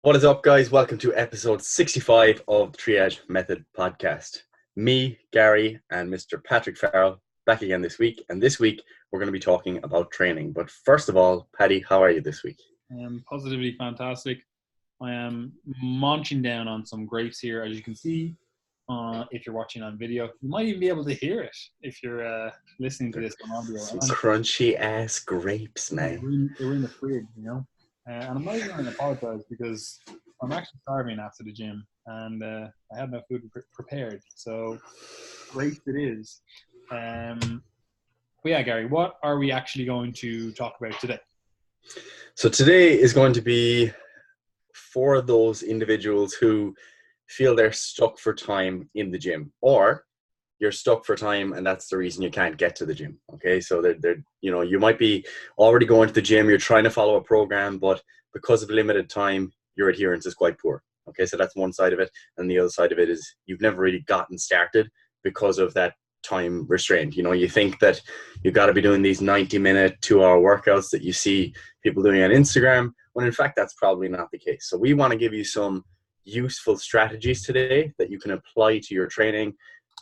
What is up, guys? Welcome to episode 65 of the Triage Method podcast. Me, Gary, and Mr. Patrick Farrell back again this week. And this week, we're going to be talking about training. But first of all, Paddy, how are you this week? I am positively fantastic. I am munching down on some grapes here, as you can see. If you're watching on video, you might even be able to hear it if you're listening to this on audio. Some crunchy ass grapes, man. They're in the fridge, you know. And I'm not even going to apologize because I'm actually starving after the gym and I have no food prepared. So great it is. But yeah, Gary, what are we actually going to talk about today? So today is going to be for those individuals who feel they're stuck for time in the gym, or you're stuck for time and that's the reason you can't get to the gym. Okay, so you might be already going to the gym, you're trying to follow a program, but because of limited time, your adherence is quite poor. Okay, so that's one side of it. And the other side of it is you've never really gotten started because of that time restraint. You know, you think that you've got to be doing these 90-minute, 2-hour workouts that you see people doing on Instagram, when in fact, that's probably not the case. So we want to give you some useful strategies today that you can apply to your training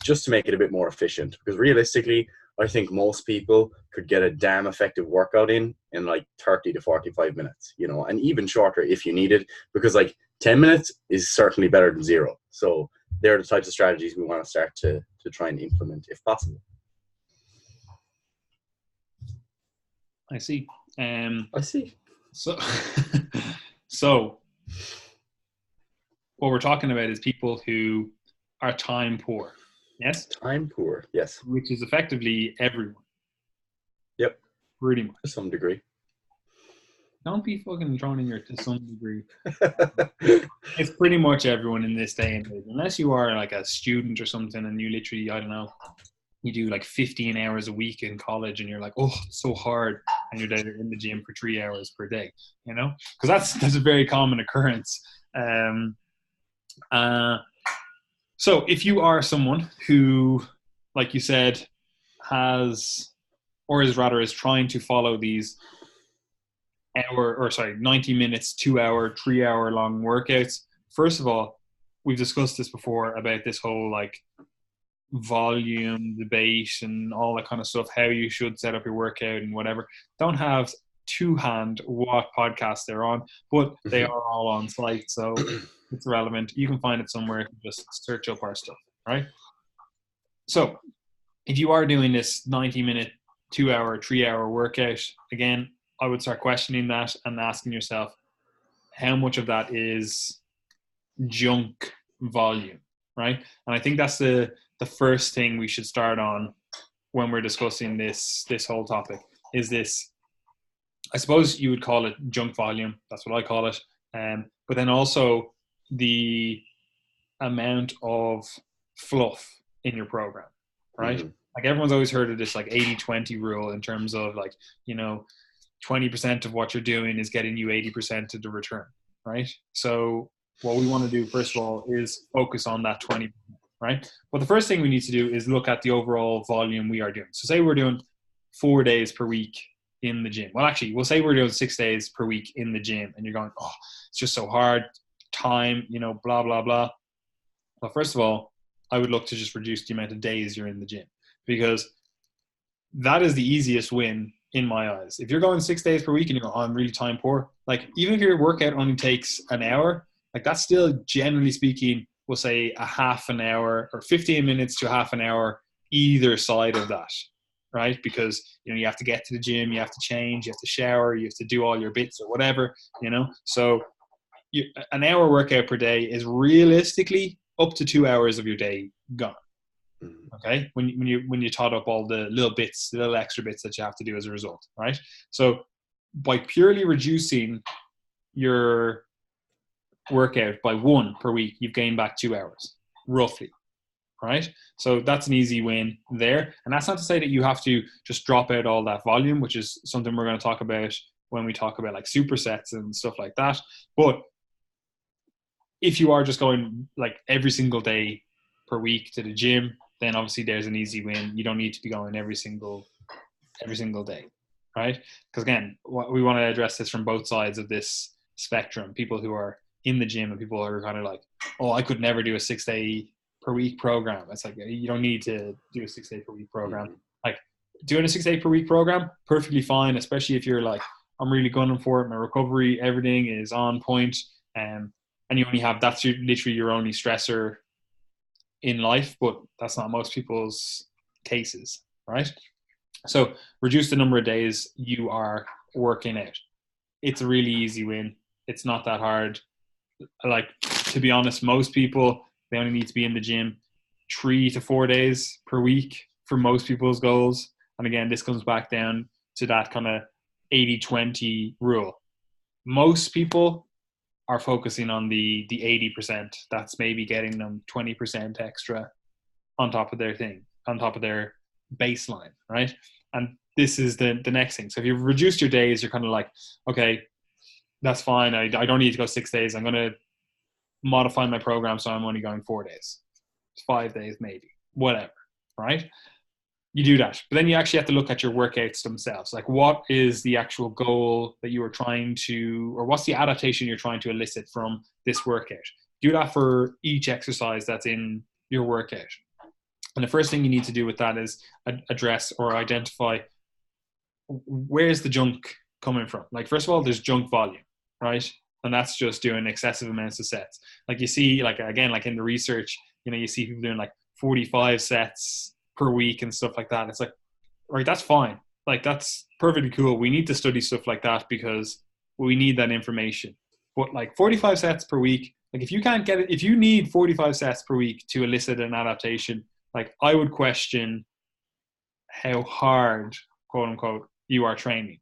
just to make it a bit more efficient, because realistically, I think most people could get a damn effective workout in like 30 to 45 minutes, you know, and even shorter if you need it, because like 10 minutes is certainly better than zero. So they're the types of strategies we want to start to try and implement if possible. I see. I see. So, so what we're talking about is people who are time poor. Yes? Time poor, yes. Which is effectively everyone. Yep. Pretty much. To some degree. Don't be fucking thrown in your to some degree. It's pretty much everyone in this day and age. Unless you are like a student or something and you literally, I don't know, you do like 15 hours a week in college and you're like, oh, it's so hard. And you're there in the gym for 3 hours per day, you know? Because that's a very common occurrence. So if you are someone who, like you said, is trying to follow these 90 minutes, 2 hour, 3 hour long workouts, first of all, we've discussed this before about this whole like volume debate and all that kind of stuff, how you should set up your workout and whatever. Don't have to hand what podcast they're on, but they are all on site, so it's relevant. You can find it somewhere if you just search up our stuff, right? So if you are doing this 90-minute, 2 hour, 3 hour workout, again, I would start questioning that and asking yourself, how much of that is junk volume, right? And I think that's the first thing we should start on when we're discussing this whole topic, is this, I suppose you would call it junk volume. That's what I call it. But then also the amount of fluff in your program, right? Mm-hmm. Like everyone's always heard of this like 80-20 rule in terms of like, you know, 20% of what you're doing is getting you 80% of the return, right? So what we want to do, first of all, is focus on that 20%, right? But the first thing we need to do is look at the overall volume we are doing. So say we're doing 4 days per week in the gym. Well, actually, we'll say we're doing 6 days per week in the gym and you're going, oh, it's just so hard, time, you know, blah, blah, blah. Well, first of all, I would look to just reduce the amount of days you're in the gym, because that is the easiest win in my eyes. If you're going 6 days per week and you're going, oh, I'm really time poor, like even if your workout only takes an hour, like that's still, generally speaking, we'll say a half an hour or 15 minutes to half an hour either side of that, right? Because, you know, you have to get to the gym, you have to change, you have to shower, you have to do all your bits or whatever, you know? So an hour workout per day is realistically up to 2 hours of your day gone. Okay, when you tot up all the little extra bits that you have to do as a result, right? So by purely reducing your workout by 1 per week, you've gained back 2 hours, roughly, right? So that's an easy win there. And that's not to say that you have to just drop out all that volume, which is something we're going to talk about when we talk about like supersets and stuff like that. But if you are just going like every single day per week to the gym, then obviously there's an easy win. You don't need to be going every single day, right? Because again, we want to address this from both sides of this spectrum. People who are in the gym, and people are kind of like, oh, I could never do a 6 day per week program. It's like, you don't need to do a 6 day per week program. Like doing a 6 day per week program, perfectly fine, especially if you're like, I'm really gunning for it. My recovery, everything is on point. And you only have, that's literally your only stressor in life, but that's not most people's cases, right? So reduce the number of days you are working out. It's a really easy win. It's not that hard. Like, to be honest, most people, they only need to be in the gym 3 to 4 days per week for most people's goals. And again, this comes back down to that kind of 80-20 rule. Most people are focusing on the 80%. That's maybe getting them 20% extra on top of their thing, on top of their baseline, right? And this is the next thing. So if you've reduced your days, you're kind of like, okay, that's fine. I don't need to go 6 days. I'm going to modify my program so I'm only going 4 days, 5 days maybe, whatever, right? You do that. But then you actually have to look at your workouts themselves. Like, what is the actual goal that you are trying to, or what's the adaptation you're trying to elicit from this workout? Do that for each exercise that's in your workout. And the first thing you need to do with that is address or identify, where's the junk coming from? Like, first of all, there's junk volume, right? And that's just doing excessive amounts of sets. Like you see, like, again, like in the research, you know, you see people doing like 45 sets per week and stuff like that. It's like, right, that's fine. Like, that's perfectly cool. We need to study stuff like that because we need that information. But like 45 sets per week, like if you can't get it, if you need 45 sets per week to elicit an adaptation, like I would question how hard, quote unquote, you are training,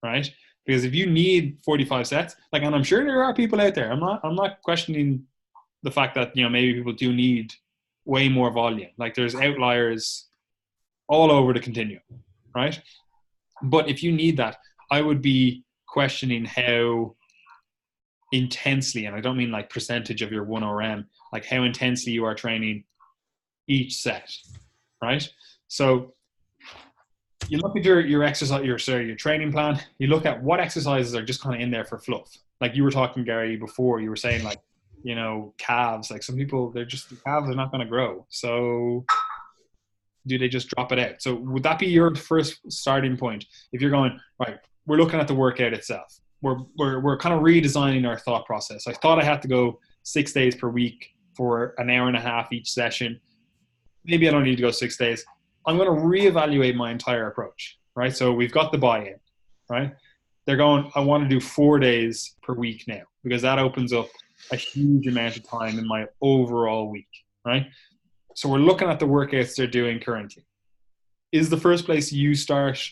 right? Because if you need 45 sets, like, and I'm sure there are people out there, I'm not questioning the fact that, you know, maybe people do need way more volume. Like, there's outliers all over the continuum, right? But if you need that, I would be questioning how intensely, and I don't mean like percentage of your 1RM, like how intensely you are training each set, right? So you look at your exercise, your training plan. You look at what exercises are just kind of in there for fluff. Like you were talking, Gary, before, you were saying, like, you know, calves. Like, some people, the calves are not going to grow. So do they just drop it out? So would that be your first starting point? If you're going, right, we're looking at the workout itself. We're kind of redesigning our thought process. I thought I had to go 6 days per week for an hour and a half each session. Maybe I don't need to go 6 days. I'm going to reevaluate my entire approach, right? So we've got the buy-in, right? They're going, I want to do 4 days per week now, because that opens up a huge amount of time in my overall week, right? So we're looking at the workouts they're doing currently. Is the first place you start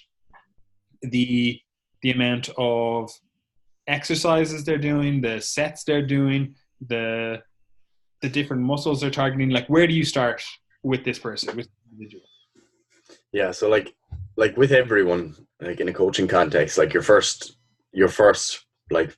the amount of exercises they're doing, the sets they're doing, the different muscles they're targeting? Like, where do you start with this person, with the individual? Yeah, so like with everyone, like in a coaching context, like your first like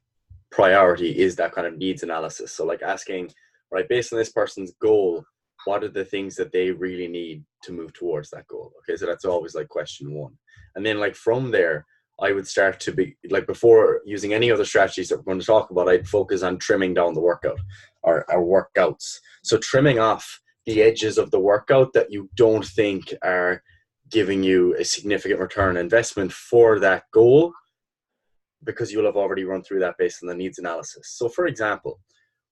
priority is that kind of needs analysis. So like asking, right, based on this person's goal, what are the things that they really need to move towards that goal? Okay, so that's always like question one. And then like from there, I would start to be like, before using any other strategies that we're going to talk about, I'd focus on trimming down the workout or workouts. So trimming off the edges of the workout that you don't think are giving you a significant return on investment for that goal, because you'll have already run through that based on the needs analysis. So for example,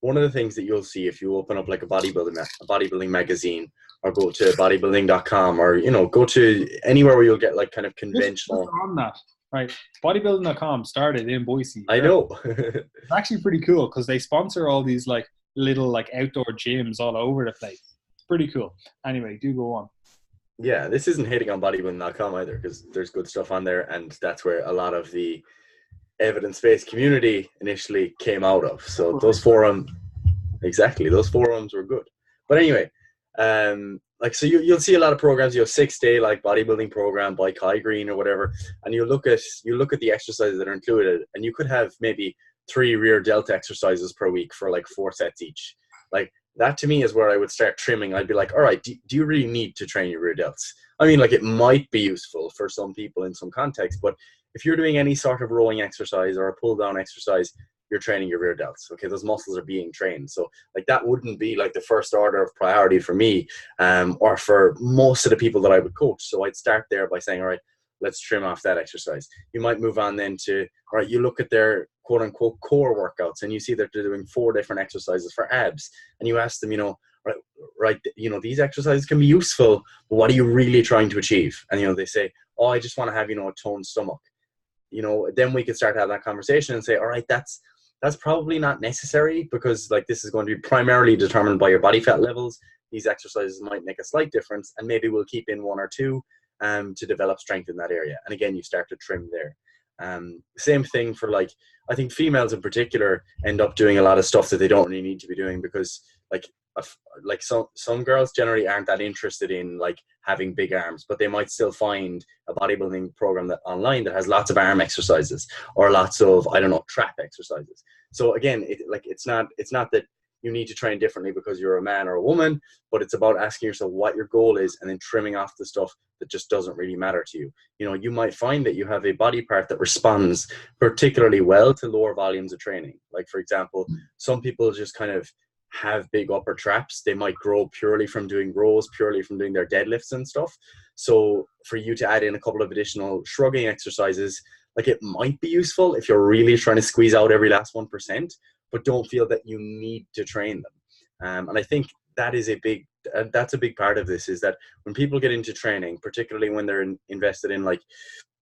one of the things that you'll see if you open up like a bodybuilding magazine, or go to bodybuilding.com, or, you know, go to anywhere where you'll get like kind of conventional. Just on that, right? Bodybuilding.com started in Boise. I know. It's actually pretty cool because they sponsor all these like little like outdoor gyms all over the place. It's pretty cool. Anyway, do go on. Yeah, this isn't hitting on bodybuilding.com either, because there's good stuff on there, and that's where a lot of the evidence-based community initially came out of. So those forums were good. But anyway, like, so you'll see a lot of programs. You have 6 day like bodybuilding program by Kai Green or whatever, and you look at the exercises that are included, and you could have maybe 3 rear delta exercises per week for like 4 sets each. Like, that to me is where I would start trimming. I'd be like, all right, do you really need to train your rear delts? I mean, like, it might be useful for some people in some context, but if you're doing any sort of rowing exercise or a pull down exercise, you're training your rear delts. Okay, those muscles are being trained. So like that wouldn't be like the first order of priority for me, or for most of the people that I would coach. So I'd start there by saying, all right, let's trim off that exercise. You might move on then to, all right, you look at their quote unquote core workouts and you see that they're doing 4 different exercises for abs, and you ask them, right, these exercises can be useful, but what are you really trying to achieve? And they say, oh, I just want to have a toned stomach. Then we could start to have that conversation and say, all right, that's probably not necessary, because like this is going to be primarily determined by your body fat levels. These exercises might make a slight difference, and maybe we'll keep in 1 or 2 to develop strength in that area. And again, you start to trim there. Same thing for like, I think females in particular end up doing a lot of stuff that they don't really need to be doing, because like some girls generally aren't that interested in like having big arms, but they might still find a bodybuilding program that online that has lots of arm exercises or lots of, I don't know, trap exercises. So again, it's not that you need to train differently because you're a man or a woman, but it's about asking yourself what your goal is and then trimming off the stuff that just doesn't really matter to you. You might find that you have a body part that responds particularly well to lower volumes of training. Like for example, some people just kind of have big upper traps. They might grow purely from doing rows, purely from doing their deadlifts and stuff. So for you to add in a couple of additional shrugging exercises, like it might be useful if you're really trying to squeeze out every last 1%, but don't feel that you need to train them. And I think that is that's a big part of this, is that when people get into training, particularly when they're invested in like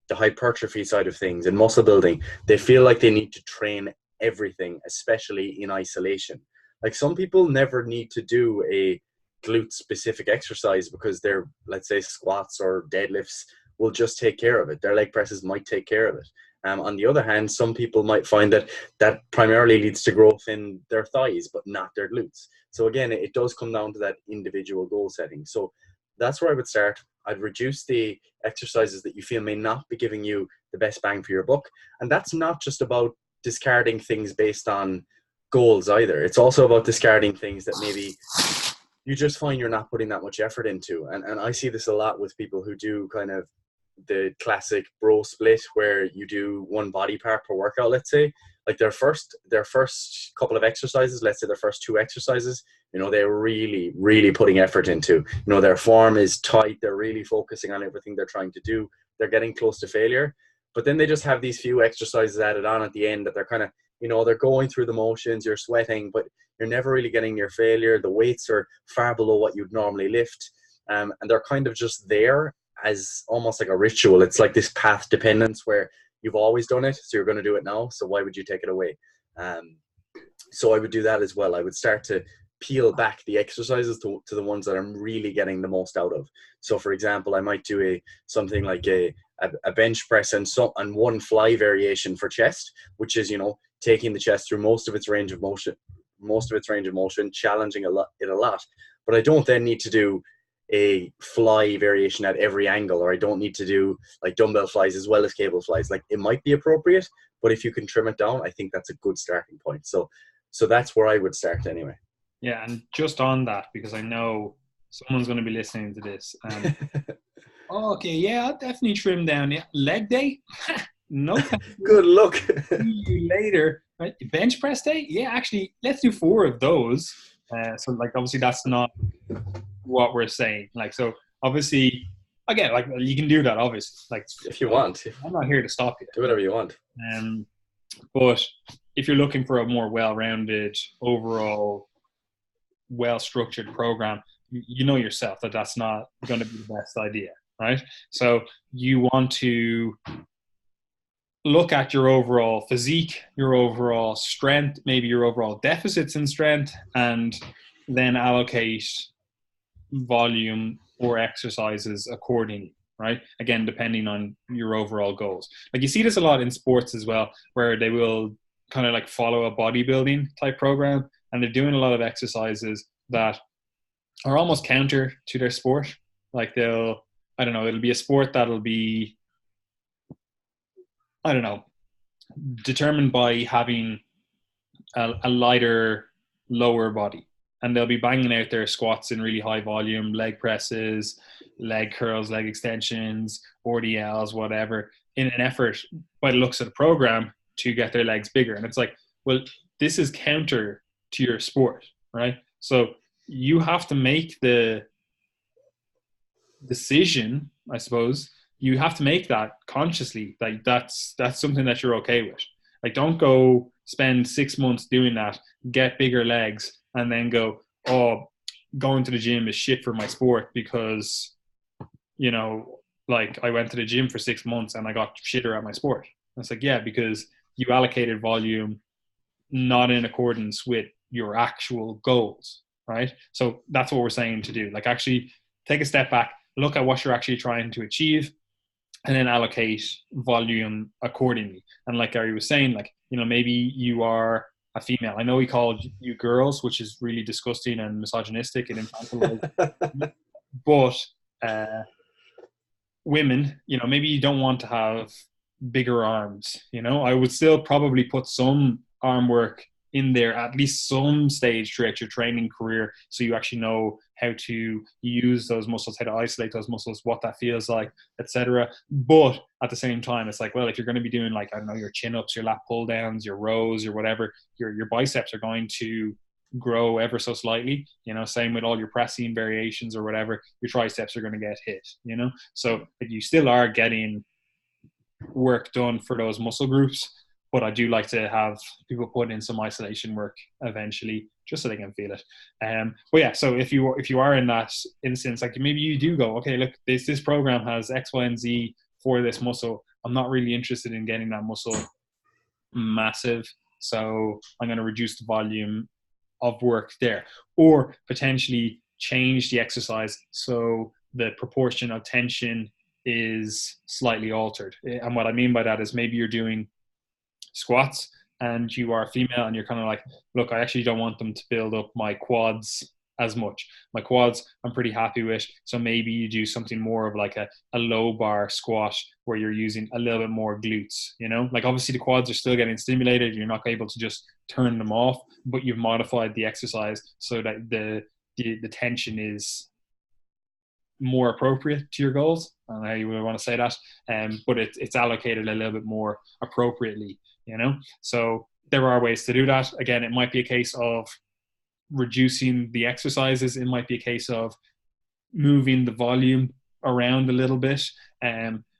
the hypertrophy side of things and muscle building, they feel like they need to train everything, especially in isolation. Like some people never need to do a glute specific exercise because their, let's say, squats or deadlifts will just take care of it. Their leg presses might take care of it. On the other hand, some people might find that primarily leads to growth in their thighs, but not their glutes. So again, it does come down to that individual goal setting. So that's where I would start. I'd reduce the exercises that you feel may not be giving you the best bang for your buck. And that's not just about discarding things based on goals either. It's also about discarding things that maybe you just find you're not putting that much effort into. And I see this a lot with people who do kind of the classic bro split, where you do 1 body part per workout. Let's say like their first couple of exercises, let's say their first 2 exercises, they're really putting effort into, their form is tight, they're really focusing on everything they're trying to do, they're getting close to failure. But then they just have these few exercises added on at the end that they're kind of, they're going through the motions, you're sweating, but you're never really getting near failure. The weights are far below what you'd normally lift. And they're kind of just there as almost like a ritual. It's like this path dependence where you've always done it, so you're going to do it now. So why would you take it away? So I would do that as well. I would start to peel back the exercises to the ones that I'm really getting the most out of. So for example, I might do something like a bench press and 1 fly variation for chest, which is, taking the chest through most of its range of motion, challenging it a lot. But I don't then need to do a fly variation at every angle, or I don't need to do like dumbbell flies as well as cable flies. Like it might be appropriate, but if you can trim it down, I think that's a good starting point. So that's where I would start anyway. Yeah, and just on that, because I know someone's going to be listening to this. Okay, yeah, I'll definitely trim down. Yeah, leg day? No. Good luck. See you later. Right? Bench press day? Yeah, actually, let's do 4 of those. So, like, obviously, that's not what we're saying. Like, so obviously, again, like you can do that. Obviously, like if you want, I'm not here to stop you. Do whatever you want. But if you're looking for a more well-rounded, overall, well-structured program, you know yourself that that's not going to be the best idea, right? So you want to look at your overall physique, your overall strength, maybe your overall deficits in strength, and then allocate volume or exercises accordingly, right? Again, depending on your overall goals. Like you see this a lot in sports as well, where they will kind of like follow a bodybuilding type program, and they're doing a lot of exercises that are almost counter to their sport. Like it'll be a sport that'll be, determined by having a lighter lower body, and they'll be banging out their squats in really high volume, leg presses, leg curls, leg extensions, RDLs, whatever, in an effort by the looks of the program to get their legs bigger. And it's like, Well, this is counter to your sport, right? So you have to make the decision, I suppose. You have to make that consciously. Like that's something that you're okay with. Like don't go spend 6 months doing that, get bigger legs, and then go, oh, going to the gym is shit for my sport because, you know, like I went to the gym for 6 months and I got shitter at my sport. And it's like, yeah, because you allocated volume not in accordance with your actual goals, right? So that's what we're saying to do. Like actually take a step back, look at what you're actually trying to achieve, and then allocate volume accordingly. And like Gary was saying, like, you know, maybe you are a female. I know he called you girls, which is really disgusting and misogynistic and infantilizing. But uh, women, you know, maybe you don't want to have bigger arms. You know, I would still probably put some arm work in there at least some stage throughout your training career, so you actually know how to use those muscles, how to isolate those muscles, what that feels like, etc. But at the same time, it's like, well, if you're going to be doing, like, I don't know, your chin-ups, your lat pull-downs, your rows, or whatever, your biceps are going to grow ever so slightly. You know, same with all your pressing variations or whatever, your triceps are going to get hit, you know. So you still are getting work done for those muscle groups, but I do like to have people put in some isolation work eventually, just so they can feel it. But yeah, so if you are in that instance, like maybe you do go, okay, look, this program has X, Y, and Z for this muscle. I'm not really interested in getting that muscle massive, so I'm going to reduce the volume of work there, or potentially change the exercise so the proportion of tension is slightly altered. And what I mean by that is maybe you're doing squats and you are female and you're kind of like, look, I actually don't want them to build up my quads as much. My quads I'm pretty happy with, so maybe you do something more of like a low bar squat where you're using a little bit more glutes, you know. Like obviously the quads are still getting stimulated, you're not able to just turn them off, but you've modified the exercise so that the tension is more appropriate to your goals. I don't know how you would want to say that, but it's allocated a little bit more appropriately, you know. So there are ways to do that. Again, it might be a case of reducing the exercises. It might be a case of moving the volume around a little bit,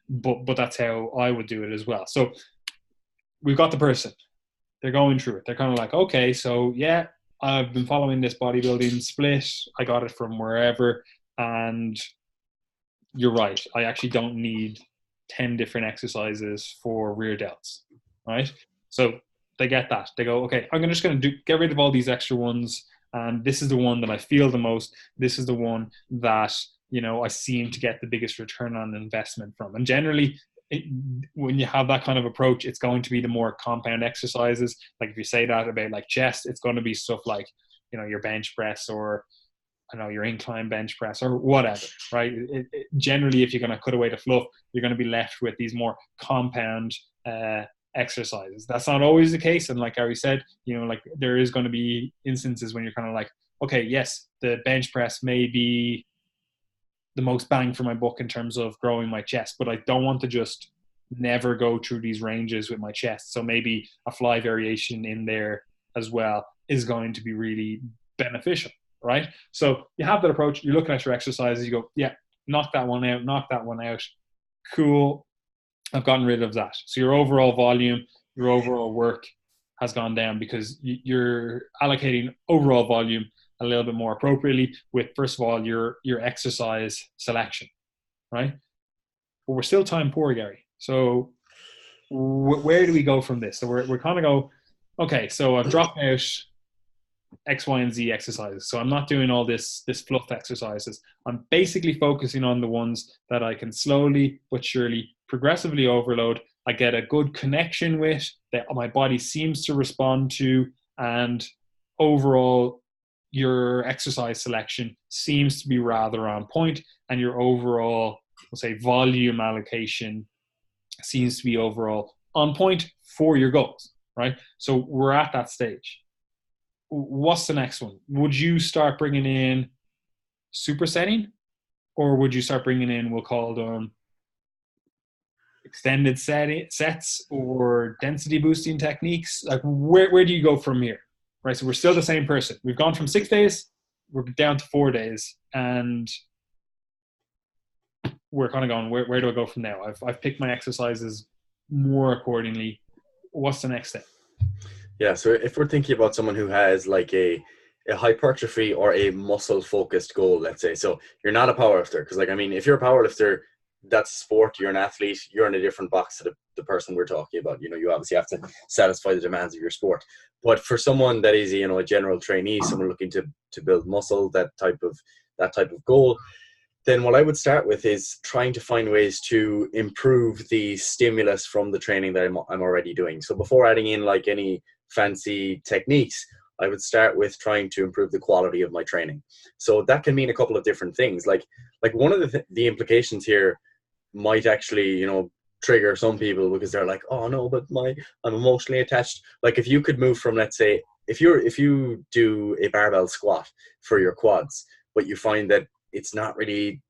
but that's how I would do it as well. So we've got the person, they're going through it, they're kind of like, okay, so yeah, I've been following this bodybuilding split, I got it from wherever, and you're right, I actually don't need 10 different exercises for rear delts, right? So they get that, they go, okay, I'm just going to get rid of all these extra ones, and this is the one that I feel the most, this is the one that, you know, I seem to get the biggest return on investment from. And generally when you have that kind of approach, it's going to be the more compound exercises. Like if you say that about like chest, it's going to be stuff like, you know, your bench press, or I don't know, your incline bench press or whatever, right? Generally, if you're going to cut away the fluff, you're going to be left with these more compound exercises. That's not always the case. And like Gary said, you know, like there is going to be instances when you're kind of like, okay, yes, the bench press may be the most bang for my buck in terms of growing my chest, but I don't want to just never go through these ranges with my chest. So maybe a fly variation in there as well is going to be really beneficial, right? So you have that approach, you're looking at your exercises, you go, yeah, knock that one out, knock that one out. Cool. I've gotten rid of that. So your overall volume, your overall work has gone down because you're allocating overall volume a little bit more appropriately with, first of all, your exercise selection, right? But we're still time poor, Gary. So where do we go from this? So we're kind of go, okay, so I've dropped out X, Y, and Z exercises. So I'm not doing all this fluff exercises. I'm basically focusing on the ones that I can slowly but surely progressively overload. I get a good connection with, that my body seems to respond to, and overall your exercise selection seems to be rather on point, and your overall, we'll say, volume allocation seems to be overall on point for your goals, right? So we're at that stage. What's the next one? Would you start bringing in supersetting, or would you start bringing in, we'll call them extended sets or density boosting techniques? Like where do you go from here? Right. So we're still the same person. We've gone from 6 days, we're down to 4 days, and we're kind of going, where do I go from now? I've picked my exercises more accordingly. What's the next step? Yeah, so if we're thinking about someone who has like a hypertrophy or a muscle focused goal, let's say, so you're not a powerlifter, because like, I mean, if you're a powerlifter, that's a sport, you're an athlete, you're in a different box to the person we're talking about. You know, you obviously have to satisfy the demands of your sport. But for someone that is, you know, a general trainee, someone looking to build muscle, that type of goal, then what I would start with is trying to find ways to improve the stimulus from the training that I'm already doing. So before adding in like any fancy techniques, I would start with trying to improve the quality of my training. So that can mean a couple of different things. Like one of the implications here might actually, you know, trigger some people, because they're like, oh no, but I'm emotionally attached. Like if you could move from, let's say, if you do a barbell squat for your quads, but you find that it's not really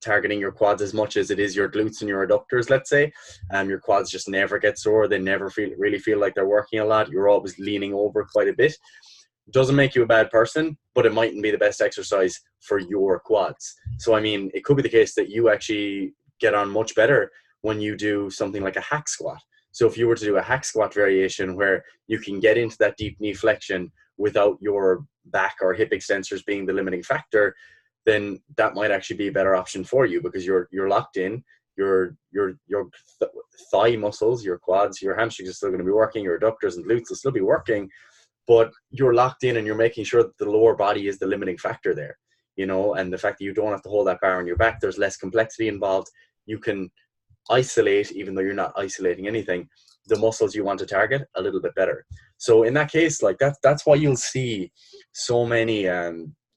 targeting your quads as much as it is your glutes and your adductors, let's say, your quads just never get sore, they never really feel like they're working a lot, you're always leaning over quite a bit. Doesn't make you a bad person, but it mightn't be the best exercise for your quads. So I mean, it could be the case that you actually get on much better when you do something like a hack squat. So if you were to do a hack squat variation where you can get into that deep knee flexion without your back or hip extensors being the limiting factor, then that might actually be a better option for you, because you're locked in. Your thigh muscles, your quads, your hamstrings are still going to be working, your adductors and glutes will still be working, but you're locked in and you're making sure that the lower body is the limiting factor there, you know, and the fact that you don't have to hold that bar on your back, there's less complexity involved. You can isolate, even though you're not isolating anything, the muscles you want to target a little bit better. So in that case, like that's why you'll see so many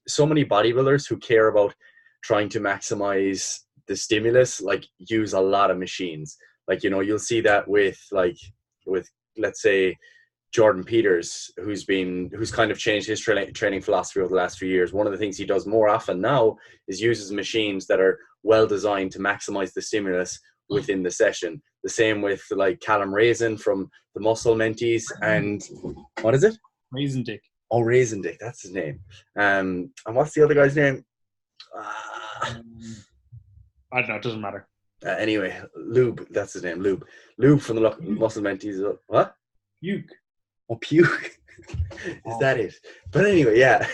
bodybuilders who care about trying to maximize the stimulus, like use a lot of machines. Like, you know, you'll see that with let's say Jordan Peters, who's kind of changed his training philosophy over the last few years. One of the things he does more often now is uses machines that are well designed to maximize the stimulus within the session. The same with like Callum Raisin from the Muscle Mentees, and what is it? Raisin Dick. Oh, Raisin Dick, that's his name. And what's the other guy's name? I don't know. It doesn't matter. Anyway, Lube, that's his name. Lube from the Muscle Mentees. What? Puke. Oh, Puke. Is that it? But anyway, yeah,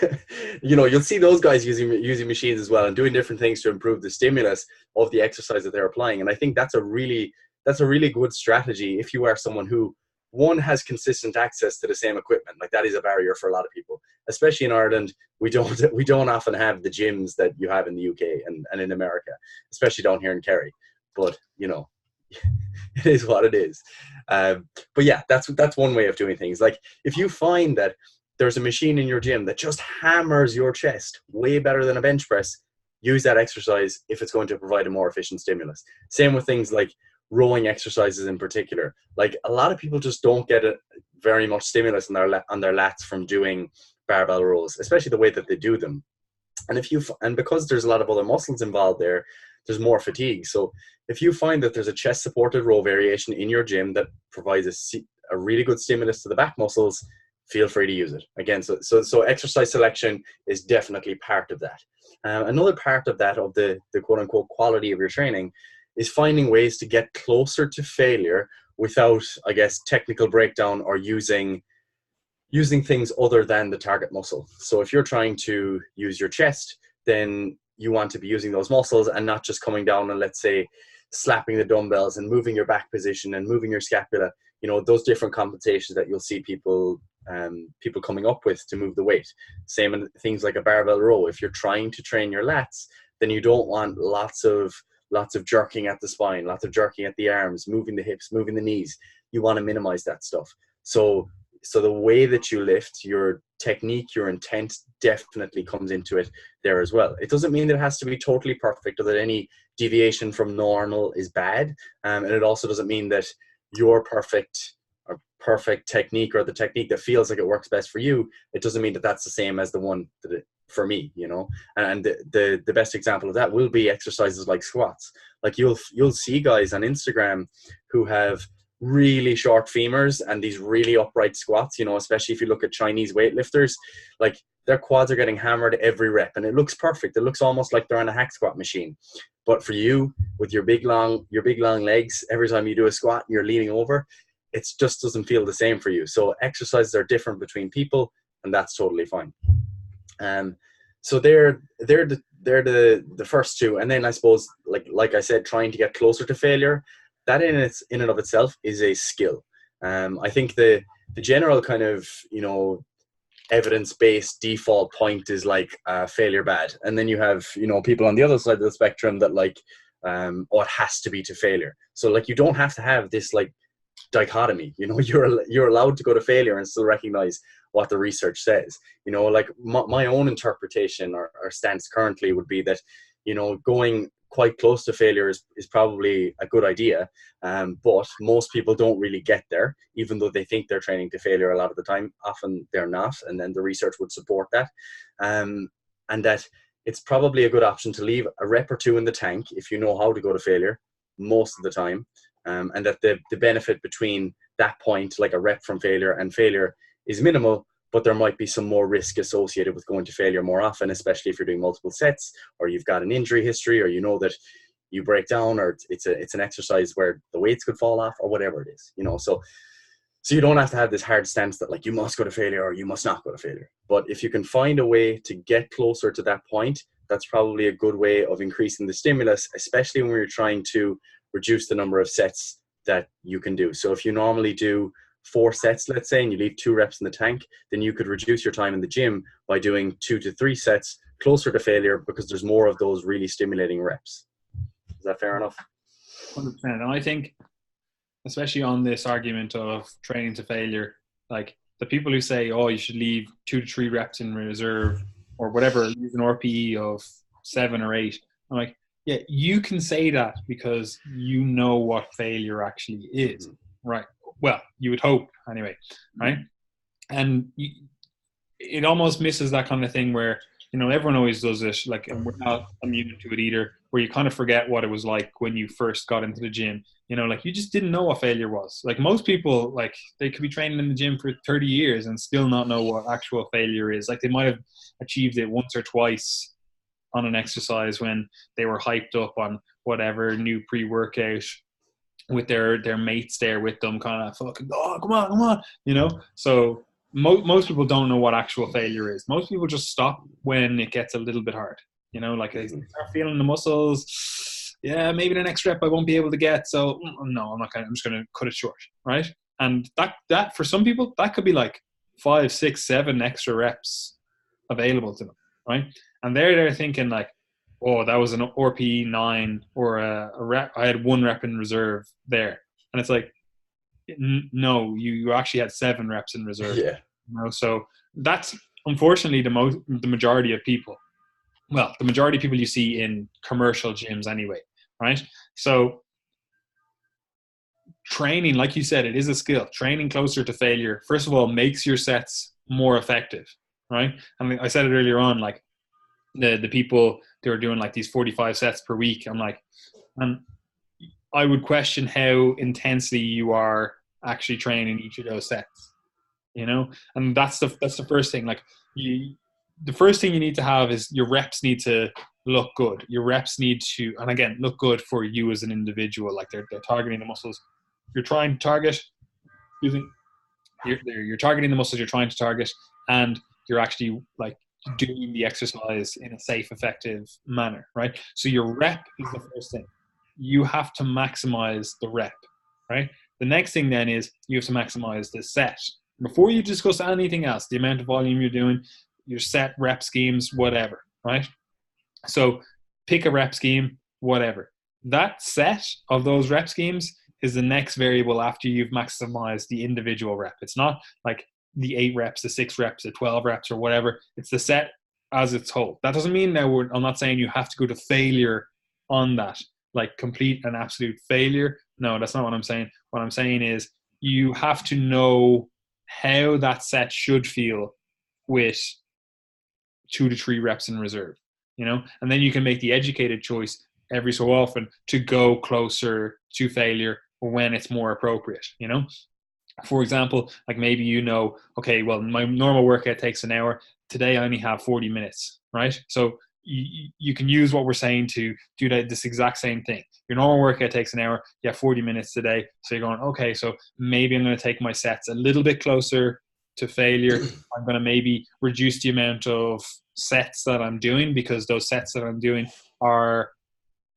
you know, you'll see those guys using machines as well and doing different things to improve the stimulus of the exercise that they're applying. And I think that's a really good strategy if you are someone who, one, has consistent access to the same equipment. Like that is a barrier for a lot of people, especially in Ireland. We don't often have the gyms that you have in the UK and in America, especially down here in Kerry. But you know, it is what it is. But yeah, that's one way of doing things. Like if you find that there's a machine in your gym that just hammers your chest way better than a bench press, use that exercise if it's going to provide a more efficient stimulus. Same with things like rowing exercises in particular. Like a lot of people just don't get very much stimulus on their lats from doing barbell rows, especially the way that they do them. And because there's a lot of other muscles involved there's more fatigue. So if you find that there's a chest supported row variation in your gym that provides a really good stimulus to the back muscles, feel free to use it. Again, so exercise selection is definitely part of that. Another part of that, of the quote unquote quality of your training, is finding ways to get closer to failure without, I guess, technical breakdown or using things other than the target muscle. So if you're trying to use your chest, then you want to be using those muscles and not just coming down and, let's say, slapping the dumbbells and moving your back position and moving your scapula, you know, those different compensations that you'll see people coming up with to move the weight. Same in things like a barbell row. If you're trying to train your lats, then you don't want lots of jerking at the spine, lots of jerking at the arms, moving the hips, moving the knees. You want to minimize that stuff. So the way that you lift, your technique, your intent definitely comes into it there as well. It doesn't mean that it has to be totally perfect or that any deviation from normal is bad. And it also doesn't mean that your perfect technique, or the technique that feels like it works best for you, it doesn't mean that that's the same as the one for me, and the best example of that will be exercises like squats. Like you'll see guys on Instagram who have really short femurs and these really upright squats, especially if you look at Chinese weightlifters, like their quads are getting hammered every rep and it looks perfect. It looks almost like they're on a hack squat machine. But for you, with your big long legs, every time you do a squat, you're leaning over, it just doesn't feel the same for you. So exercises are different between people, and that's totally fine. So they're the first two, and then I suppose like I said, trying to get closer to failure, that in and of itself is a skill. I think the general kind of evidence-based default point is like failure bad, and then you have people on the other side of the spectrum that like it has to be to failure. So like you don't have to have this like dichotomy. You're allowed to go to failure and still recognize what the research says. Like my own interpretation or stance currently would be that going quite close to failure is probably a good idea, but most people don't really get there, even though they think they're training to failure a lot of the time. Often they're not, and then the research would support that, and that it's probably a good option to leave a rep or two in the tank if you know how to go to failure most of the time, and that the benefit between that point, like a rep from failure and failure, is minimal, but there might be some more risk associated with going to failure more often, especially if you're doing multiple sets, or you've got an injury history, or that you break down, or it's an exercise where the weights could fall off, or whatever it is. So you don't have to have this hard stance that like you must go to failure or you must not go to failure. But if you can find a way to get closer to that point, that's probably a good way of increasing the stimulus, especially when you're trying to reduce the number of sets that you can do. So if you normally do 4 sets, let's say, and you leave 2 reps in the tank, then you could reduce your time in the gym by doing 2 to 3 sets closer to failure, because there's more of those really stimulating reps. Is that fair enough? 100%. And I think, especially on this argument of training to failure, like the people who say, oh, you should leave 2 to 3 reps in reserve or whatever, use an RPE of 7 or 8. I'm like, yeah, you can say that because you know what failure actually is, right? Well, you would hope anyway, right? And it almost misses that kind of thing where, everyone always does it, like, and we're not immune to it either, where you kind of forget what it was like when you first got into the gym. Like you just didn't know what failure was. Like most people, like they could be training in the gym for 30 years and still not know what actual failure is. Like they might have achieved it once or twice on an exercise when they were hyped up on whatever new pre-workout with their mates there with them, kind of fucking, oh, come on, So most people don't know what actual failure is. Most people just stop when it gets a little bit hard, like they start feeling the muscles. Yeah, maybe the next rep I won't be able to get. So no, I'm just going to cut it short. Right. And that for some people, that could be like 5, 6, 7 extra reps available to them. Right. And they're thinking like, oh, that was an RPE 9 or a rep. I had 1 rep in reserve there. And it's like, no, you actually had 7 reps in reserve. Yeah. So that's unfortunately the majority of people. Well, the majority of people you see in commercial gyms anyway, right? So training, like you said, it is a skill. Training closer to failure, first of all, makes your sets more effective, right? I mean, I said it earlier on, like the people they were doing like these 45 sets per week. I'm like, and I would question how intensely you are actually training each of those sets, and that's the first thing. Like the first thing you need to have is your reps need to look good. Your reps need to, and again, look good for you as an individual. Like they're targeting the muscles you're trying to target. You're targeting the muscles you're trying to target, and you're actually like doing the exercise in a safe, effective manner, right? So your rep is the first thing. You have to maximize the rep, right? The next thing then is you have to maximize the set. Before you discuss anything else, the amount of volume you're doing, your set, rep schemes, whatever, right? So pick a rep scheme, whatever. That set of those rep schemes is the next variable after you've maximized the individual rep. It's not like the 8 reps, the 6 reps, the 12 reps or whatever. It's the set as its whole. That doesn't mean now I'm not saying you have to go to failure on that, like complete and absolute failure. No, that's not what I'm saying. What I'm saying is you have to know how that set should feel with 2 to 3 reps in reserve, and then you can make the educated choice every so often to go closer to failure when it's more appropriate. For example, like maybe okay, well, my normal workout takes an hour. Today I only have 40 minutes, right? So you can use what we're saying to do this exact same thing. Your normal workout takes an hour. You have 40 minutes today. So you're going, okay, so maybe I'm going to take my sets a little bit closer to failure. I'm going to maybe reduce the amount of sets that I'm doing, because those sets that I'm doing are,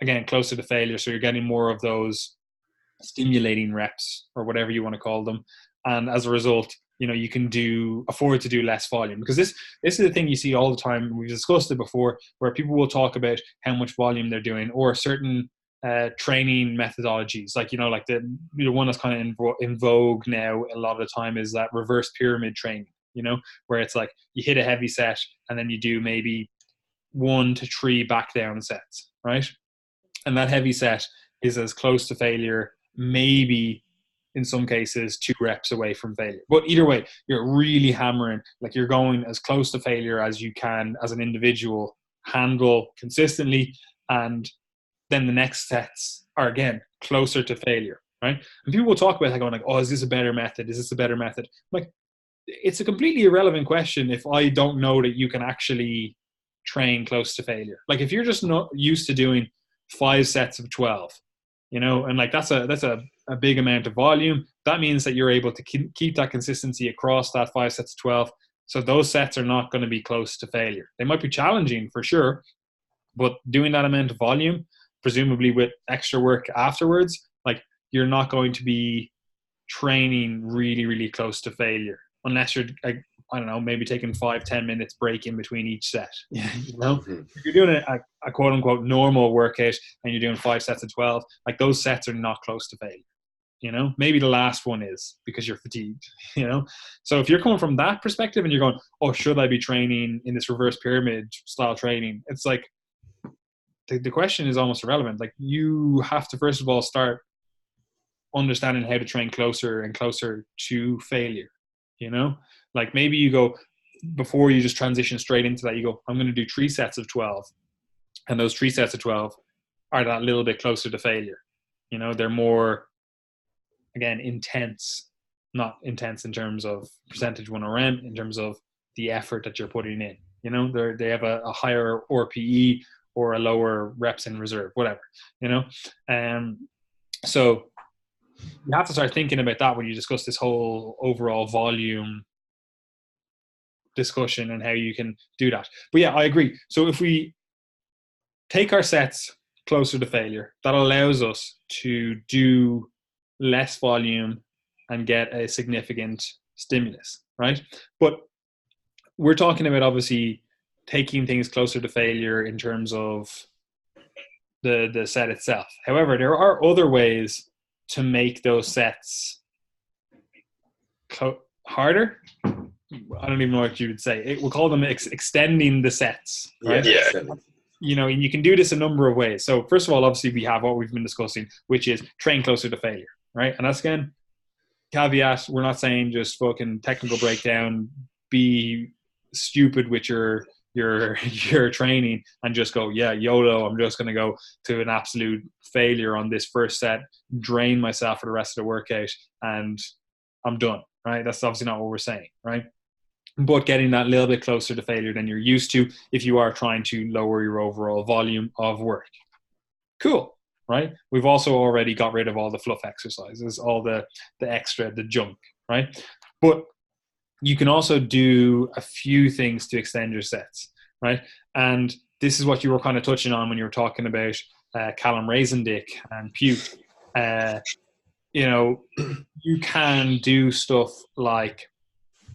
again, closer to failure. So you're getting more of those stimulating reps, or whatever you want to call them. And as a result, you can afford to do less volume, because this is the thing you see all the time. We've discussed it before, where people will talk about how much volume they're doing, or certain training methodologies, like like the one that's kind of in vogue now a lot of the time is that reverse pyramid training, where it's like you hit a heavy set and then you do maybe 1 to 3 back down sets, right? And that heavy set is as close to failure, maybe in some cases 2 reps away from failure. But either way, you're really hammering, like you're going as close to failure as you can as an individual handle consistently. And then the next sets are, again, closer to failure, right? And people will talk about that, going like, oh, is this a better method? Is this a better method? I'm like, it's a completely irrelevant question if I don't know that you can actually train close to failure. Like if you're just not used to doing 5 sets of 12, and like that's a big amount of volume, that means that you're able to keep that consistency across that 5 sets of 12. So those sets are not going to be close to failure. They might be challenging for sure, but doing that amount of volume, presumably with extra work afterwards, like you're not going to be training really, really close to failure, unless you're, I don't know, maybe taking 5-10 minutes break in between each set. If you're doing a quote unquote normal workout and you're doing 5 sets of 12, like those sets are not close to failure. Maybe the last one is, because you're fatigued. So if you're coming from that perspective and you're going, oh, should I be training in this reverse pyramid style training? It's like, the question is almost irrelevant. Like you have to first of all start understanding how to train closer and closer to failure. Like maybe you go, before you just transition straight into that, you go, I'm going to do 3 sets of 12, and those 3 sets of 12 are that little bit closer to failure. They're more, again, intense, not intense in terms of percentage 1 RM, in terms of the effort that you're putting in. They have a higher RPE or a lower reps in reserve, whatever, so you have to start thinking about that when you discuss this whole overall volume discussion and how you can do that. But yeah, I agree. So if we take our sets closer to failure, that allows us to do less volume and get a significant stimulus, right? But we're talking about obviously taking things closer to failure in terms of the set itself. However, there are other ways to make those sets harder. I don't even know what you would say. We'll call them extending the sets, right? Yeah. And you can do this a number of ways. So first of all, obviously we have what we've been discussing, which is train closer to failure, right? And that's, again, caveat, we're not saying just fucking technical breakdown, be stupid with your training and just go, yeah, YOLO, I'm just going to go to an absolute failure on this first set, drain myself for the rest of the workout, and I'm done, right? That's obviously not what we're saying, right? But getting that little bit closer to failure than you're used to if you are trying to lower your overall volume of work. Cool, right? We've also already got rid of all the fluff exercises, all the extra, the junk, right? But you can also do a few things to extend your sets, right? And this is what you were kind of touching on when you were talking about Callum Rasendick and Puke. You can do stuff like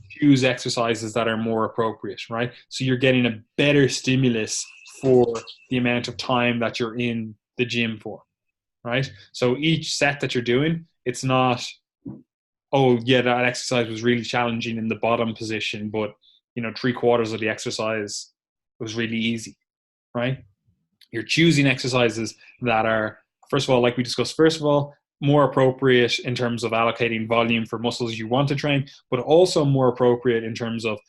choose exercises that are more appropriate, right? So you're getting a better stimulus for the amount of time that you're in the gym for, right? So each set that you're doing, it's not, oh yeah, that exercise was really challenging in the bottom position, but 3/4 of the exercise was really easy, right? You're choosing exercises that are, first of all, like we discussed, more appropriate in terms of allocating volume for muscles you want to train, but also more appropriate in terms of,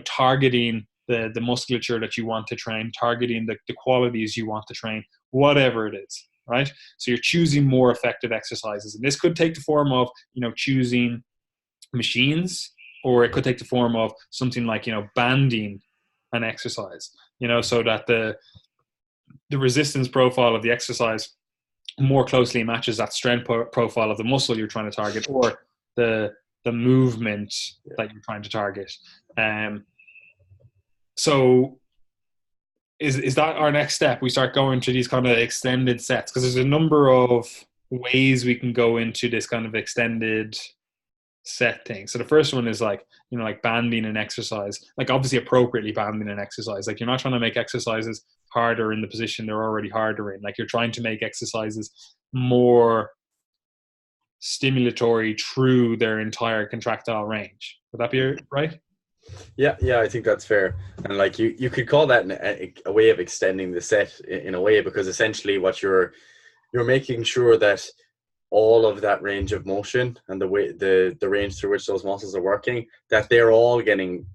targeting the musculature that you want to train, targeting the qualities you want to train, whatever it is, right? So you're choosing more effective exercises. And this could take the form of, choosing machines, or it could take the form of something like, banding an exercise, so that the resistance profile of the exercise more closely matches that strength profile of the muscle you're trying to target, or the movement that you're trying to target. So is that our next step? We start going to these kind of extended sets, because there's a number of ways we can go into this kind of extended set thing. So the first one is like banding an exercise, like obviously appropriately banding an exercise. Like you're not trying to make exercises harder in the position they're already harder in. Like you're trying to make exercises more stimulatory through their entire contractile range. Would that be right? Yeah, I think that's fair. And like you could call that a way of extending the set in a way, because essentially what you're making sure that all of that range of motion and the way the range through which those muscles are working, that they're all getting,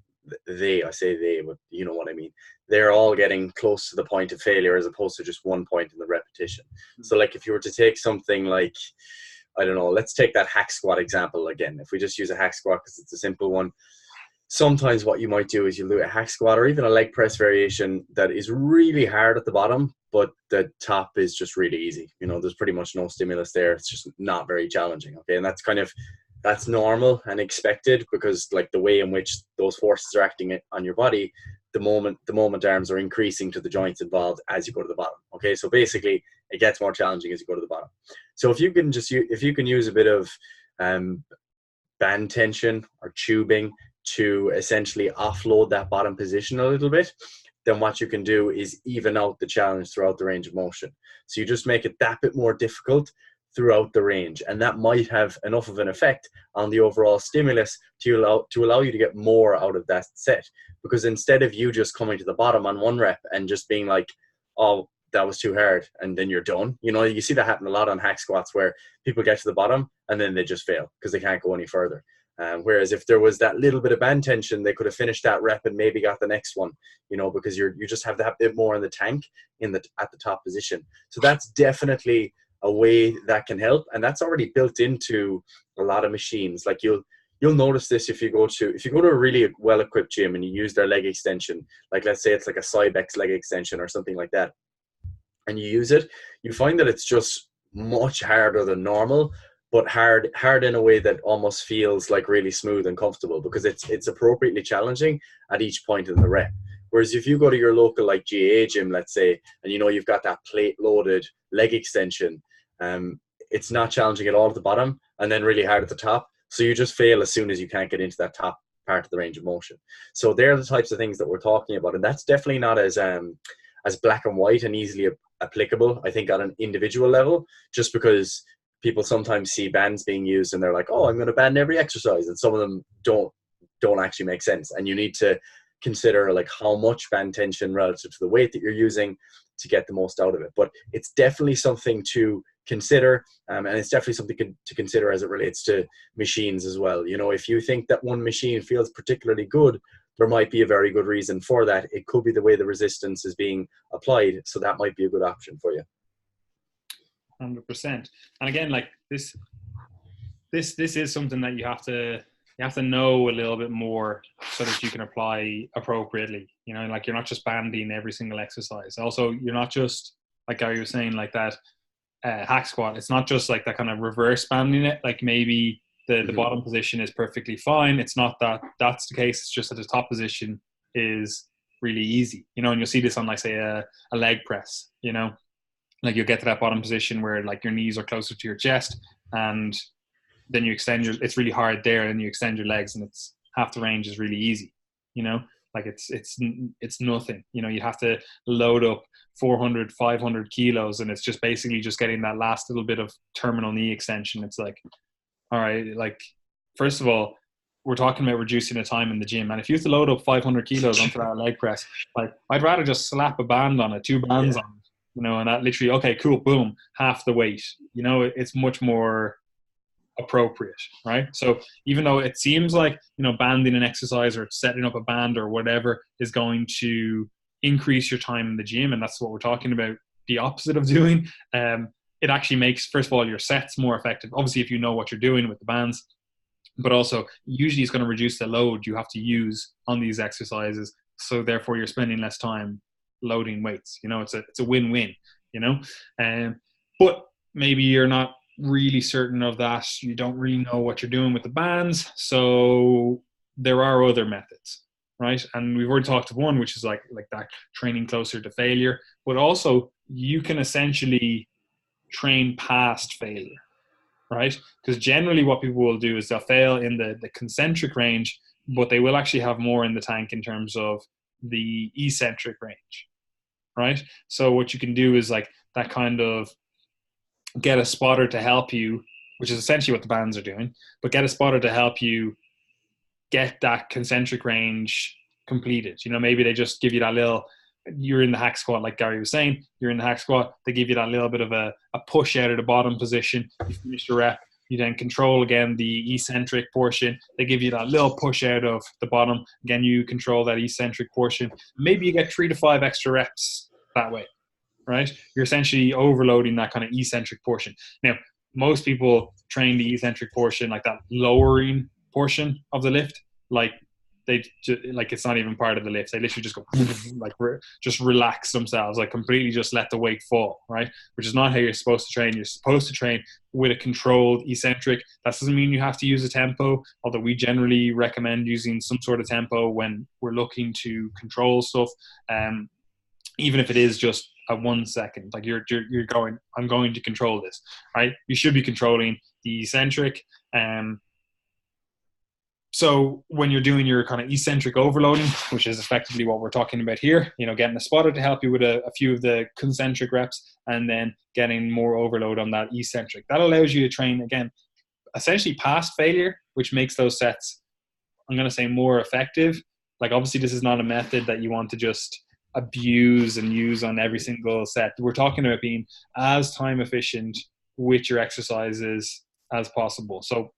I say they, but you know what I mean, they're all getting close to the point of failure, as opposed to just one point in the repetition. So like if you were to take something like, I don't know, let's take that hack squat example again. If we just use a hack squat because it's a simple one, sometimes what you might do is you'll do a hack squat or even a leg press variation that is really hard at the bottom, but the top is just really easy. There's pretty much no stimulus there. It's just not very challenging. Okay. And that's normal and expected, because like the way in which those forces are acting on your body, the moment arms are increasing to the joints involved as you go to the bottom. Okay. So basically it gets more challenging as you go to the bottom. So if you can use a bit of band tension or tubing to essentially offload that bottom position a little bit, then what you can do is even out the challenge throughout the range of motion. So you just make it that bit more difficult throughout the range, and that might have enough of an effect on the overall stimulus to allow you to get more out of that set. Because instead of you just coming to the bottom on one rep and just being like, oh, that was too hard, and then you're done. You see that happen a lot on hack squats, where people get to the bottom and then they just fail because they can't go any further. Whereas if there was that little bit of band tension, they could have finished that rep and maybe got the next one, because you just have that bit more in the tank at the top position. So that's definitely a way that can help, and that's already built into a lot of machines. Like you'll notice this if you go to a really well equipped gym and you use their leg extension, like let's say it's like a Cybex leg extension or something like that, and you use it, you find that it's just much harder than normal, but hard in a way that almost feels like really smooth and comfortable, because it's appropriately challenging at each point in the rep. Whereas if you go to your local like GAA gym, let's say, and you've got that plate loaded leg extension, it's not challenging at all at the bottom and then really hard at the top. So you just fail as soon as you can't get into that top part of the range of motion. So they're the types of things that we're talking about, and that's definitely not as black and white and easily applicable, I think, on an individual level, just because people sometimes see bands being used and they're like, oh, I'm going to band every exercise, and some of them don't actually make sense. And you need to consider like how much band tension relative to the weight that you're using to get the most out of it. But it's definitely something to consider, and it's definitely something to consider as it relates to machines as well. If you think that one machine feels particularly good, there might be a very good reason for that. It could be the way the resistance is being applied, so that might be a good option for you. 100%. And again, like this is something that you have to know a little bit more so that you can apply appropriately. Like you're not just banding every single exercise. Also, you're not just, like Gary was saying, like that hack squat. It's not just like that kind of reverse banding it. Like maybe the bottom position is perfectly fine. It's not that's the case. It's just that the top position is really easy. And you'll see this on like say a leg press. Like you'll get to that bottom position where like your knees are closer to your chest, and then you extend it's really hard there, and you extend your legs, and it's half the range is really easy. Like it's nothing. You have to load up 400, 500 kilos, and it's just basically just getting that last little bit of terminal knee extension. It's like, all right, like first of all, we're talking about reducing the time in the gym, and if you have to load up 500 kilos onto that leg press, like I'd rather just slap a band on it, 2 bands on it, and that literally, okay, cool, boom, half the weight. It's much more appropriate, right? So even though it seems like, banding an exercise or setting up a band or whatever is going to increase your time in the gym, and that's what we're talking about, the opposite of doing, it actually makes, first of all, your sets more effective. Obviously, if you know what you're doing with the bands, but also usually it's going to reduce the load you have to use on these exercises. So therefore you're spending less time loading weights. It's a win-win, but maybe you're not really certain of that. You don't really know what you're doing with the bands. So there are other methods, right? And we've already talked of one, which is like that training closer to failure, but also you can essentially train past failure, right? Because generally what people will do is they'll fail in the concentric range, but they will actually have more in the tank in terms of the eccentric range, right? So what you can do is like that kind of get a spotter to help you, which is essentially what the bands are doing, but get a spotter to help you get that concentric range completed. Maybe they just give you that little, you're in the hack squat, like Gary was saying, you're in the hack squat, they give you that little bit of a push out of the bottom position, you finish your rep, you then control again the eccentric portion, they give you that little push out of the bottom, again you control that eccentric portion, maybe you get 3 to 5 extra reps that way, right? You're essentially overloading that kind of eccentric portion. Now, most people train the eccentric portion, like that lowering portion of the lift, like it's not even part of the lift. They literally just go just relax themselves, like completely just let the weight fall, right? Which is not how you're supposed to train. You're supposed to train with a controlled eccentric. That doesn't mean you have to use a tempo, although we generally recommend using some sort of tempo when we're looking to control stuff. Even if it is just a 1 second, like you're going, I'm going to control this, right? You should be controlling the eccentric. So when you're doing your kind of eccentric overloading, which is effectively what we're talking about here, getting a spotter to help you with a few of the concentric reps and then getting more overload on that eccentric. That allows you to train, again, essentially past failure, which makes those sets, I'm going to say, more effective. Like obviously this is not a method that you want to just abuse and use on every single set. We're talking about being as time efficient with your exercises as possible. So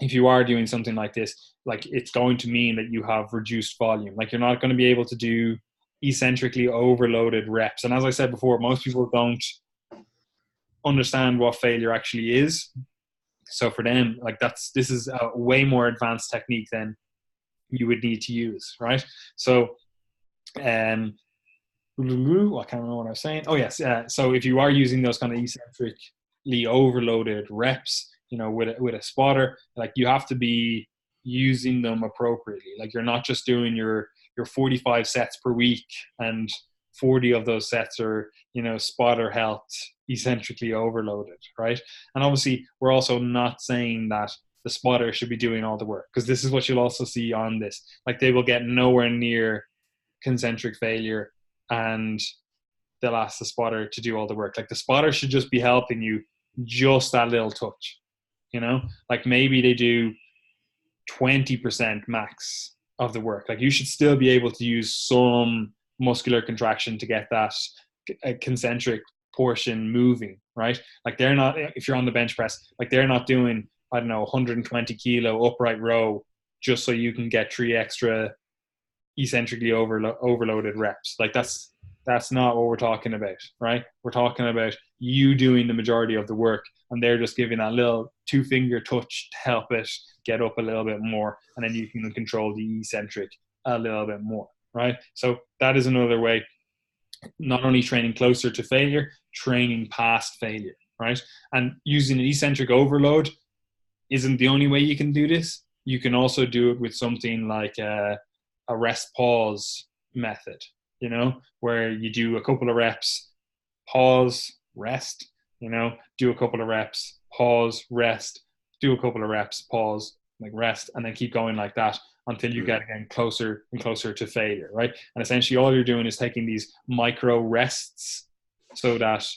if you are doing something like this, like it's going to mean that you have reduced volume. Like you're not going to be able to do eccentrically overloaded reps. And as I said before, most people don't understand what failure actually is. So for them, like this is a way more advanced technique than you would need to use, right? So, I can't remember what I was saying. Oh yes, so if you are using those kind of eccentrically overloaded reps, with a spotter, like you have to be using them appropriately. Like you're not just doing your 45 sets per week and 40 of those sets are, spotter helped eccentrically overloaded, right? And obviously we're also not saying that the spotter should be doing all the work, because this is what you'll also see on this. Like they will get nowhere near concentric failure and they'll ask the spotter to do all the work. Like the spotter should just be helping you just that little touch. Like maybe they do 20% max of the work. Like you should still be able to use some muscular contraction to get that concentric portion moving, right? Like they're not, if you're on the bench press, like they're not doing, 120 kilo upright row just so you can get 3 extra eccentrically overloaded reps. Like that's not what we're talking about, right? We're talking about you doing the majority of the work and they're just giving that little 2-finger touch to help it get up a little bit more, and then you can control the eccentric a little bit more, right? So that is another way, not only training closer to failure, training past failure, right? And using an eccentric overload isn't the only way you can do this. You can also do it with something like a rest pause method, where you do a couple of reps, pause, rest, do a couple of reps, pause, rest, do a couple of reps, pause, like rest, and then keep going like that until you get again closer and closer to failure, right? And essentially all you're doing is taking these micro rests so that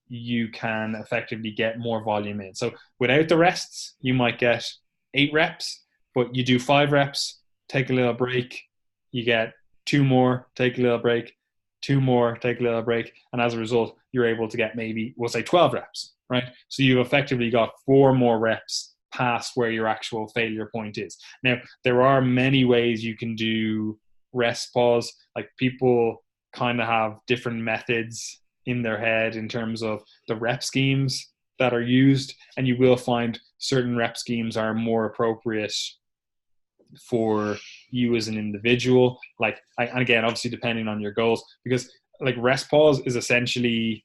you can effectively get more volume in. So without the rests, you might get 8 reps, but you do 5 reps, take a little break, you get 2 more, take a little break, two more, take a little break, and as a result, you're able to get maybe, we'll say 12 reps, right? So you've effectively got 4 more reps past where your actual failure point is. Now, there are many ways you can do rest pause. Like, people kind of have different methods in their head in terms of the rep schemes that are used, and you will find certain rep schemes are more appropriate for you as an individual. Like, and again, obviously depending on your goals, because like rest pause is essentially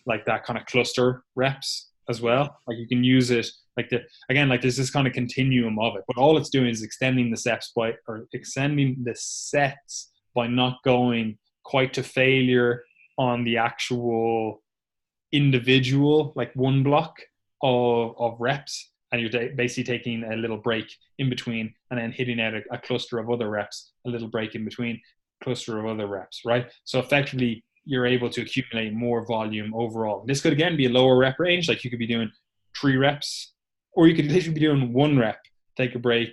like that kind of cluster reps as well. Like, you can use it like like there's this kind of continuum of it, but all it's doing is extending the sets by not going quite to failure on the actual individual, like one block of reps, and you're basically taking a little break in between and then hitting out a cluster of other reps, a little break in between, cluster of other reps, right? So effectively, you're able to accumulate more volume overall. This could, again, be a lower rep range. Like, you could be doing 3 reps, or you could literally be doing 1 rep, take a break,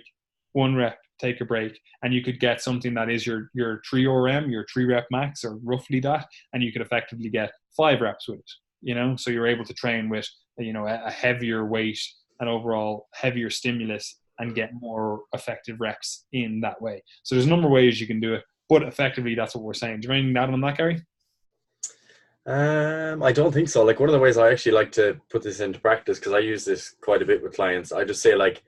1 rep, take a break, and you could get something that is your 3 RM, your 3 rep max, or roughly that, and you could effectively get 5 reps with it, so you're able to train with, a heavier weight and overall heavier stimulus and get more effective reps in that way. So there's a number of ways you can do it, but effectively that's what we're saying. Do you have anything to add on that, Gary? I don't think so. Like, one of the ways I actually like to put this into practice, because I use this quite a bit with clients, I just say, like,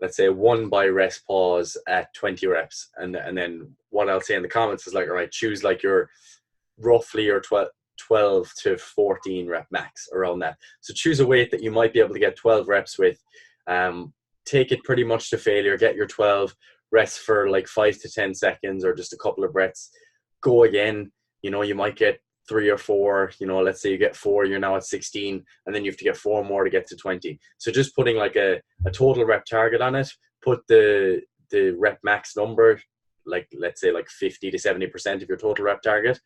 let's say 1 by rest pause at 20 reps. And then what I'll say in the comments is like, all right, choose like your roughly your 12 to 14 rep max, around that. So choose a weight that you might be able to get 12 reps with. Take it pretty much to failure, get your 12, rest for like 5 to 10 seconds or just a couple of breaths. Go again. You might get 3 or 4, let's say you get 4, you're now at 16, and then you have to get 4 more to get to 20. So just putting like a total rep target on it, put the rep max number, like, let's say like 50 to 70% of your total rep target,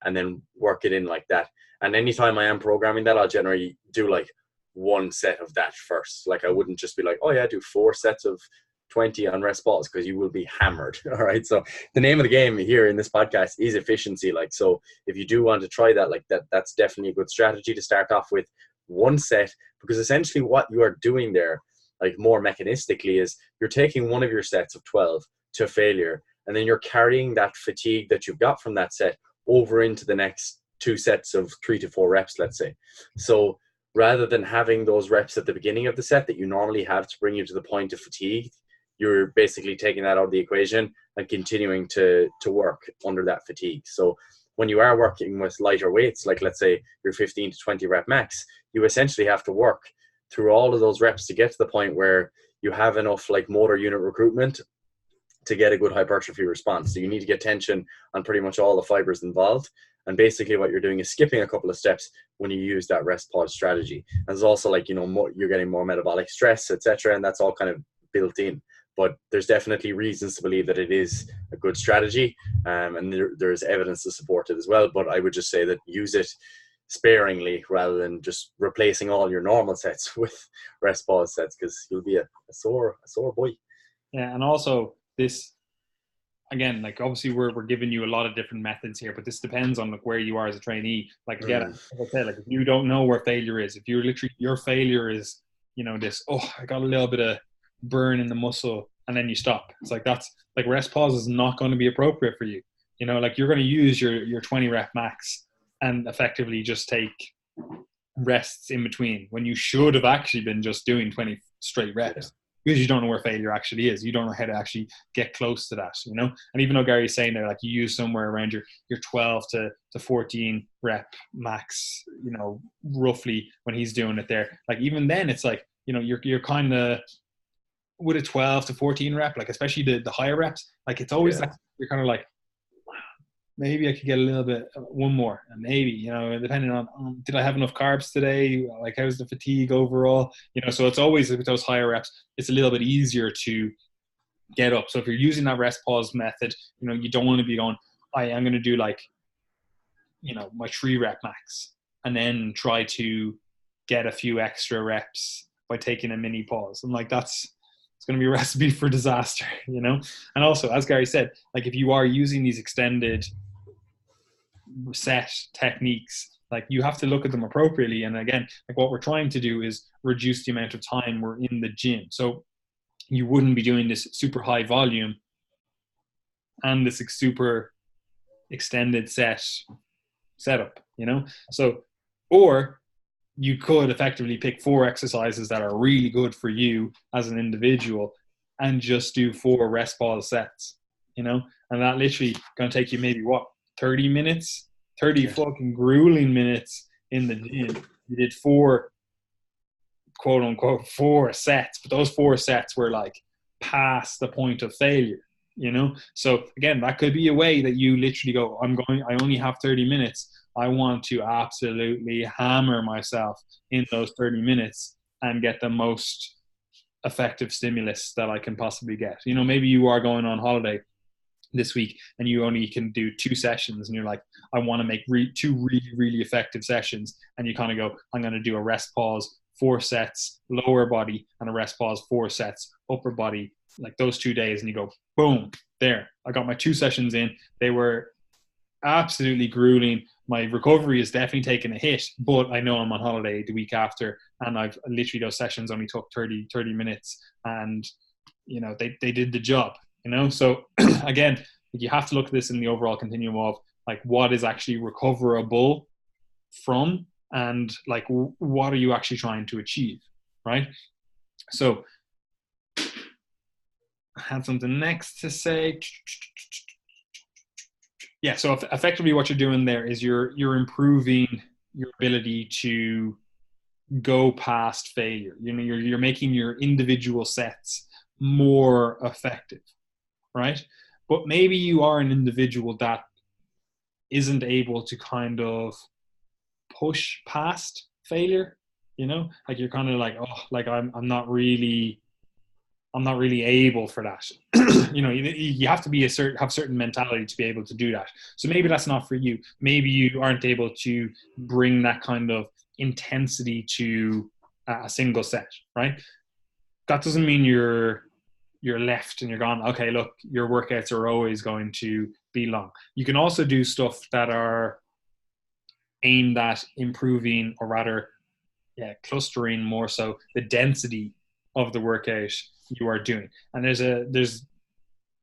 and then work it in like that. And anytime I am programming that, I'll generally do like 1 set of that first. Like, I wouldn't just be like, oh yeah, do 4 sets of 20 on rest pause, because you will be hammered. All right. So the name of the game here in this podcast is efficiency. Like, so if you do want to try that, like that's definitely a good strategy to start off with 1 set, because essentially what you are doing there, like more mechanistically, is you're taking one of your sets of 12 to failure, and then you're carrying that fatigue that you've got from that set over into the next 2 sets of 3 to 4 reps, let's say. So rather than having those reps at the beginning of the set that you normally have to bring you to the point of fatigue, you're basically taking that out of the equation and continuing to work under that fatigue. So when you are working with lighter weights, like let's say your 15 to 20 rep max, you essentially have to work through all of those reps to get to the point where you have enough like motor unit recruitment to get a good hypertrophy response. So you need to get tension on pretty much all the fibers involved. And basically what you're doing is skipping a couple of steps when you use that rest pause strategy. And it's also like, you're getting more metabolic stress, etc. And that's all kind of built in. But there's definitely reasons to believe that it is a good strategy, and there's evidence to support it as well. But I would just say that use it sparingly rather than just replacing all your normal sets with rest pause sets, because you'll be a sore boy. Yeah, and also this, again, like obviously we're giving you a lot of different methods here, but this depends on like where you are as a trainee. Like, again, as I said, like if you don't know where failure is, if you're literally, your failure is, this, I got a little bit of burn in the muscle, and then you stop. It's like, that's like rest pause is not going to be appropriate for you. Like you're going to use your 20 rep max and effectively just take rests in between when you should have actually been just doing 20 straight reps, because you don't know where failure actually is. You don't know how to actually get close to that, And even though Gary's saying there, like you use somewhere around your 12 to 14 rep max, roughly when he's doing it there, like even then it's like, you're kind of with a 12 to 14 rep, like especially the higher reps, like it's always like you're kind of like, maybe I could get a little bit, 1 more, and maybe, depending on did I have enough carbs today, like how's the fatigue overall, so it's always with those higher reps, it's a little bit easier to get up. So if you're using that rest pause method, you don't want to be going, I'm going to do like, my 3 rep max, and then try to get a few extra reps by taking a mini pause. And like it's going to be a recipe for disaster, And also, as Gary said, like if you are using these extended set techniques. Like you have to look at them appropriately. And again, like what we're trying to do is reduce the amount of time we're in the gym. So you wouldn't be doing this super high volume and this super extended setup, you know? So, or you could effectively pick 4 exercises that are really good for you as an individual and just do 4 rest pause sets, you know? And that literally going to take you maybe 30 minutes, 30 fucking grueling minutes in the gym. You did 4, quote unquote, 4 sets, but those 4 sets were like past the point of failure, you know? So again, that could be a way that you literally go, I only have 30 minutes. I want to absolutely hammer myself in those 30 minutes and get the most effective stimulus that I can possibly get. You know, maybe you are going on holiday this week and you only can do 2 sessions and you're like, I want to make 2 really, really effective sessions. And you kind of go, I'm going to do a rest pause, 4 sets, lower body, and a rest pause, 4 sets, upper body, like those 2 days. And you go, boom, there. I got my 2 sessions in. They were absolutely grueling. My recovery is definitely taking a hit, but I know I'm on holiday the week after, and I've literally, those sessions only took 30 minutes, and you know, they did the job, you know? So again, you have to look at this in the overall continuum of like what is actually recoverable from, and like what are you actually trying to achieve, right? So I had something next to say. Yeah, so effectively what you're doing there is you're improving your ability to go past failure. You know, you're making your individual sets more effective, right? But maybe you are an individual that isn't able to kind of push past failure, you know? Like you're kind of like, oh, like I'm not really able for that. You know, you have to be have certain mentality to be able to do that. So maybe that's not for you. Maybe you aren't able to bring that kind of intensity to a single set, right? That doesn't mean you're left and you're gone. Okay, look, your workouts are always going to be long. You can also do stuff that are aimed at improving, or rather, clustering more so the density of the workout you are doing. And there's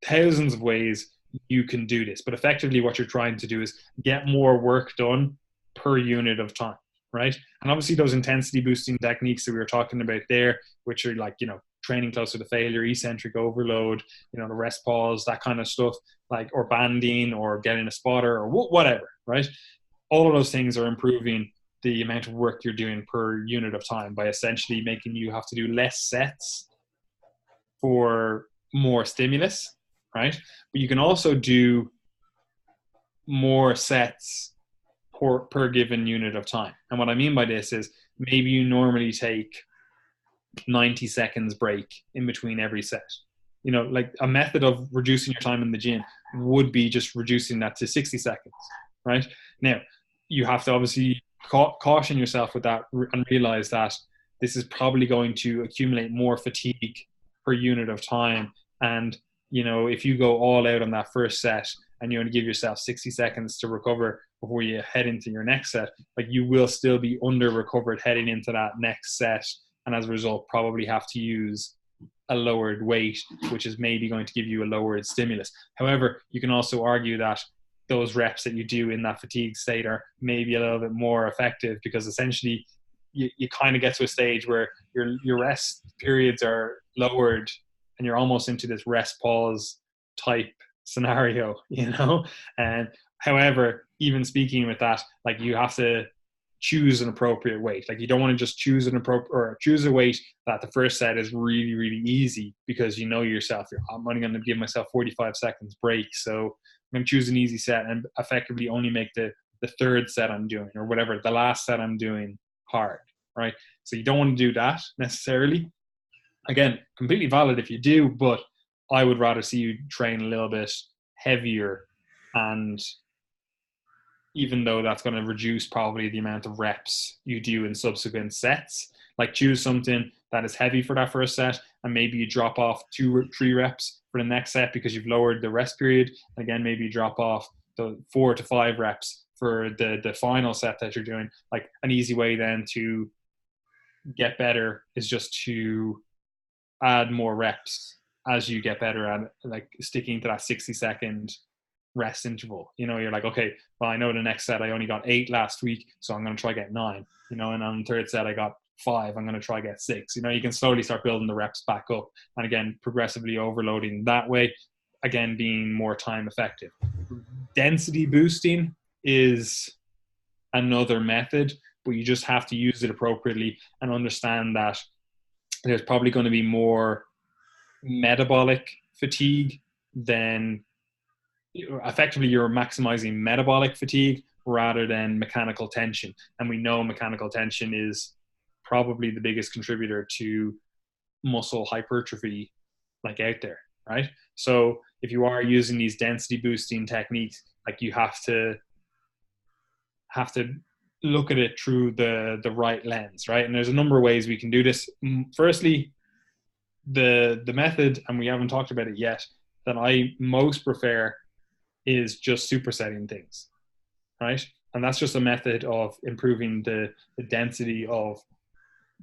thousands of ways you can do this, but effectively what you're trying to do is get more work done per unit of time, right? And obviously those intensity boosting techniques that we were talking about there, which are like, you know, training closer to failure, eccentric overload, you know, the rest pause, that kind of stuff, like, or banding, or getting a spotter, or whatever, right? All of those things are improving the amount of work you're doing per unit of time by essentially making you have to do less sets for more stimulus, right? But you can also do more sets per given unit of time. And what I mean by this is maybe you normally take 90 seconds break in between every set. You know, like a method of reducing your time in the gym would be just reducing that to 60 seconds, right? Now, you have to obviously caution yourself with that and realize that this is probably going to accumulate more fatigue per unit of time. And, you know, if you go all out on that first set and you only give yourself 60 seconds to recover before you head into your next set, like you will still be under recovered heading into that next set. And as a result, probably have to use a lowered weight, which is maybe going to give you a lowered stimulus. However, you can also argue that those reps that you do in that fatigue state are maybe a little bit more effective, because essentially you kind of get to a stage where your rest periods are lowered and you're almost into this rest pause type scenario, you know? And however, even speaking with that, like you have to choose an appropriate weight. Like you don't want to just choose choose a weight that the first set is really, really easy, because you know yourself, I'm only going to give myself 45 seconds break. So I'm going to choose an easy set and effectively only make the third set I'm doing, or whatever, the last set I'm doing, hard, right? So you don't want to do that necessarily. Again, completely valid if you do, but I would rather see you train a little bit heavier, and even though that's going to reduce probably the amount of reps you do in subsequent sets, like choose something that is heavy for that first set, and maybe you drop off 2 or 3 reps for the next set because you've lowered the rest period. Again, maybe you drop off the 4 to 5 reps for the final set that you're doing, like an easy way then to get better is just to add more reps as you get better at like sticking to that 60-second rest interval. You're like, okay, well, I know the next set I only got 8 last week, so I'm going to try get 9, and on the third set I got 5, I'm going to try get 6. You can slowly start building the reps back up, and again, progressively overloading that way, again, being more time effective. Density boosting is another method, but you just have to use it appropriately and understand that there's probably going to be more metabolic fatigue than effectively you're maximizing metabolic fatigue rather than mechanical tension. And we know mechanical tension is probably the biggest contributor to muscle hypertrophy like out there, right? So if you are using these density boosting techniques, like you have to look at it through the right lens, right? And there's a number of ways we can do this. Firstly, the method, and we haven't talked about it yet, that I most prefer is just supersetting things, right? And that's just a method of improving the density of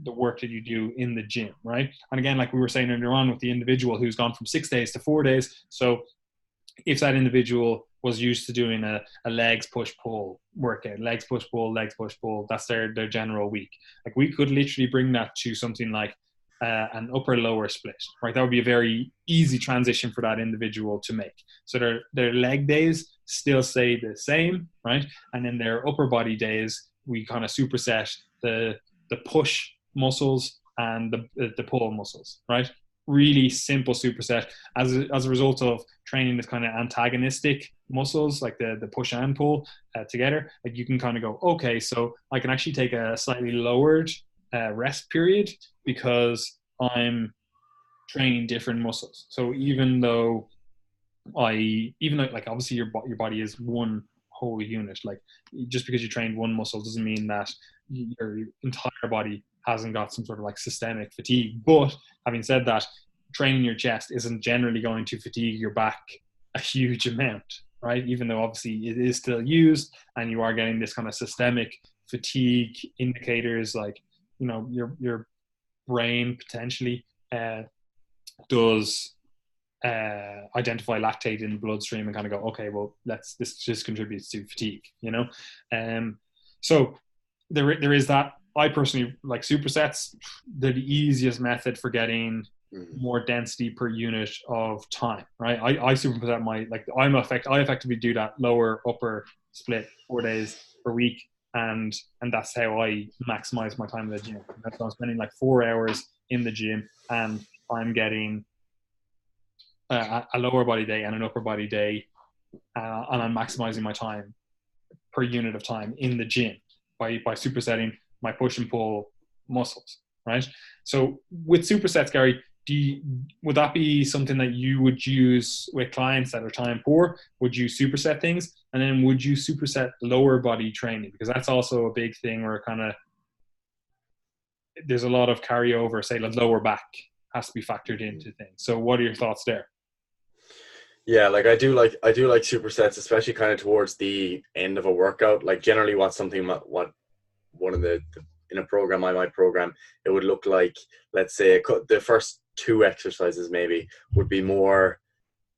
the work that you do in the gym, right? And again, like we were saying earlier on with the individual who's gone from 6 days to 4 days. So if that individual was used to doing a legs push pull workout, legs push pull, that's their general week. Like we could literally bring that to something like an upper lower split, right? That would be a very easy transition for that individual to make. So their leg days still stay the same, right? And then their upper body days, we kind of superset the push muscles and the pull muscles, right? Really simple superset as a result of training this kind of antagonistic muscles like the push and pull together. Like you can kind of go, okay, so I can actually take a slightly lowered rest period because I'm training different muscles. So even though like obviously your body is one whole unit, like just because you train one muscle doesn't mean that your entire body hasn't got some sort of like systemic fatigue. But having said that, training your chest isn't generally going to fatigue your back a huge amount, right? Even though obviously it is still used and you are getting this kind of systemic fatigue indicators, like your brain potentially does identify lactate in the bloodstream and kind of go, okay, well, this just contributes to fatigue, so there is that. I personally like supersets. They're the easiest method for getting more density per unit of time, right? I superset I effectively do that lower upper split 4 days per week, and that's how I maximize my time in the gym. That's why I'm spending like 4 hours in the gym, and I'm getting a lower body day and an upper body day, and I'm maximizing my time per unit of time in the gym by supersetting my push and pull muscles, right? So with supersets, Gary, would that be something that you would use with clients that are time poor? Would you superset things? And then would you superset lower body training? Because that's also a big thing where there's a lot of carryover, say like lower back has to be factored into things. So what are your thoughts there? Yeah, like I do like supersets, especially kind of towards the end of a workout. Like generally what one of the in a program I might program, it would look like, let's say the first 2 exercises maybe would be more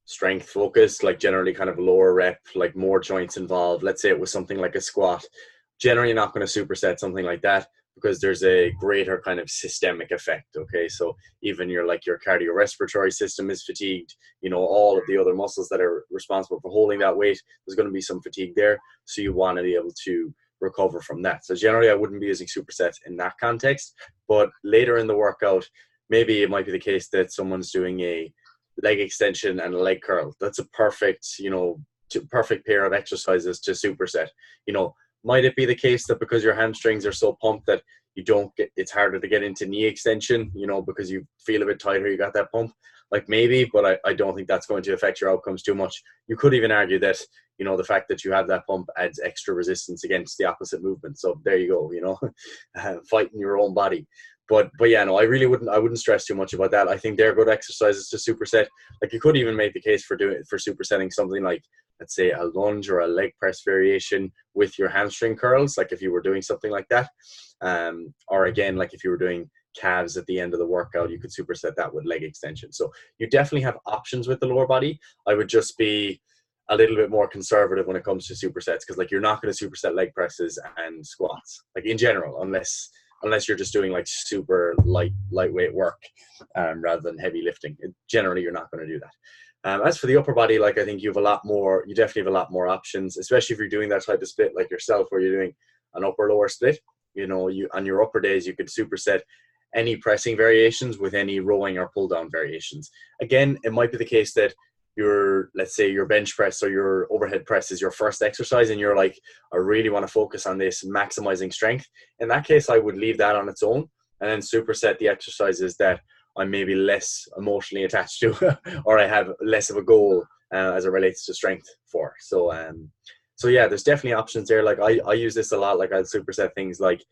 strength focused, like generally kind of lower rep, like more joints involved. Let's say it was something like a squat. Generally not going to superset something like that because there's a greater kind of systemic effect. Okay, so even your cardiorespiratory system is fatigued, all of the other muscles that are responsible for holding that weight, there's going to be some fatigue there, so you want to be able to recover from that. So generally I wouldn't be using supersets in that context, but later in the workout, maybe it might be the case that someone's doing a leg extension and a leg curl. That's a perfect pair of exercises to superset. Might it be the case that because your hamstrings are so pumped that it's harder to get into knee extension, because you feel a bit tighter, you got that pump? Like maybe, but I don't think that's going to affect your outcomes too much. You could even argue that, the fact that you have that pump adds extra resistance against the opposite movement. So there you go, fighting your own body. But yeah, no, I wouldn't stress too much about that. I think they're good exercises to superset. Like you could even make the case for supersetting something like, let's say, a lunge or a leg press variation with your hamstring curls, like if you were doing something like that. Or again, like if you were doing calves at the end of the workout, you could superset that with leg extension. So you definitely have options with the lower body. I would just be a little bit more conservative when it comes to supersets, because like you're not going to superset leg presses and squats, like in general, unless you're just doing like super lightweight work, rather than heavy lifting. Generally, you're not going to do that. As for the upper body, like I think you definitely have a lot more options, especially if you're doing that type of split like yourself, where you're doing an upper lower split. You know, you on your upper days, you could superset any pressing variations with any rowing or pull down variations. Again, it might be the case that let's say your bench press or your overhead press is your first exercise, and you're like, I really want to focus on this, maximizing strength. In that case, I would leave that on its own and then superset the exercises that I'm maybe less emotionally attached to or I have less of a goal as it relates to strength for. So yeah, there's definitely options there. Like I use this a lot. Like I'll superset things like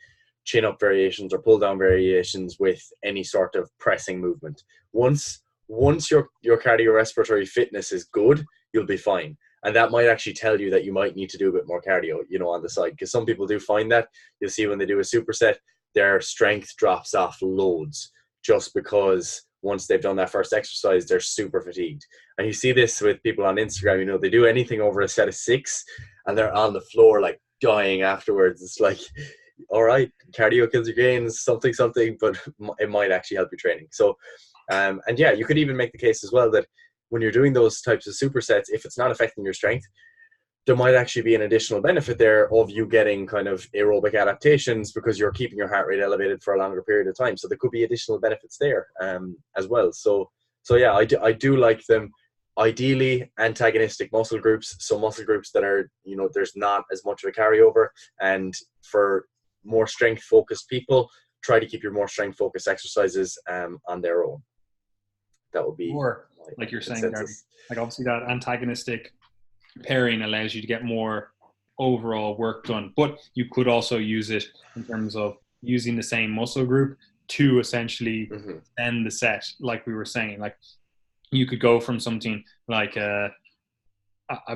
chin up variations or pull down variations with any sort of pressing movement. Once your cardiorespiratory fitness is good, you'll be fine. And that might actually tell you that you might need to do a bit more cardio, you know, on the side. Because some people do find that. You'll see when they do a superset, their strength drops off loads just because once they've done that first exercise, they're super fatigued. And you see this with people on Instagram, you know, they do anything over a set of 6 and they're on the floor like dying afterwards. It's like, all right, cardio kills your gains, something, but it might actually help your training. So, and yeah, you could even make the case as well that when you're doing those types of supersets, if it's not affecting your strength, there might actually be an additional benefit there of you getting kind of aerobic adaptations because you're keeping your heart rate elevated for a longer period of time. So there could be additional benefits there as well. So yeah, I do like them. Ideally, antagonistic muscle groups, so muscle groups that are, you know, there's not as much of a carryover. And for more strength focused people, try to keep your more strength focused exercises on their own. That would be more like you're saying, Gary. Like obviously that antagonistic pairing allows you to get more overall work done, but you could also use it in terms of using the same muscle group to essentially end the set. Like we were saying, like you could go from something like a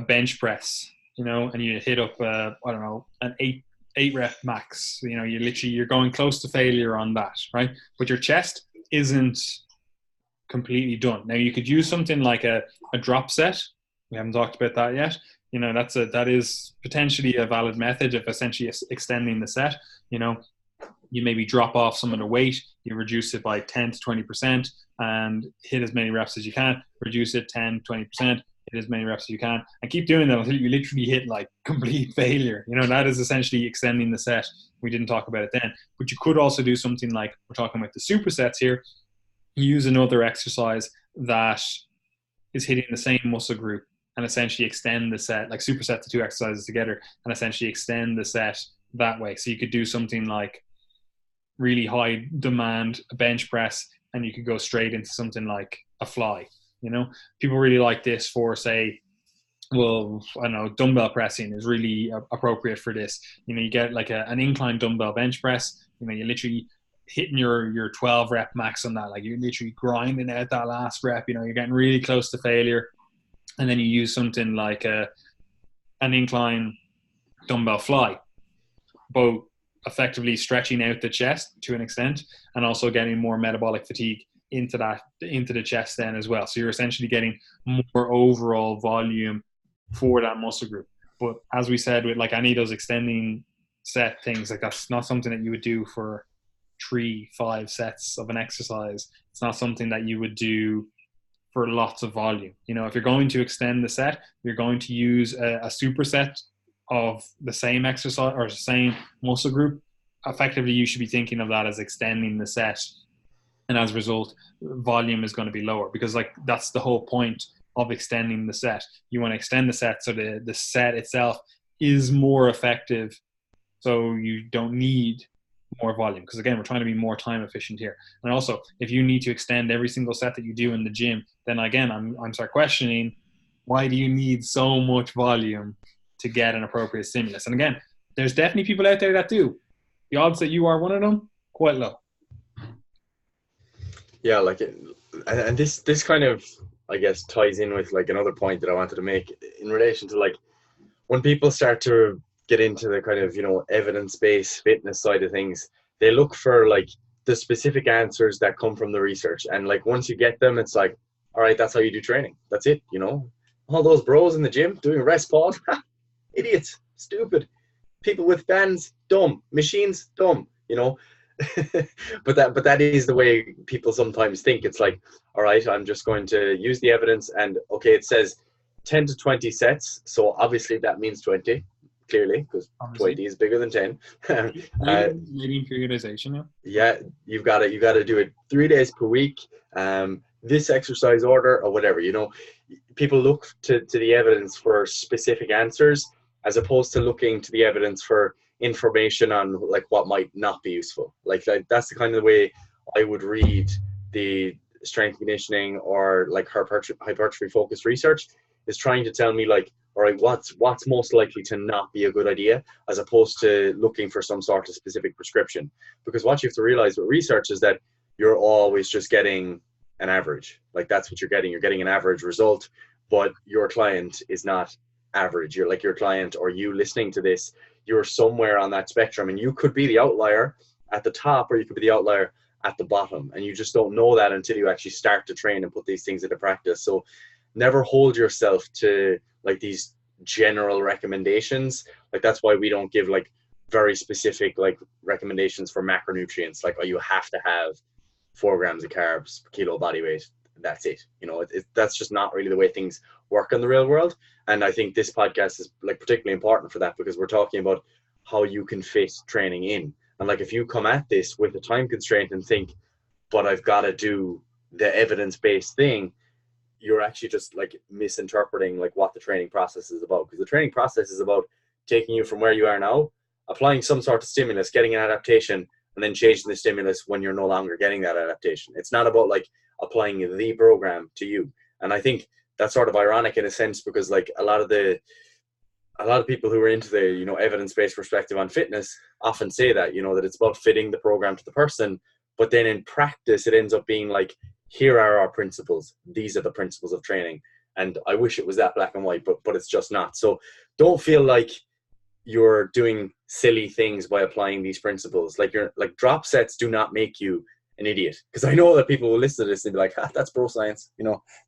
bench press, you know, and you hit up I don't know, an eight rep max. You know, you're going close to failure on that, right? But your chest isn't completely done. Now you could use something like a drop set. We haven't talked about that yet. You know, that is potentially a valid method of essentially extending the set. You know, you maybe drop off some of the weight, you reduce it by 10 to 20% and hit as many reps as you can, reduce it 10, 20%, hit as many reps as you can, and keep doing that until you literally hit like complete failure. You know, that is essentially extending the set. We didn't talk about it then, but you could also do something like we're talking about the supersets here. Use another exercise that is hitting the same muscle group and essentially extend the set, like superset the 2 exercises together and essentially extend the set that way. So you could do something like really high demand bench press and you could go straight into something like a fly. You know, people really like this for, say, well, I don't know, dumbbell pressing is really appropriate for this. You know, you get like an incline dumbbell bench press, you know, you literally hitting your 12 rep max on that, like you're literally grinding out that last rep, you know, you're getting really close to failure. And then you use something like an incline dumbbell fly, both effectively stretching out the chest to an extent and also getting more metabolic fatigue into the chest then as well. So you're essentially getting more overall volume for that muscle group. But as we said, with like any of those extending set things, like that's not something that you would do for 3-5 sets of an exercise. It's not something that you would do for lots of volume. You know, if you're going to extend the set, you're going to use a superset of the same exercise or the same muscle group. Effectively, you should be thinking of that as extending the set. And as a result, volume is going to be lower because like that's the whole point of extending the set. You want to extend the set so the set itself is more effective so you don't need more volume, because again, we're trying to be more time efficient here. And also, if you need to extend every single set that you do in the gym, then again, I'm start questioning, why do you need so much volume to get an appropriate stimulus? And again, there's definitely people out there that do. The odds that you are one of them, quite low. Yeah, like it, and this kind of, I guess, ties in with like another point that I wanted to make in relation to like when people start to get into the kind of, evidence-based fitness side of things, they look for like the specific answers that come from the research. And like once you get them, it's like, all right, that's how you do training. That's it. All those bros in the gym doing rest pause, idiots, stupid. People with bands, dumb. Machines, dumb. But that is the way people sometimes think. It's like, all right, I'm just going to use the evidence, and okay, it says 10 to 20 sets, so obviously that means 20, clearly, because Obviously, 20 is bigger than 10. uh, leading periodization. Yeah. yeah, you got to do it 3 days per week. This exercise order or whatever. People look to the evidence for specific answers, as opposed to looking to the evidence for information on like what might not be useful. Like that's the kind of way I would read the strength conditioning or like hypertrophy focused research, is trying to tell me like, all right, what's most likely to not be a good idea, as opposed to looking for some sort of specific prescription. Because what you have to realize with research is that you're always just getting an average. Like that's what you're getting. You're getting an average result, but your client is not average. You're like your client, or you listening to this, you're somewhere on that spectrum, and you could be the outlier at the top, or you could be the outlier at the bottom, and you just don't know that until you actually start to train and put these things into practice. So never hold yourself to like these general recommendations. Like that's why we don't give like very specific like recommendations for macronutrients, like, oh, you have to have 4 grams of carbs per kilo body weight. That's it. That's just not really the way things work in the real world. And I think this podcast is like particularly important for that, because we're talking about how you can fit training in. And like if you come at this with a time constraint and think, but I've got to do the evidence-based thing, you're actually just like misinterpreting like what the training process is about. Because the training process is about taking you from where you are now, applying some sort of stimulus, getting an adaptation, and then changing the stimulus when you're no longer getting that adaptation. It's not about like applying the program to you. And I think that's sort of ironic in a sense, because like a lot of people who are into the evidence-based perspective on fitness often say that that it's about fitting the program to the person, but then in practice it ends up being like, here are our principles, these are the principles of training. And I wish it was that black and white, but it's just not. So don't feel like you're doing silly things by applying these principles. Like drop sets do not make you an idiot, because I know that people will listen to this and be like, that's bro science,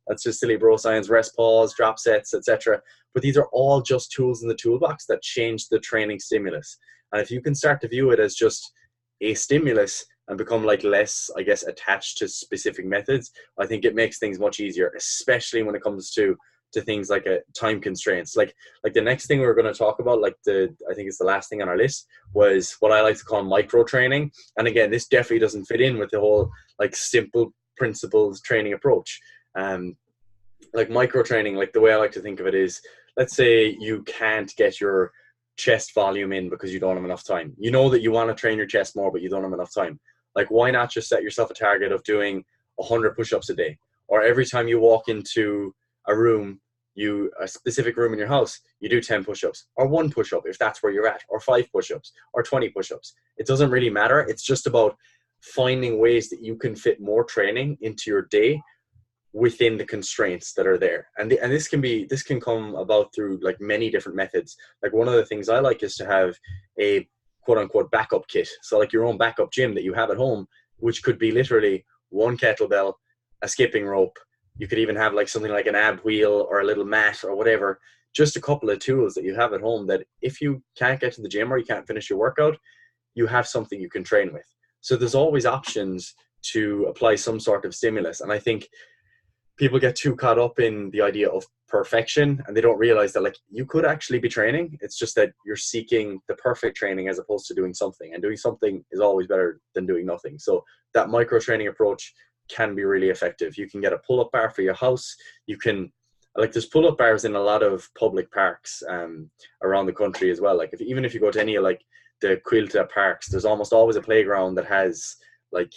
that's just silly bro science, rest pause, drop sets, etc. But these are all just tools in the toolbox that change the training stimulus. And if you can start to view it as just a stimulus and become like less, I guess, attached to specific methods, I think it makes things much easier, especially when it comes to things like time constraints. Like the next thing we're going to talk about, I think it's the last thing on our list, was what I like to call micro training. And again, this definitely doesn't fit in with the whole like simple principles training approach. Like micro training, like the way I like to think of it is, let's say you can't get your chest volume in because you don't have enough time. You know that you want to train your chest more, but you don't have enough time. Like, why not just set yourself a target of doing 100 push-ups a day? Or every time you walk into a specific room in your house, you do 10 push-ups, or 1 push-up if that's where you're at, or 5 push-ups, or 20 push-ups. It doesn't really matter. It's just about finding ways that you can fit more training into your day within the constraints that are there. And this can come about through like many different methods. Like one of the things I like is to have a quote unquote backup kit. So like your own backup gym that you have at home, which could be literally 1 kettlebell, a skipping rope. You could even have like something like an ab wheel or a little mat or whatever, just a couple of tools that you have at home that if you can't get to the gym or you can't finish your workout, you have something you can train with. So there's always options to apply some sort of stimulus. And I think people get too caught up in the idea of perfection, and they don't realize that like you could actually be training. It's just that you're seeking the perfect training as opposed to doing something, and doing something is always better than doing nothing. So that micro training approach can be really effective. You can get a pull-up bar for your house. You can, like, there's pull-up bars in a lot of public parks around the country as well. Like even if you go to any of like the Quilta parks, there's almost always a playground that has like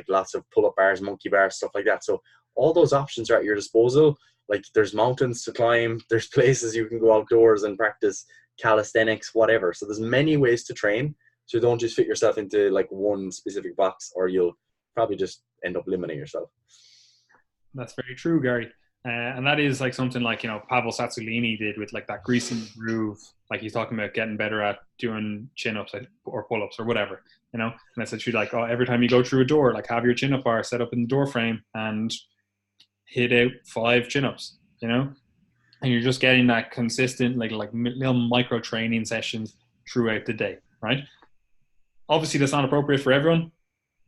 lots of pull-up bars, monkey bars, stuff like that. So all those options are at your disposal. Like there's mountains to climb, there's places you can go outdoors and practice calisthenics, whatever. So there's many ways to train. So don't just fit yourself into like one specific box, or you'll probably just end up limiting yourself. That's very true, Gary. And that is like something like, Pavel Sazzolini did with like that greasing the groove. Like he's talking about getting better at doing chin-ups or pull-ups or whatever, And it's literally like, every time you go through a door, like have your chin-up bar set up in the door frame and hit out 5 chin-ups, And you're just getting that consistent, like little micro training sessions throughout the day, right? Obviously, that's not appropriate for everyone.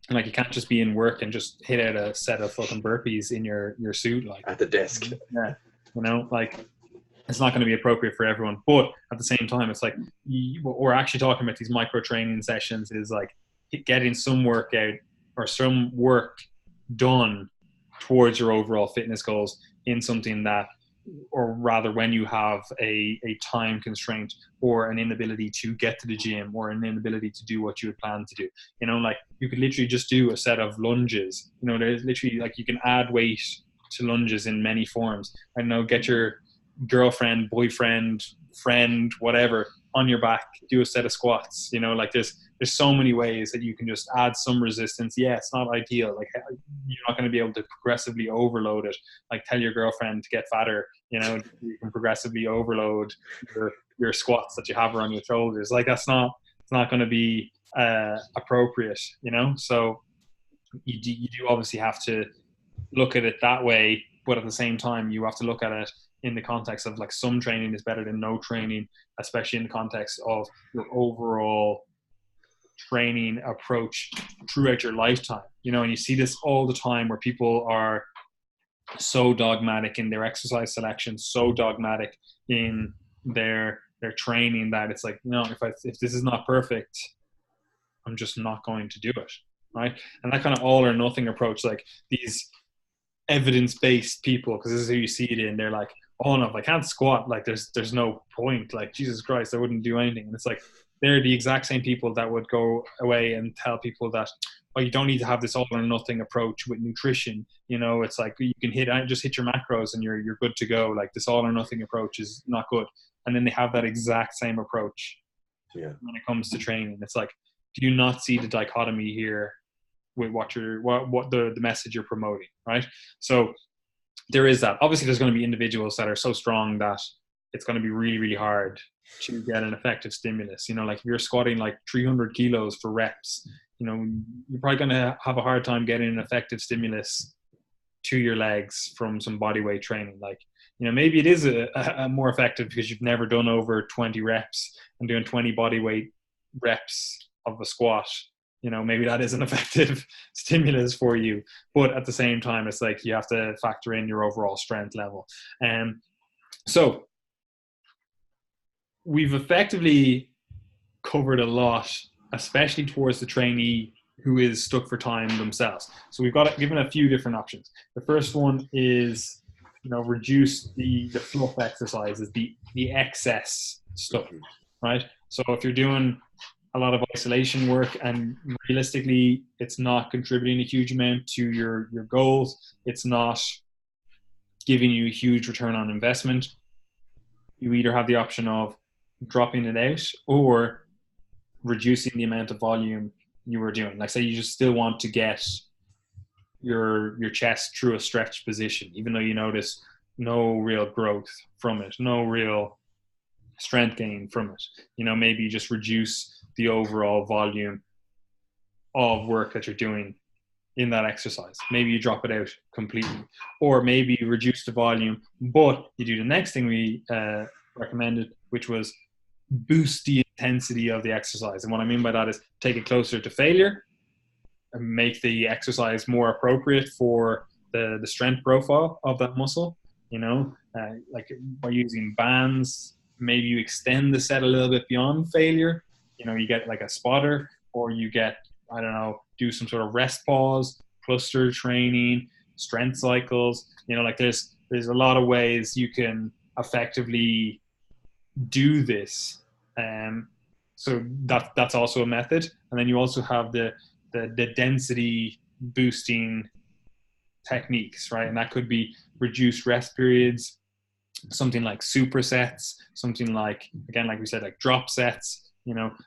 And like you can't just be in work and just hit out a set of fucking burpees in your suit, like at the desk. Yeah, like it's not going to be appropriate for everyone. But at the same time, it's like we're actually talking about these micro training sessions is like getting some workout or some work done towards your overall fitness goals in something that, or rather when you have a time constraint or an inability to get to the gym or an inability to do what you had planned to do. Like you could literally just do a set of lunges. There's literally like you can add weight to lunges in many forms. I don't know, get your girlfriend, boyfriend, friend, whatever on your back, do a set of squats. Like there's so many ways that you can just add some resistance. Yeah, it's not ideal. Like you're not going to be able to progressively overload it. Like tell your girlfriend to get fatter. You can progressively overload your squats that you have around your shoulders. Like it's not going to be appropriate. So you do obviously have to look at it that way, but at the same time you have to look at it in the context of like some training is better than no training, especially in the context of your overall training approach throughout your lifetime. And you see this all the time where people are so dogmatic in their exercise selection, so dogmatic in their training that it's like, if this is not perfect, I'm just not going to do it, right? And that kind of all or nothing approach, like these evidence-based people, because this is who you see it in, they're like, oh no, if I can't squat, like there's no point, like Jesus Christ, I wouldn't do anything. And it's like they're the exact same people that would go away and tell people that, oh, you don't need to have this all or nothing approach with nutrition. It's like you can just hit your macros and you're good to go. Like this all or nothing approach is not good. And then they have that exact same approach when it comes to training. It's like, do you not see the dichotomy here with what the message you're promoting, right? So there is that. Obviously, there's going to be individuals that are so strong that it's going to be really, really hard to get an effective stimulus. Like if you're squatting like 300 kilos for reps, you're probably going to have a hard time getting an effective stimulus to your legs from some body weight training. Like, maybe it is a more effective because you've never done over 20 reps and doing 20 body weight reps of a squat. Maybe that is an effective stimulus for you. But at the same time, it's like you have to factor in your overall strength level. So we've effectively covered a lot, especially towards the trainee who is stuck for time themselves. So we've got given a few different options. The first one is, reduce the fluff exercises, the excess stuff, right? So if you're doing a lot of isolation work and realistically it's not contributing a huge amount to your goals, it's not giving you a huge return on investment, you either have the option of dropping it out or reducing the amount of volume you were doing. Like say you just still want to get your chest through a stretch position, even though you notice no real growth from it, no real strength gain from it. Maybe you just reduce the overall volume of work that you're doing in that exercise. Maybe you drop it out completely, or maybe you reduce the volume, but you do the next thing we recommended, which was boost the intensity of the exercise. And what I mean by that is take it closer to failure and make the exercise more appropriate for the strength profile of that muscle. Like by using bands, maybe you extend the set a little bit beyond failure. You get like a spotter, or you get, I don't know, do some sort of rest pause, cluster training, strength cycles. Like there's a lot of ways you can effectively do this. So that's also a method. And then you also have the density boosting techniques, right? And that could be reduced rest periods, something like supersets, something like, again, like we said, like drop sets.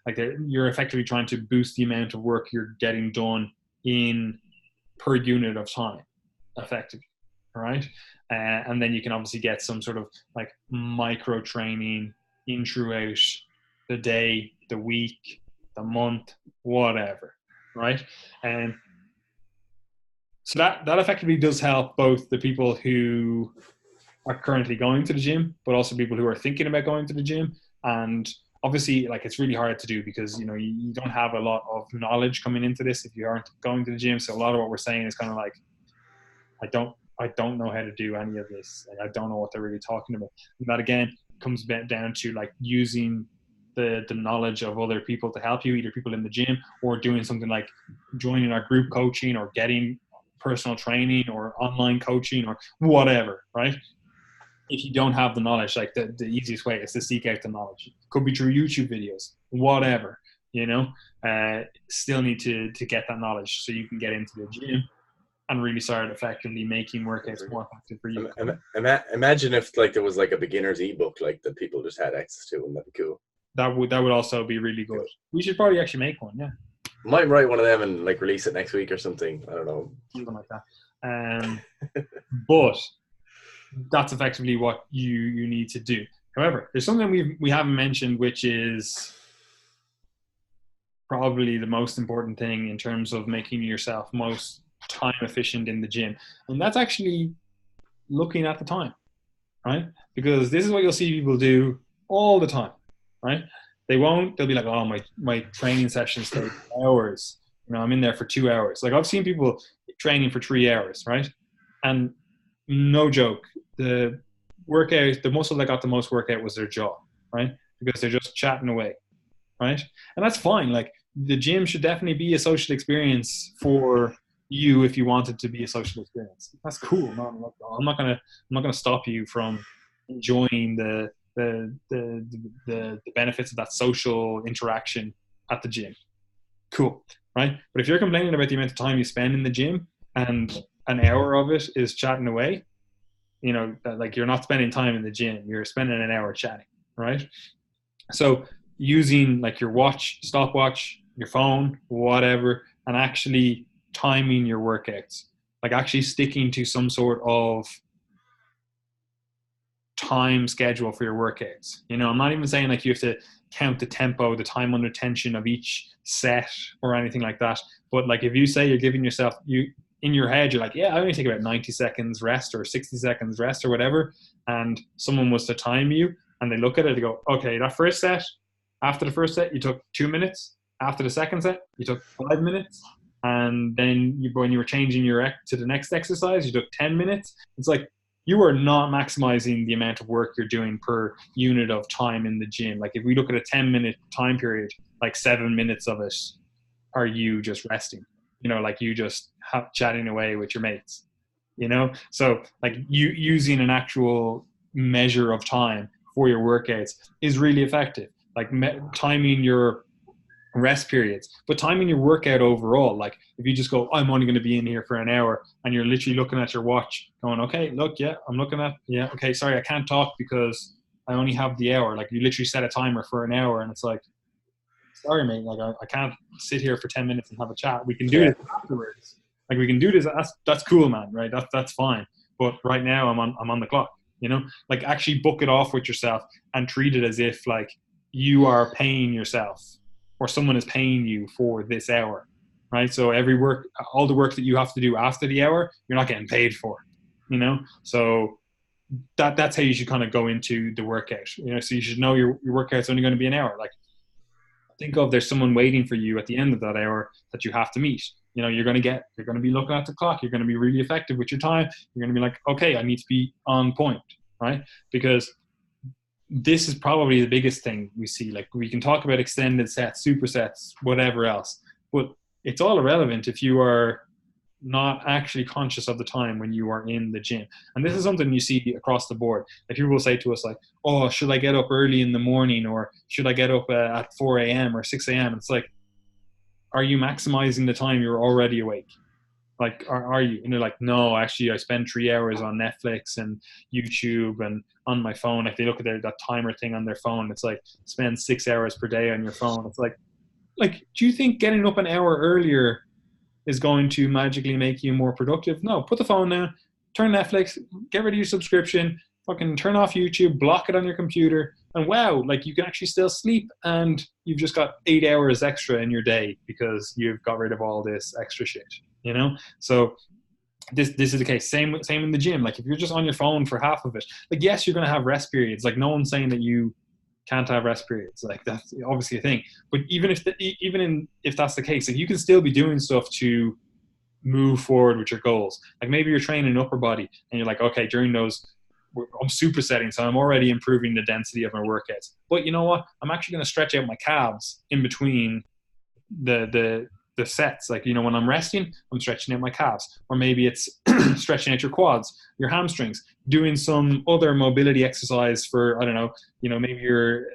Like you're effectively trying to boost the amount of work you're getting done in per unit of time, effectively, right? And then you can obviously get some sort of like micro training in throughout the day, the week, the month, whatever, right? And so that effectively does help both the people who are currently going to the gym, but also people who are thinking about going to the gym. And obviously, like, it's really hard to do because, you know, you don't have a lot of knowledge coming into this if you aren't going to the gym. So a lot of what we're saying is kind of like, I don't know how to do any of this. Like, I don't know what they're really talking about. And that again comes back down to like using the knowledge of other people to help you, either people in the gym or doing something like joining our group coaching or getting personal training or online coaching or whatever, right? If you don't have the knowledge, like the easiest way is to seek out the knowledge. It could be through YouTube videos, whatever, you know. Still need to get that knowledge so you can get into the gym and really start effectively making workouts more effective for you. Imagine if like there was like a beginner's ebook like that people just had access to, and that'd be cool. That would also be really good. We should probably actually make one, yeah. Might write one of them and like release it next week or something. I don't know. Something like that. But that's effectively what you need to do. However, there's something we haven't mentioned, which is probably the most important thing in terms of making yourself most time efficient in the gym. And that's actually looking at the time, right? Because this is what you'll see people do all the time, right? They'll be like, oh, my training sessions take hours. You know, I'm in there for 2 hours. Like, I've seen people training for 3 hours, right? And no joke, the muscle that got the most workout was their jaw, right? Because they're just chatting away, right? And that's fine. Like, the gym should definitely be a social experience for you if you want it to be a social experience. That's cool. No, I'm not gonna stop you from enjoying the benefits of that social interaction at the gym. Cool, right? But if you're complaining about the amount of time you spend in the gym and an hour of it is chatting away, you know, like, you're not spending time in the gym, you're spending an hour chatting, right? So using like your watch, stopwatch, your phone, whatever, and actually timing your workouts, like actually sticking to some sort of time schedule for your workouts. You know, I'm not even saying like you have to count the tempo, the time under tension of each set or anything like that. But like, if you say you're giving yourself, in your head, you're like, yeah, I only take about 90 seconds rest or 60 seconds rest or whatever. And someone was to time you and they look at it, they go, okay, that first set, after the first set, you took 2 minutes. After the second set, you took 5 minutes. And then when you were changing to the next exercise, you took 10 minutes. It's like, you are not maximizing the amount of work you're doing per unit of time in the gym. Like, if we look at a 10-minute time period, like 7 minutes of it are you just resting, you know, like you just chatting away with your mates, you know? So like, you using an actual measure of time for your workouts is really effective. Like timing your rest periods, but timing your workout overall. Like, if you just go, I'm only going to be in here for an hour, and you're literally looking at your watch going, okay, look, yeah, I'm looking at, yeah, okay, sorry, I can't talk because I only have the hour. Like, you literally set a timer for an hour, and it's like, sorry, mate, like, I can't sit here for 10 minutes and have a chat. We can do this afterwards. Like, we can do this. That's cool, man, right? That's fine. But right now I'm on the clock, you know? Like, actually book it off with yourself and treat it as if like you are paying yourself, or someone is paying you for this hour, right? So all the work that you have to do after the hour, you're not getting paid for, you know? So that's how you should kind of go into the workout, you know? So you should know your workout's only going to be an hour. Like, think of, there's someone waiting for you at the end of that hour that you have to meet. You know, you're going to be looking at the clock. You're going to be really effective with your time. You're going to be like, okay, I need to be on point, right? Because this is probably the biggest thing we see. Like, we can talk about extended sets, supersets, whatever else, but it's all irrelevant if you are not actually conscious of the time when you are in the gym. And this is something you see across the board. Like, people will say to us like, oh, should I get up early in the morning, or should I get up at 4 a.m. or 6 a.m.? It's like, are you maximizing the time you're already awake? Like, are you? And they're like, no, actually, I spend 3 hours on Netflix and YouTube and on my phone. Like, they look at that timer thing on their phone. It's like, spend 6 hours per day on your phone. It's like, do you think getting up an hour earlier is going to magically make you more productive. No, put the phone down, turn Netflix, get rid of your subscription, fucking turn off YouTube, block it on your computer, and wow, like you can actually still sleep, and you've just got 8 hours extra in your day because you've got rid of all this extra shit, you know? So this is the case. Same in the gym. Like if you're just on your phone for half of it, like yes, you're gonna have rest periods. Like no one's saying that you can't have rest periods. Like that's obviously a thing. But if that's the case, like you can still be doing stuff to move forward with your goals. Like maybe you're training upper body and you're like, okay, during those I'm supersetting, so I'm already improving the density of my workouts. But you know what? I'm actually going to stretch out my calves in between the sets. Like, you know, when I'm resting, I'm stretching out my calves. Or maybe it's stretching out your quads, your hamstrings, doing some other mobility exercise for, I don't know, you know, maybe you're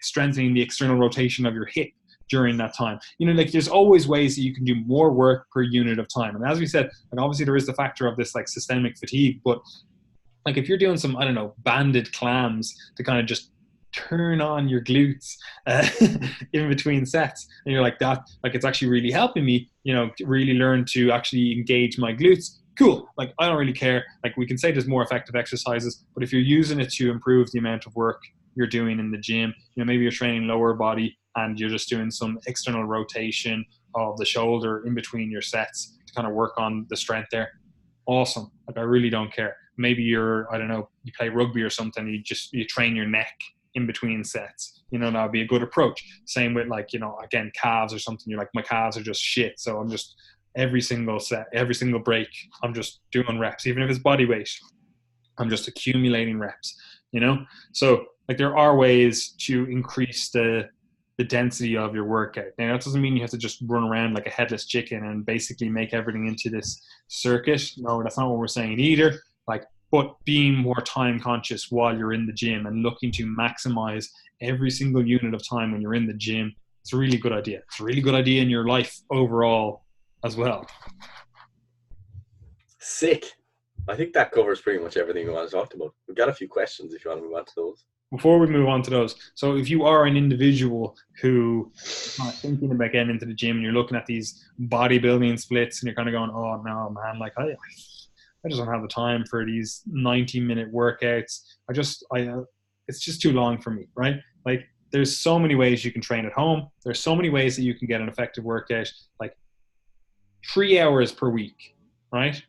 strengthening the external rotation of your hip during that time. You know, like there's always ways that you can do more work per unit of time. And as we said, and obviously there is the factor of this like systemic fatigue, but like if you're doing some, I don't know, banded clams to kind of just turn on your glutes in between sets, and you're like that, like it's actually really helping me, you know, really learn to actually engage my glutes. Cool. Like I don't really care. Like we can say there's more effective exercises, but if you're using it to improve the amount of work you're doing in the gym, you know, maybe you're training lower body and you're just doing some external rotation of the shoulder in between your sets to kind of work on the strength there. Awesome. Like I really don't care. Maybe you're, I don't know, you play rugby or something, you train your neck in between sets, you know, that would be a good approach. Same with like, you know, again, calves or something, you're like, my calves are just shit, so I'm just every single set, every single break, I'm just doing reps, even if it's body weight, I'm just accumulating reps, you know. So like there are ways to increase the density of your workout. Now that doesn't mean you have to just run around like a headless chicken and basically make everything into this circuit. No, that's not what we're saying either. Like, but being more time conscious while you're in the gym and looking to maximize every single unit of time when you're in the gym, it's a really good idea. It's a really good idea in your life overall as well. Sick. I think that covers pretty much everything we want to talk about. We've got a few questions if you want to move on to those. Before we move on to those, so if you are an individual who is thinking about getting into the gym and you're looking at these bodybuilding splits and you're kind of going, oh no, man, like I just don't have the time for these 90-minute workouts. It's just too long for me, right? Like there's so many ways you can train at home. There's so many ways that you can get an effective workout, like 3 hours per week, right?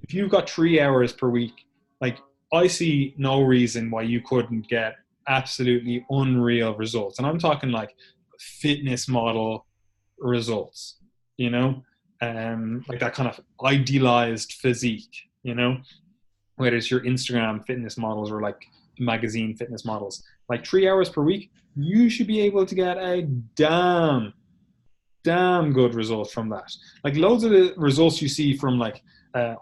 If you've got 3 hours per week, like I see no reason why you couldn't get absolutely unreal results. And I'm talking like fitness model results, you know, like that kind of idealized physique, you know, whether it's your Instagram fitness models or like magazine fitness models, like 3 hours per week, you should be able to get a damn good result from that. Like loads of the results you see from like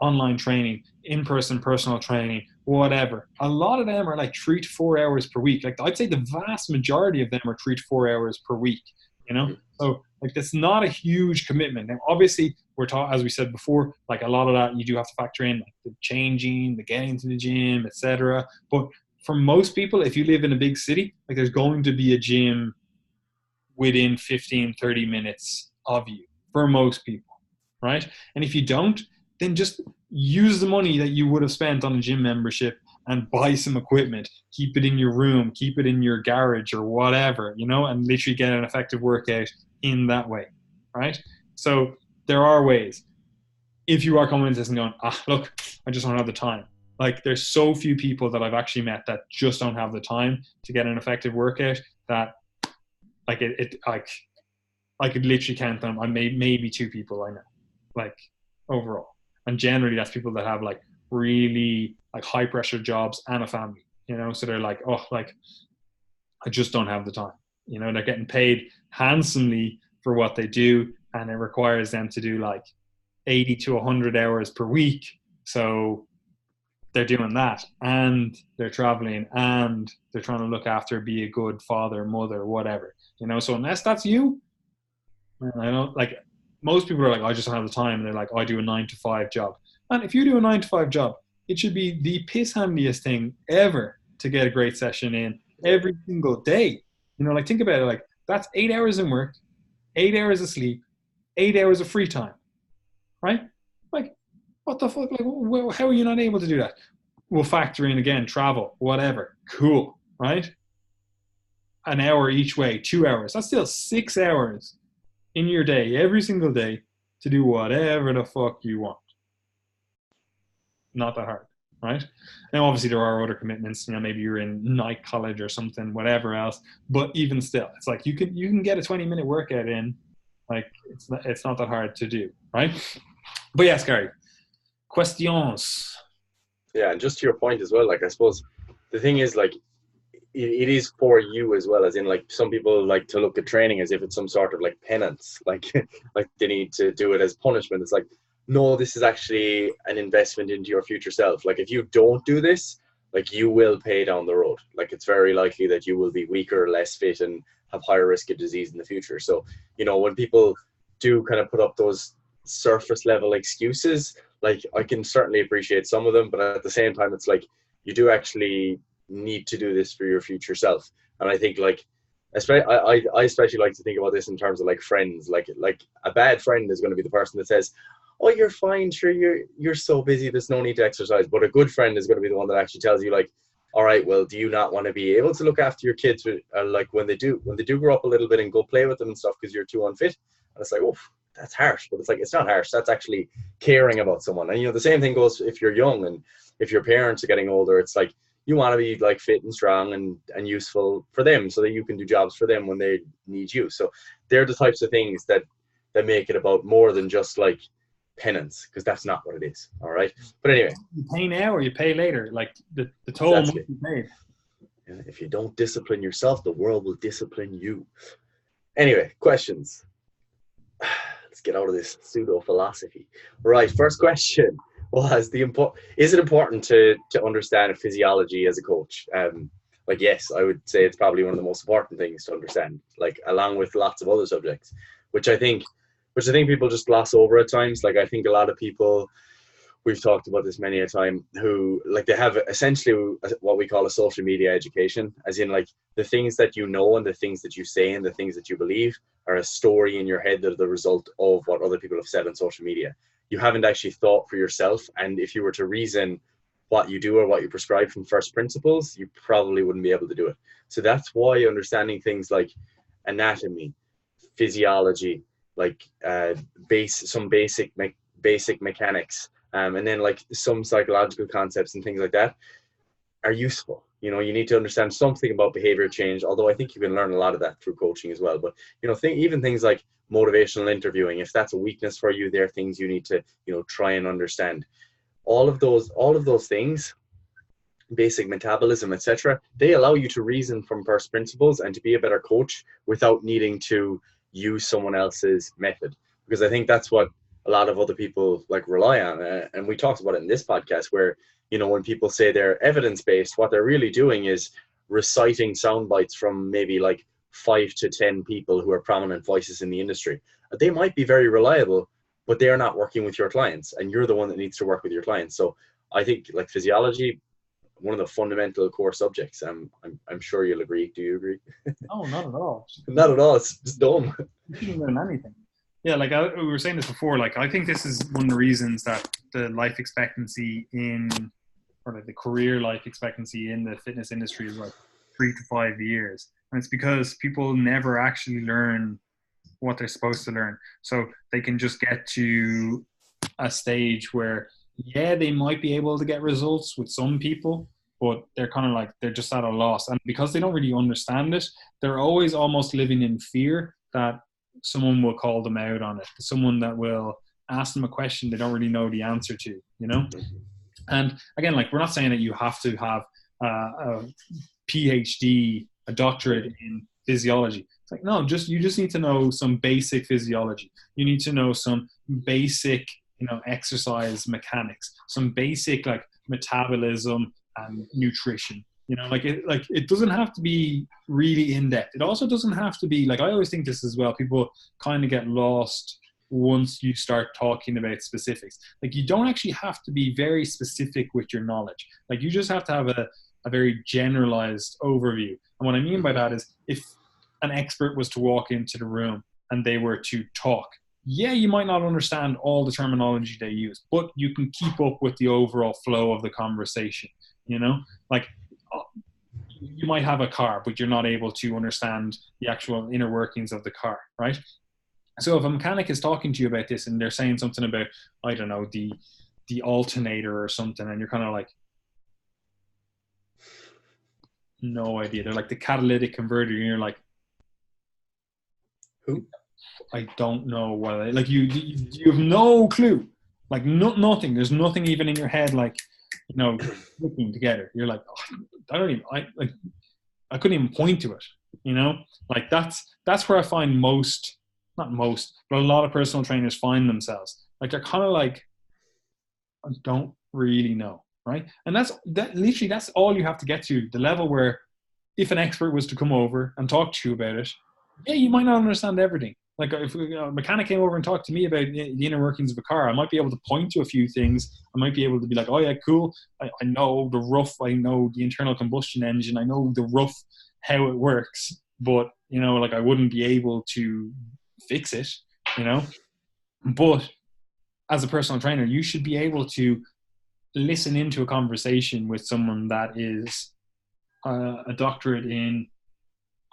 online training, in-person personal training, whatever, a lot of them are like 3 to 4 hours per week. Like I'd say the vast majority of them are 3 to 4 hours per week, you know. So like that's not a huge commitment. Now obviously we're taught, as we said before, like a lot of that you do have to factor in like the changing, the getting to the gym, etc. But for most people, if you live in a big city, like there's going to be a gym within 15-30 minutes of you for most people, right? And if you don't, then just use the money that you would have spent on a gym membership and buy some equipment, keep it in your room, keep it in your garage or whatever, you know, and literally get an effective workout in that way, right? So there are ways. If you are coming into this and going, look, I just don't have the time. Like there's so few people that I've actually met that just don't have the time to get an effective workout that like I could literally count them. I maybe 2 people I know, like overall. And generally that's people that have like really like high pressure jobs and a family, you know, so they're like, oh, like I just don't have the time, you know, they're getting paid handsomely for what they do and it requires them to do like 80 to 100 hours per week. So they're doing that and they're traveling and they're trying to look after, be a good father, mother, whatever, you know. So unless that's you, I don't like, most people are like, I just don't have the time. And they're like, I do a 9-to-5 job. And if you do a 9-to-5 job, it should be the piss handiest thing ever to get a great session in every single day. You know, like think about it, like that's 8 hours in work, 8 hours of sleep, 8 hours of free time. right? Like, what the fuck? Like, how are you not able to do that? We'll factor in again, travel, whatever. Cool, right? An hour each way, 2 hours. That's still 6 hours in your day, every single day, to do whatever the fuck you want. Not that hard, right? Now, obviously, there are other commitments. Maybe you're in night college or something, whatever else. But even still, it's like you can get a 20-minute workout in. Like it's not that hard to do, right? But yes, Gary. Questions. Yeah, and just to your point as well, like I suppose the thing is like it is for you as well, as in like some people like to look at training as if it's some sort of like penance, like like they need to do it as punishment. It's like, no, this is actually an investment into your future self. Like if you don't do this, like you will pay down the road. Like it's very likely that you will be weaker, less fit, and have higher risk of disease in the future. So, when people do kind of put up those surface level excuses, like I can certainly appreciate some of them, but at the same time, it's like you do actually need to do this for your future self. And I think like I especially like to think about this in terms of like friends. Like a bad friend is going to be the person that says, oh, you're fine, sure, you're so busy, there's no need to exercise. But a good friend is going to be the one that actually tells you like, all right, well, do you not want to be able to look after your kids like when they do grow up a little bit and go play with them and stuff because you're too unfit? And it's like, oh, that's harsh. But it's like, it's not harsh, that's actually caring about someone. And the same thing goes if you're young and if your parents are getting older. It's like you want to be like fit and strong and useful for them so that you can do jobs for them when they need you. So they're the types of things that make it about more than just like penance, because that's not what it is. All right, but anyway, you pay now or you pay later. Like the toll must be paid. If you don't discipline yourself, the world will discipline you. Anyway, questions. Let's get out of this pseudo philosophy. Right, first question was is it important to understand physiology as a coach? Like, yes, I would say it's probably one of the most important things to understand, like along with lots of other subjects, which I think people just gloss over at times. Like I think a lot of people, we've talked about this many a time, who like they have essentially what we call a social media education, as in like the things that you know and the things that you say and the things that you believe are a story in your head that are the result of what other people have said on social media. You haven't actually thought for yourself, and if you were to reason what you do or what you prescribe from first principles, you probably wouldn't be able to do it. So that's why understanding things like anatomy, physiology, like some basic mechanics, and then like some psychological concepts and things like that are useful. You need to understand something about behavior change, although I think you can learn a lot of that through coaching as well. But even things like motivational interviewing, if that's a weakness for you, there are things you need to try and understand. All of those things, basic metabolism, etc., they allow you to reason from first principles and to be a better coach without needing to use someone else's method, because I think that's what a lot of other people like rely on. And we talked about it in this podcast, where when people say they're evidence-based, what they're really doing is reciting sound bites from maybe like 5 to 10 people who are prominent voices in the industry. They might be very reliable, but they are not working with your clients, and you're the one that needs to work with your clients. So I think like physiology, one of the fundamental core subjects. I'm sure you'll agree. Do you agree? No, not at all. Not at all. It's just dumb. You shouldn't learn anything. Yeah, like we were saying this before. Like I think this is one of the reasons that the life expectancy or like the career life expectancy in the fitness industry is like 3 to 5 years, and it's because people never actually learn what they're supposed to learn. So they can just get to a stage where, yeah, they might be able to get results with some people, but they're kind of like, they're just at a loss. And because they don't really understand it, they're always almost living in fear that someone will call them out on it. Someone that will ask them a question they don't really know the answer to, And again, like, we're not saying that you have to have a PhD, a doctorate in physiology. It's like, no, you just need to know some basic physiology. You need to know some basic, exercise mechanics, some basic like metabolism and nutrition. It doesn't have to be really in depth. It also doesn't have to be like, I always think this as well. People kind of get lost once you start talking about specifics. Like, you don't actually have to be very specific with your knowledge. Like, you just have to have a very generalized overview. And what I mean by that is, if an expert was to walk into the room and they were to talk, yeah, you might not understand all the terminology they use, but you can keep up with the overall flow of the conversation. You know, like you might have a car, but you're not able to understand the actual inner workings of the car, right? So if a mechanic is talking to you about this and they're saying something about, I don't know, the alternator or something, and you're kind of like, no idea. They're like the catalytic converter, and you're like, Who? I don't know what. Like you have no clue. Like nothing. There's nothing even in your head. Like looking together. You're like, oh, I don't even. I couldn't even point to it. Like that's where I find most, not most, but a lot of personal trainers find themselves. Like they're kind of like, I don't really know, right? And that's all you have to get to, the level where if an expert was to come over and talk to you about it, yeah, you might not understand everything. Like if a mechanic came over and talked to me about the inner workings of a car, I might be able to point to a few things. I might be able to be like, oh yeah, cool. I know the rough, I know the internal combustion engine, I know the rough how it works, but like I wouldn't be able to fix it, But as a personal trainer, you should be able to listen into a conversation with someone that is a doctorate in,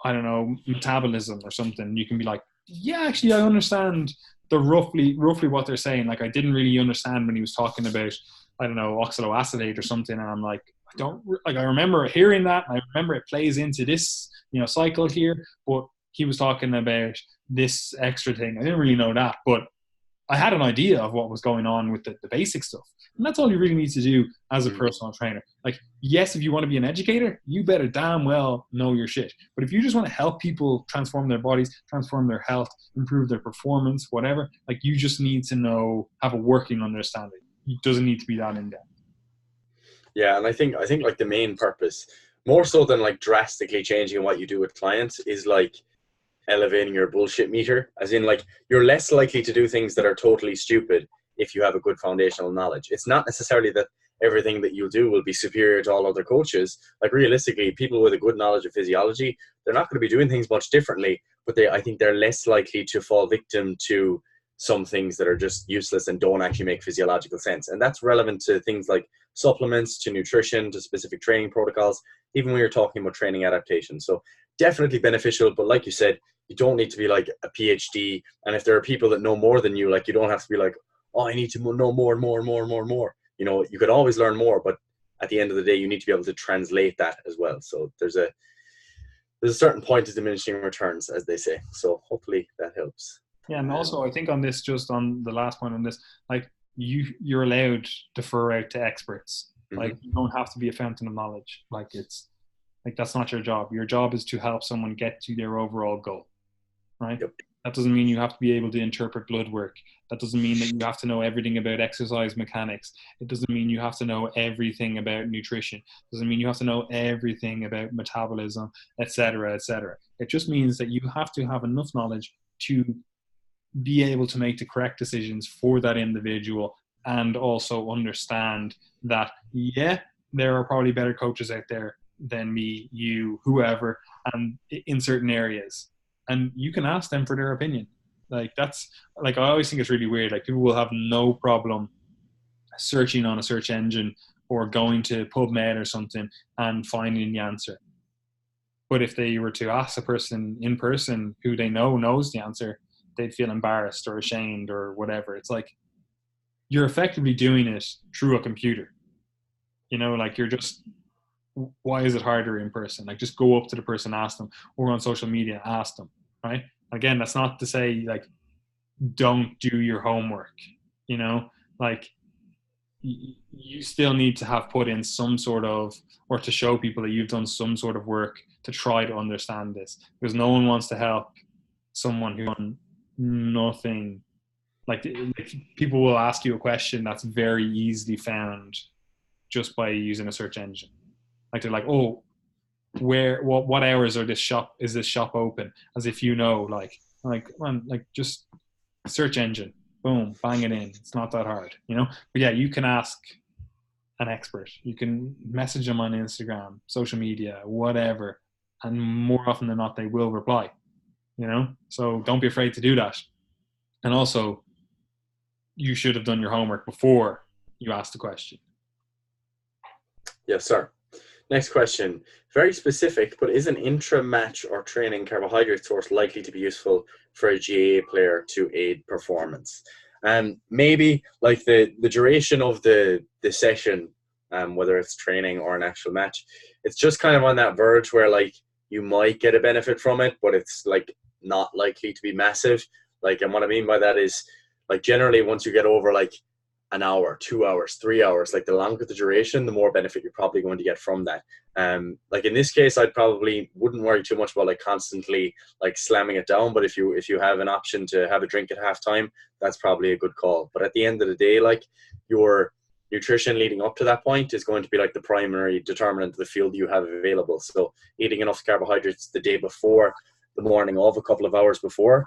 I don't know, metabolism or something. You can be like, yeah, actually, I understand the roughly what they're saying. Like, I didn't really understand when he was talking about, I don't know, oxaloacetate or something. And I'm like, I remember hearing that. And I remember it plays into this, cycle here. But he was talking about this extra thing. I didn't really know that, but I had an idea of what was going on with the basic stuff. And that's all you really need to do as a personal trainer. Like, yes, if you want to be an educator, you better damn well know your shit. But if you just want to help people transform their bodies, transform their health, improve their performance, whatever, like you just need to have a working understanding. It doesn't need to be that in depth. Yeah, and I think like the main purpose, more so than like drastically changing what you do with clients, is like elevating your bullshit meter. As in, like, you're less likely to do things that are totally stupid if you have a good foundational knowledge. It's not necessarily that everything that you'll do will be superior to all other coaches. Like, realistically, people with a good knowledge of physiology, they're not going to be doing things much differently, but I think they're less likely to fall victim to some things that are just useless and don't actually make physiological sense. And that's relevant to things like supplements, to nutrition, to specific training protocols, even when you're talking about training adaptation. So definitely beneficial, but like you said, you don't need to be like a PhD. And if there are people that know more than you, like, you don't have to be like, oh, I need to know more and more and more and more and more. You could always learn more, but at the end of the day, you need to be able to translate that as well. So there's a certain point of diminishing returns, as they say. So hopefully that helps. Yeah, and also I think on this, just on the last point on this, like you're allowed to defer out to experts. Like, you don't have to be a fountain of knowledge. Like, it's like, that's not your job. Your job is to help someone get to their overall goal, right? Yep. That doesn't mean you have to be able to interpret blood work. That doesn't mean that you have to know everything about exercise mechanics. It doesn't mean you have to know everything about nutrition. It doesn't mean you have to know everything about metabolism, etc., etc. It just means that you have to have enough knowledge to be able to make the correct decisions for that individual, and also understand that, yeah, there are probably better coaches out there than me, you, whoever, and in certain areas. And you can ask them for their opinion. Like, that's, like, I always think it's really weird. Like, people will have no problem searching on a search engine or going to PubMed or something and finding the answer. But if they were to ask a person in person who they know knows the answer, they'd feel embarrassed or ashamed or whatever. It's like, you're effectively doing it through a computer. Like, you're just, why is it harder in person? Like, just go up to the person, ask them, or on social media, ask them, right? Again, that's not to say, like, don't do your homework, like, you still need to have put in some sort of, or to show people that you've done some sort of work to try to understand this, because no one wants to help someone who done nothing. Like, people will ask you a question that's very easily found just by using a search engine. Like, they're like, oh, what hours is this shop open? As if like just search engine, boom, bang it in. It's not that hard, But yeah, you can ask an expert. You can message them on Instagram, social media, whatever, and more often than not, they will reply. So don't be afraid to do that. And also, you should have done your homework before you asked the question. Yes, sir. Next question. Very specific, but is an intra-match or training carbohydrate source likely to be useful for a GAA player to aid performance? Maybe like the duration of the session, whether it's training or an actual match, it's just kind of on that verge where like you might get a benefit from it, but it's like not likely to be massive. Like, and what I mean by that is like generally once you get over like an hour, 2 hours, 3 hours, like the longer the duration, the more benefit you're probably going to get from that. Like in this case, I'd probably wouldn't worry too much about like constantly like slamming it down. But if you have an option to have a drink at halftime, that's probably a good call. But at the end of the day, like your nutrition leading up to that point is going to be like the primary determinant of the fuel you have available. So eating enough carbohydrates the day before, the morning of, a couple of hours before,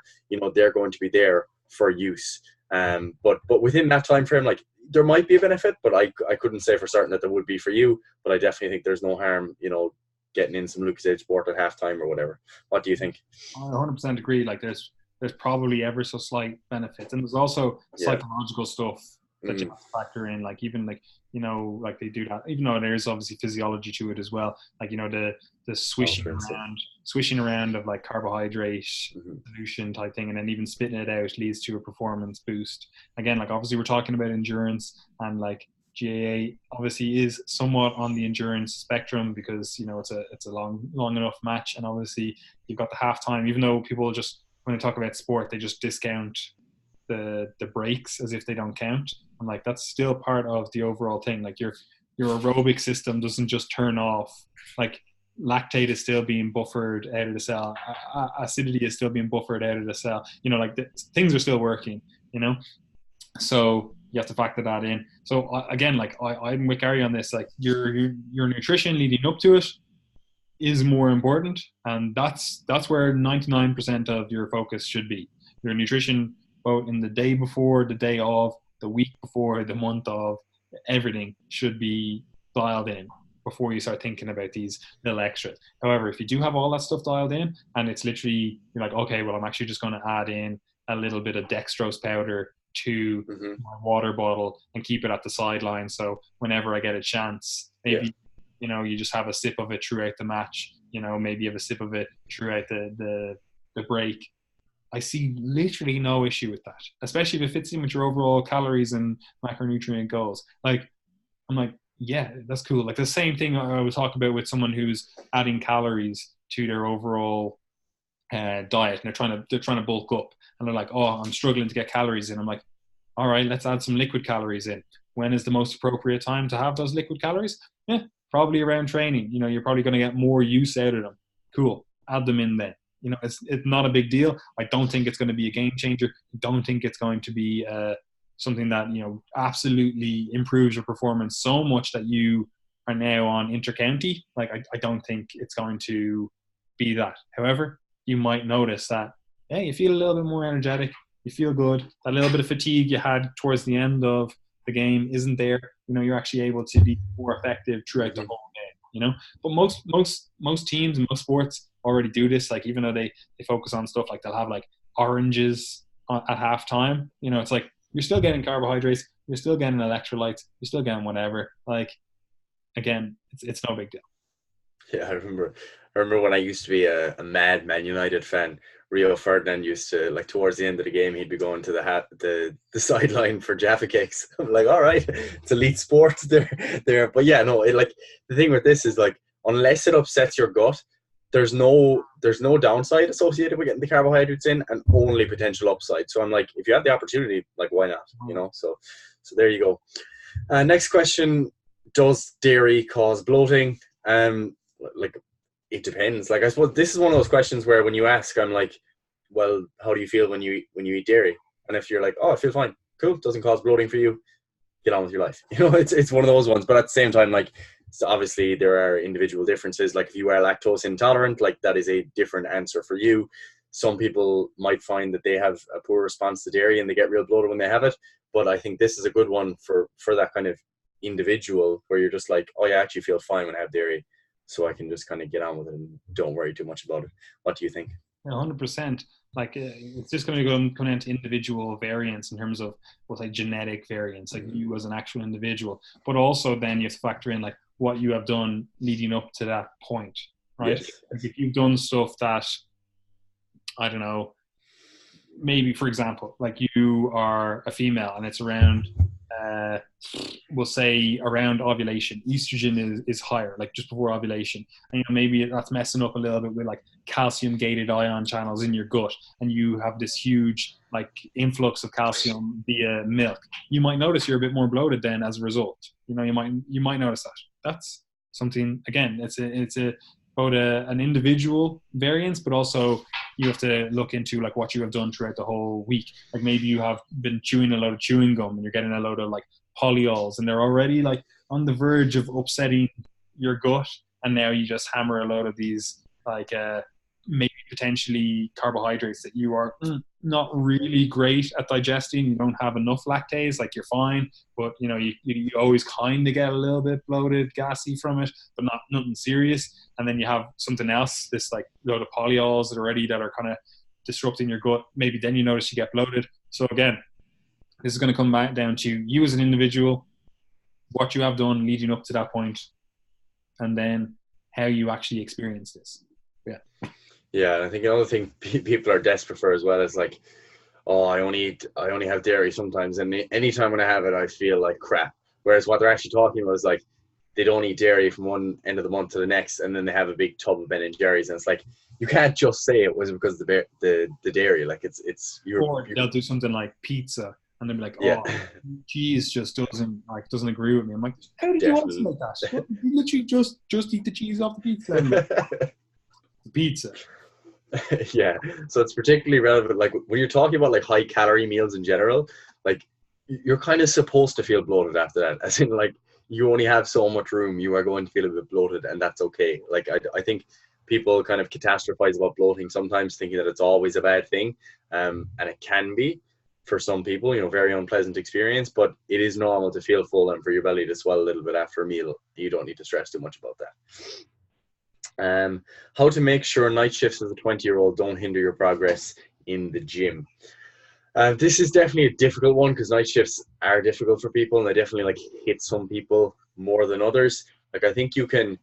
they're going to be there for use. But within that time frame, like there might be a benefit, but I couldn't say for certain that there would be for you. But I definitely think there's no harm, getting in some Lucozade Sport at halftime or whatever. What do you think? I 100% agree. Like there's probably ever so slight benefits, and there's also Yeah. psychological stuff that you have to factor in. Like even like like they do that, even though there's obviously physiology to it as well. Like the swishing around of like carbohydrate solution type thing, and then even spitting it out leads to a performance boost. Again, like obviously we're talking about endurance, and like GAA obviously is somewhat on the endurance spectrum because it's a long enough match, and obviously you've got the halftime. Even though people just when they talk about sport, they just discount the breaks as if they don't count. I'm like, that's still part of the overall thing. Like your aerobic system doesn't just turn off. Like lactate is still being buffered out of the cell. Acidity is still being buffered out of the cell. Like things are still working. So you have to factor that in. So again, like I'm with Gary on this. Like your nutrition leading up to it is more important, and that's where 99% of your focus should be. Your nutrition, both in the day before, the day of, the week before, the month of, everything should be dialed in before you start thinking about these little extras. However, if you do have all that stuff dialed in and it's literally you're like, okay, well, I'm actually just going to add in a little bit of dextrose powder to my water bottle and keep it at the sideline, so whenever I get a chance, maybe you just have a sip of it throughout the match, maybe you have a sip of it throughout the break. I see literally no issue with that, especially if it fits in with your overall calories and macronutrient goals. Like, I'm like, yeah, that's cool. Like the same thing I was talking about with someone who's adding calories to their overall diet, and they're trying to bulk up, and they're like, oh, I'm struggling to get calories in. I'm like, all right, let's add some liquid calories in. When is the most appropriate time to have those liquid calories? Yeah, probably around training. You're probably going to get more use out of them. Cool, add them in then. It's not a big deal. I don't think it's going to be a game changer. I don't think it's going to be something that absolutely improves your performance so much that you are now on intercounty. Like I don't think it's going to be that. However, you might notice that you feel a little bit more energetic. You feel good. That little bit of fatigue you had towards the end of the game isn't there. You're actually able to be more effective throughout the whole game. But most teams and most sports already do this. Like even though they focus on stuff like they'll have like oranges at halftime. It's like you're still getting carbohydrates, you're still getting electrolytes, you're still getting whatever. Like again, it's no big deal. Yeah, I remember when I used to be a mad Man United fan. Rio Ferdinand used to, like, towards the end of the game, he'd be going to the sideline for Jaffa cakes. I'm like, all right, it's elite sports there. But yeah, no, like the thing with this is like, unless it upsets your gut, there's no downside associated with getting the carbohydrates in, and only potential upside. So I'm like, if you have the opportunity, like, why not? So there you go. Next question: does dairy cause bloating? Like, it depends. Like, I suppose this is one of those questions where when you ask, I'm like, well, how do you feel when you eat dairy? And if you're like, oh, I feel fine, cool, doesn't cause bloating for you, get on with your life. It's one of those ones. But at the same time, like, so obviously there are individual differences. Like if you are lactose intolerant, like that is a different answer for you. Some people might find that they have a poor response to dairy and they get real bloated when they have it. But I think this is a good one for that kind of individual where you're just like, oh, yeah, I actually feel fine when I have dairy, so I can just kind of get on with it and don't worry too much about it. What do you think? 100%. Like it's just going to come down to individual variance in terms of what's like genetic variance, like you as an actual individual, but also then you have to factor in like what you have done leading up to that point, right? Yes. Like if you've done stuff that, I don't know, maybe for example, like you are a female and it's around, uh, we'll say around ovulation, estrogen is higher, like just before ovulation, and maybe that's messing up a little bit with like calcium gated ion channels in your gut, and you have this huge like influx of calcium via milk. You might notice you're a bit more bloated then as a result. You might notice that. That's something, again, it's a both an individual variance, but also you have to look into like what you have done throughout the whole week. Like maybe you have been chewing a load of chewing gum and you're getting a load of like polyols and they're already like on the verge of upsetting your gut, and now you just hammer a load of these like maybe potentially carbohydrates that you are not really great at digesting. You don't have enough lactase, like you're fine, but you always kind of get a little bit bloated, gassy from it, but nothing serious. And then you have something else, this like load of polyols that are kind of disrupting your gut. Maybe then you notice you get bloated. So again, this is going to come back down to you as an individual, what you have done leading up to that point, and then how you actually experience this. Yeah. Yeah, and I think another thing people are desperate for as well is like, oh, I only have dairy sometimes, and anytime when I have it, I feel like crap. Whereas what they're actually talking about is like, they don't eat dairy from one end of the month to the next, and then they have a big tub of Ben and Jerry's, and it's like, you can't just say it was because of the dairy. Like it's or they'll do something like pizza, and they'll be like, yeah. oh, cheese just doesn't agree with me. I'm like, how did you answer like that? What, you literally just eat the cheese off the pizza. The pizza. Yeah, so it's particularly relevant like when you're talking about like high calorie meals in general. Like you're kind of supposed to feel bloated after that, as in like you only have so much room, you are going to feel a bit bloated, and that's okay. Like I think people kind of catastrophize about bloating sometimes, thinking that it's always a bad thing, and it can be for some people, very unpleasant experience, but it is normal to feel full and for your belly to swell a little bit after a meal. You don't need to stress too much about that. How to make sure night shifts as a 20-year-old don't hinder your progress in the gym. This is definitely a difficult one because night shifts are difficult for people, and they definitely like hit some people more than others. Like I think you can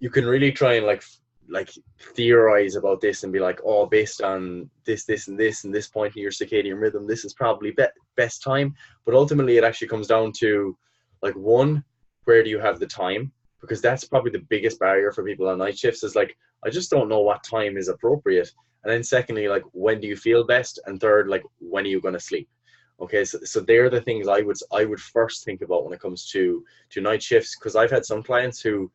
really try and like theorize about this and be like, oh, based on this and this point in your circadian rhythm, this is probably best time. But ultimately, it actually comes down to like, one, where do you have the time? Because that's probably the biggest barrier for people on night shifts is like, I just don't know what time is appropriate. And then secondly, like, when do you feel best? And third, like, when are you going to sleep? Okay, so they're the things I would first think about when it comes to night shifts, because I've had some clients who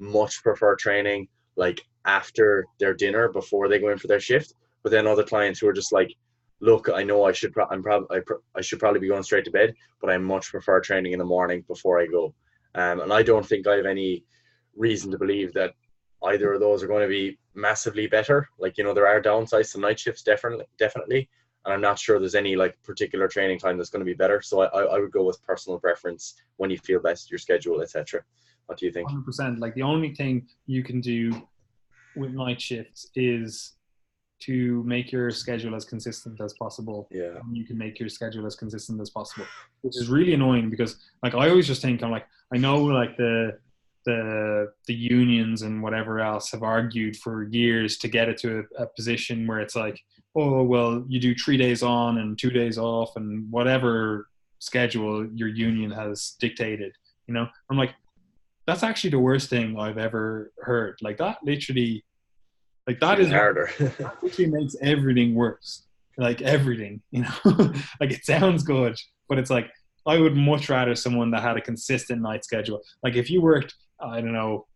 much prefer training like after their dinner before they go in for their shift, but then other clients who are just like, look, I know I should probably be going straight to bed, but I much prefer training in the morning before I go. And I don't think I have any reason to believe that either of those are going to be massively better. Like, there are downsides to night shifts, definitely. And I'm not sure there's any like particular training time that's going to be better. So I would go with personal preference, when you feel best, your schedule, etc. What do you think? 100%. Like the only thing you can do with night shifts is to make your schedule as consistent as possible. Yeah. And you can make your schedule as consistent as possible, which is really annoying because like I always just think, I'm like, I know like the unions and whatever else have argued for years to get it to a position where it's like, oh, well, you do 3 days on and 2 days off and whatever schedule your union has dictated. I'm like, that's actually the worst thing I've ever heard. Like that literally, like that is harder. that literally makes everything worse. Like everything, like it sounds good, but it's like, I would much rather someone that had a consistent night schedule. Like if you worked, I don't know,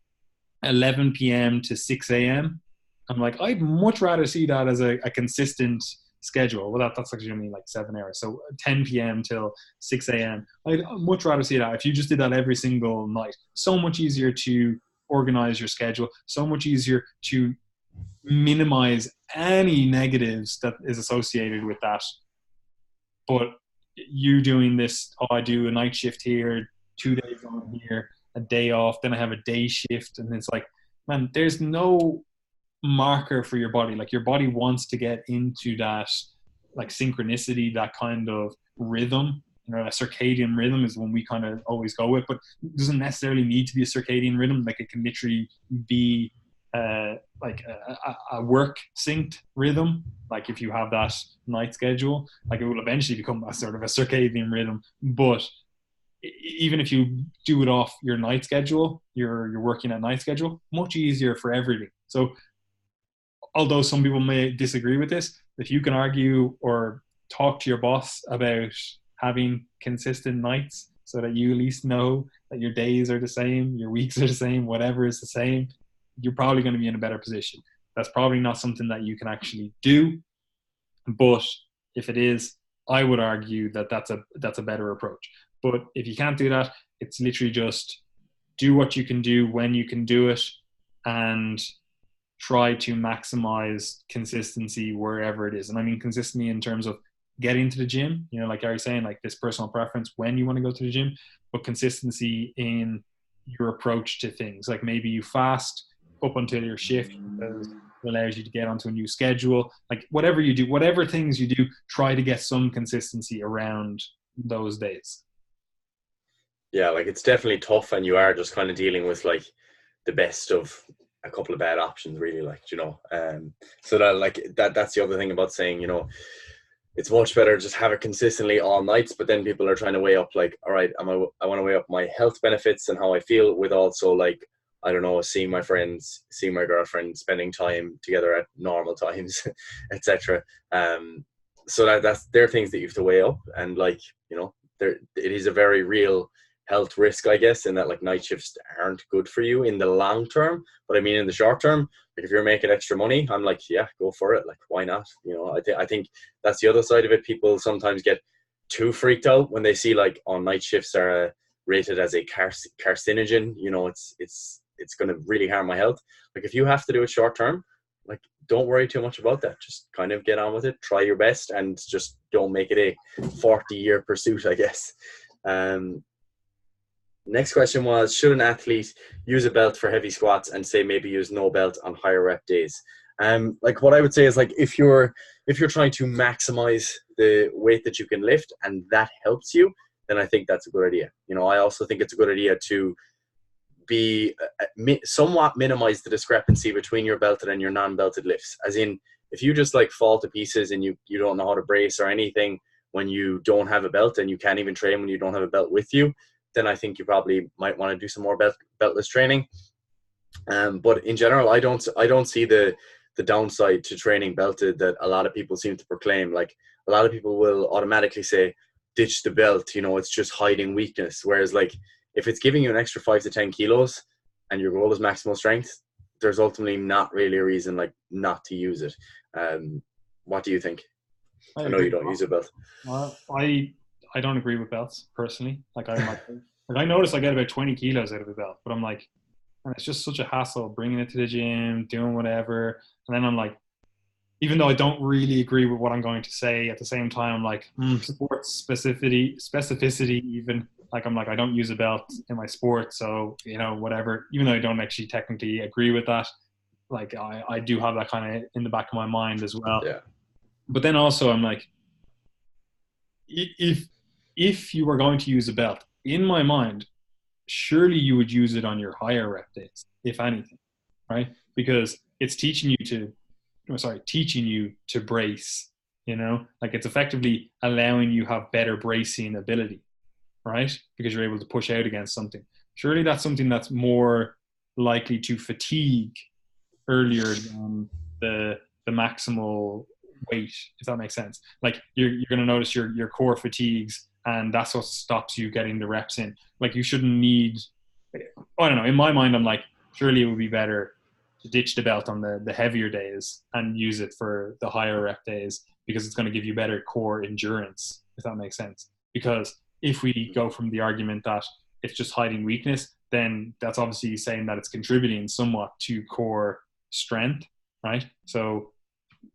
11 p.m. to 6 a.m., I'm like, I'd much rather see that as a consistent schedule. Well, that's actually only like 7 hours. So 10 p.m. till 6 a.m. I'd much rather see that if you just did that every single night. So much easier to organize your schedule. So much easier to minimize any negatives that is associated with that. But you doing this, oh, I do a night shift here, 2 days on here, a day off, then I have a day shift. And it's like, man, there's no marker for your body. Like your body wants to get into that like synchronicity, that kind of rhythm. You know, a circadian rhythm is one we kind of always go with, but it doesn't necessarily need to be a circadian rhythm. Like it can literally be like a work synced rhythm. Like if you have that night schedule, like it will eventually become a sort of a circadian rhythm. But even if you do it off your night schedule, you're working at night schedule, much easier for everything. So although some people may disagree with this, if you can argue or talk to your boss about having consistent nights so that you at least know that your days are the same, your weeks are the same, whatever is the same, you're probably going to be in a better position. That's probably not something that you can actually do, but if it is, I would argue that that's a better approach. But if you can't do that, it's literally just do what you can do when you can do it, and try to maximize consistency wherever it is. And I mean consistency in terms of getting to the gym, you know, like Gary's saying, like this personal preference when you want to go to the gym, but consistency in your approach to things. Like maybe you fast up until your shift because it allows you to get onto a new schedule. Like whatever you do, whatever things you do, try to get some consistency around those days. Yeah, like it's definitely tough, and you are just kind of dealing with like the best of a couple of bad options, really, like, you know. So that, like, that's the other thing about saying, you know, it's much better just have it consistently all nights, but then people are trying to weigh up, like, all right, I want to weigh up my health benefits and how I feel with also, like, I don't know, seeing my friends, seeing my girlfriend, spending time together at normal times, etc. So that's they're things that you have to weigh up, and like, you know, there it is a very real health risk, I guess, in that like night shifts aren't good for you in the long term. But I mean, in the short term, like if you're making extra money, I'm like, yeah, go for it. Like, why not? You know, I think that's the other side of it. People sometimes get too freaked out when they see like, on night shifts are rated as a carcinogen. You know, it's going to really harm my health. Like if you have to do it short term, like don't worry too much about that. Just kind of get on with it, try your best, and just don't make it a 40-year pursuit, I guess. Next question was, should an athlete use a belt for heavy squats and say maybe use no belt on higher rep days? Like what I would say is, like, if you're trying to maximize the weight that you can lift and that helps you, then I think that's a good idea. You know, I also think it's a good idea to be somewhat minimize the discrepancy between your belted and your non-belted lifts. As in, if you just like fall to pieces and you don't know how to brace or anything when you don't have a belt, and you can't even train when you don't have a belt with you, then I think you probably might want to do some more beltless training. But in general, I don't see the downside to training belted that a lot of people seem to proclaim. Like, a lot of people will automatically say, ditch the belt, you know, it's just hiding weakness. Whereas, like, if it's giving you an extra 5 to 10 kilos and your goal is maximal strength, there's ultimately not really a reason like not to use it. What do you think? I know you don't use a belt. I don't agree with belts personally. Like I notice I get about 20 kilos out of a belt, but I'm like, and it's just such a hassle bringing it to the gym, doing whatever. And then I'm like, even though I don't really agree with what I'm going to say, at the same time, I'm like, sports specificity even. Like, I'm like, I don't use a belt in my sport, so, you know, whatever. Even though I don't actually technically agree with that, like, I do have that kind of in the back of my mind as well. Yeah. But then also, I'm like, if you were going to use a belt, in my mind, surely you would use it on your higher rep days, if anything, right? Because it's teaching you to brace, you know, like it's effectively allowing you have better bracing ability, right? Because you're able to push out against something. Surely that's something that's more likely to fatigue earlier than the maximal weight, if that makes sense. Like you're going to notice your core fatigues, and that's what stops you getting the reps in. Like you shouldn't need, I don't know, in my mind, I'm like, surely it would be better to ditch the belt on the heavier days and use it for the higher rep days, because it's going to give you better core endurance, if that makes sense. Because if we go from the argument that it's just hiding weakness, then that's obviously saying that it's contributing somewhat to core strength, right? So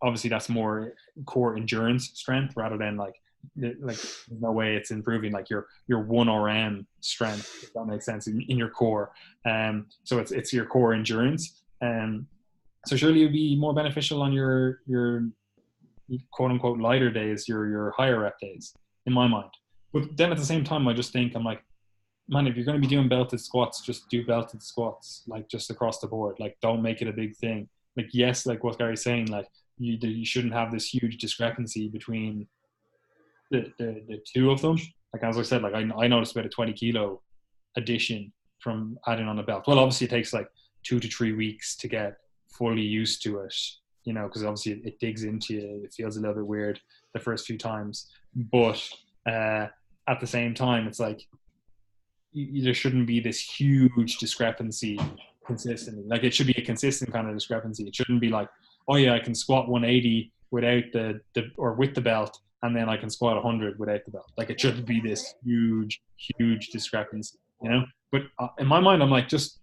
obviously that's more core endurance strength rather than like there's no way it's improving like your 1RM strength, if that makes sense, in your core. So it's your core endurance. So surely it'd be more beneficial on your quote unquote lighter days, your higher rep days, in my mind. But then at the same time, I just think I'm like, man, if you're going to be doing belted squats, just do belted squats, like just across the board. Like, don't make it a big thing. Like, yes, like what Gary's saying, like you shouldn't have this huge discrepancy between the two of them. Like as I said, like I noticed about a 20 kilo addition from adding on a belt. Well, obviously it takes like 2 to 3 weeks to get fully used to it, you know, because obviously it digs into you. It feels a little bit weird the first few times, but at the same time, it's like there shouldn't be this huge discrepancy consistently. Like it should be a consistent kind of discrepancy. It shouldn't be like, oh yeah, I can squat 180 without the or with the belt, and then I can squat 100 without the belt. Like it shouldn't be this huge discrepancy, you know. But in my mind, I'm like, just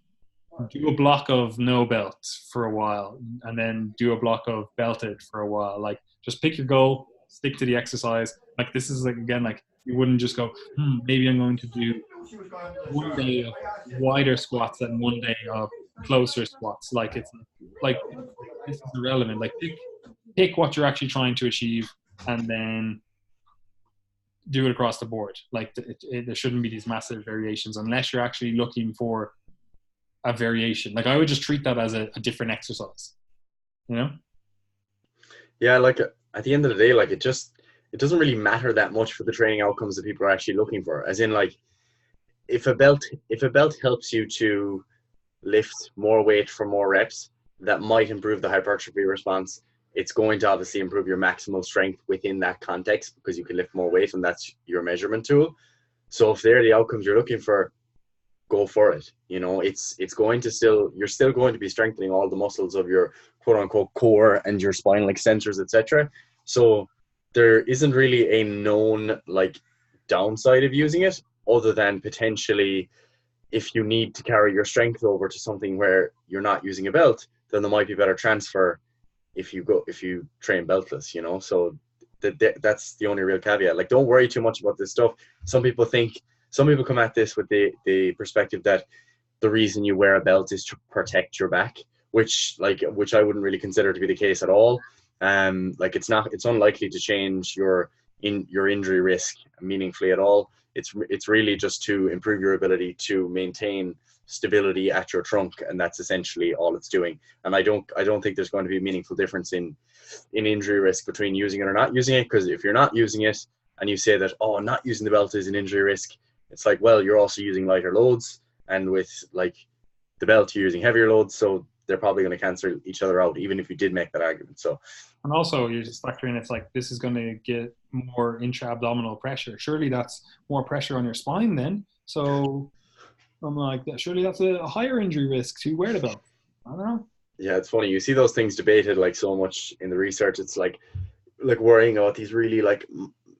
do a block of no belts for a while, and then do a block of belted for a while. Like just pick your goal, stick to the exercise. Like this is like, again, like you wouldn't just go, maybe I'm going to do one day of wider squats and one day of closer squats. Like it's like this is irrelevant. Like pick what you're actually trying to achieve, and then do it across the board. Like there shouldn't be these massive variations unless you're actually looking for a variation. Like I would just treat that as a different exercise, you know? Yeah, like at the end of the day, like it doesn't really matter that much for the training outcomes that people are actually looking for. As in, like if a belt helps you to lift more weight for more reps, that might improve the hypertrophy response. It's going to obviously improve your maximal strength within that context because you can lift more weight and that's your measurement tool. So if they're the outcomes you're looking for, go for it. You know, it's going to you're still going to be strengthening all the muscles of your quote unquote core and your spinal extensors, etc. So there isn't really a known like downside of using it, other than potentially if you need to carry your strength over to something where you're not using a belt, then there might be better transfer if you train beltless, you know. So that's the only real caveat. Like, don't worry too much about this stuff. Some people come at this with the perspective that the reason you wear a belt is to protect your back, which I wouldn't really consider to be the case at all. Like it's unlikely to change your injury risk meaningfully at all. It's really just to improve your ability to maintain stability at your trunk, and that's essentially all it's doing. And I don't think there's going to be a meaningful difference in injury risk between using it or not using it, because if you're not using it and you say that, oh, not using the belt is an injury risk, it's like, well, you're also using lighter loads, and with like the belt you're using heavier loads, so they're probably going to cancel each other out, even if you did make that argument. So, and also you just factor in, it's like this is going to get more intra-abdominal pressure. Surely that's more pressure on your spine then. So I'm like, surely that's a higher injury risk to wear the belt. I don't know. Yeah, it's funny. You see those things debated like so much in the research. It's like worrying about these really like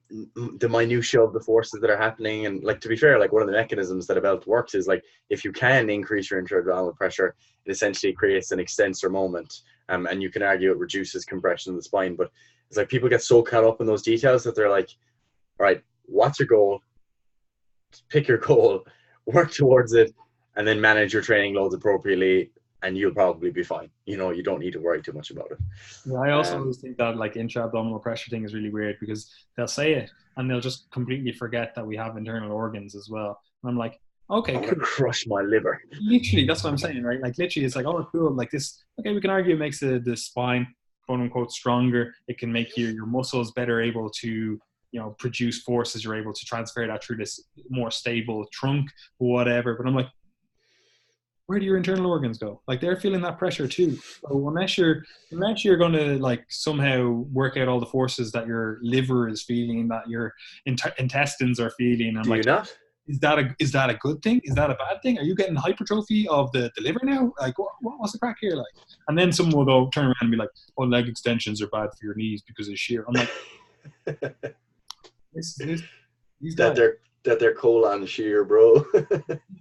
the minutiae of the forces that are happening. And like, to be fair, like one of the mechanisms that a belt works is like, if you can increase your intra-abdominal pressure, it essentially creates an extensor moment. And you can argue it reduces compression of the spine. But it's like people get so caught up in those details that they're like, all right, what's your goal? Pick your goal, work towards it, and then manage your training loads appropriately, and you'll probably be fine. You know, you don't need to worry too much about it. Yeah, I also always think that like intra-abdominal pressure thing is really weird, because they'll say it and they'll just completely forget that we have internal organs as well. And I'm like, okay, cool. Crush my liver. Literally, that's what I'm saying, right? Like literally, it's like, oh, cool. Like this, okay, we can argue it makes the spine, quote unquote, stronger. It can make your muscles better able to, you know, produce forces. You're able to transfer that through this more stable trunk, whatever. But I'm like, where do your internal organs go? Like they're feeling that pressure too. So unless you're going to like somehow work out all the forces that your liver is feeling, that your intestines are feeling, do like, you not? Is that a good thing? Is that a bad thing? Are you getting hypertrophy of the liver now? Like what's the crack here? Like, and then someone will go turn around and be like, oh, leg extensions are bad for your knees because of shear. I'm like, these guys. That they're colon shear, bro.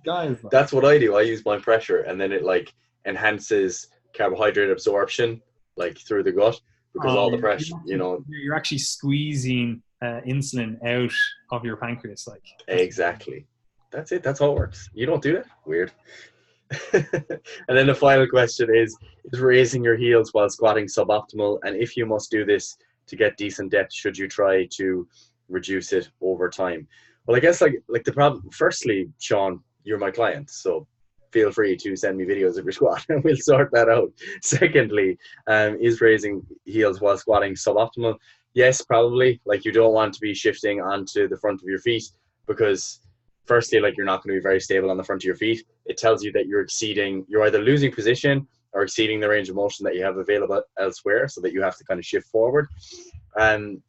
Guys, like, that's what I do. I use my pressure, and then it like enhances carbohydrate absorption like through the gut, because all the pressure, you know, you're actually squeezing insulin out of your pancreas. Like exactly. That's it. That's how it works. You don't do that? Weird. And then the final question is raising your heels while squatting suboptimal? And if you must do this to get decent depth, should you try to reduce it over time? Well, I guess like the problem, firstly, Sean, you're my client, so feel free to send me videos of your squat and we'll sort that out. Secondly, is raising heels while squatting suboptimal? Yes, probably. Like you don't want to be shifting onto the front of your feet because firstly, like you're not going to be very stable on the front of your feet. It tells you that you're either losing position or exceeding the range of motion that you have available elsewhere, so that you have to kind of shift forward. And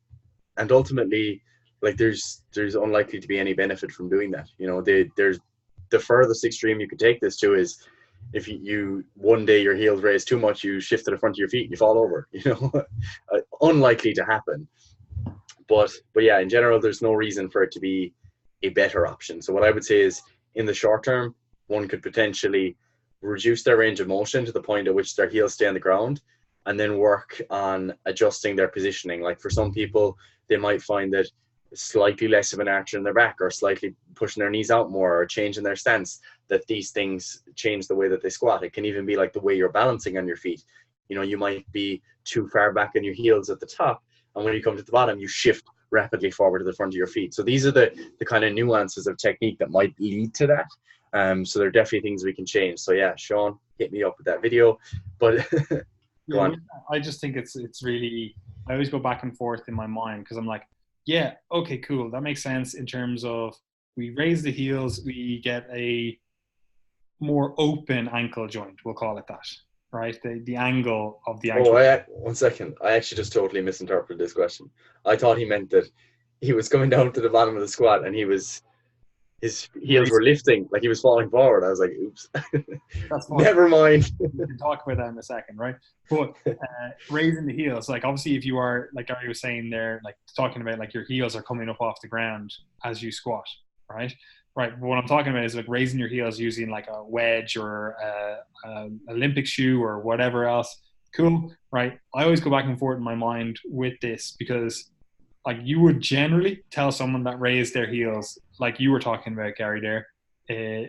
ultimately, like there's unlikely to be any benefit from doing that. There's the furthest extreme you could take this to is if you one day your heels raise too much, you shift to the front of your feet, you fall over. Unlikely to happen. But yeah, in general, there's no reason for it to be a better option. So what I would say is, in the short term, one could potentially reduce their range of motion to the point at which their heels stay on the ground, and then work on adjusting their positioning. Like for some people, they might find that slightly less of an arch in their back, or slightly pushing their knees out more, or changing their stance, that these things change the way that they squat. It can even be like the way you're balancing on your feet. You might be too far back on your heels at the top, and when you come to the bottom, you shift rapidly forward to the front of your feet. So these are the kind of nuances of technique that might lead to that. So there are definitely things we can change. So yeah, Sean, hit me up with that video. But go on. I just think it's really, I always go back and forth in my mind because I'm like, yeah, okay, cool. That makes sense in terms of we raise the heels, we get a more open ankle joint, we'll call it that, right? The angle of the ankle. Oh, 1 second. I actually just totally misinterpreted this question. I thought he meant that he was coming down to the bottom of the squat and his heels were lifting, like he was falling forward. I was like, oops. That's fine. Never mind. We can talk about that in a second, right? But raising the heels, like obviously if you are, like Gary was saying there, like talking about like your heels are coming up off the ground as you squat, right? Right. But what I'm talking about is like raising your heels using like a wedge or a Olympic shoe or whatever else. Cool, right? I always go back and forth in my mind with this because like you would generally tell someone that raised their heels, like you were talking about, Gary, there,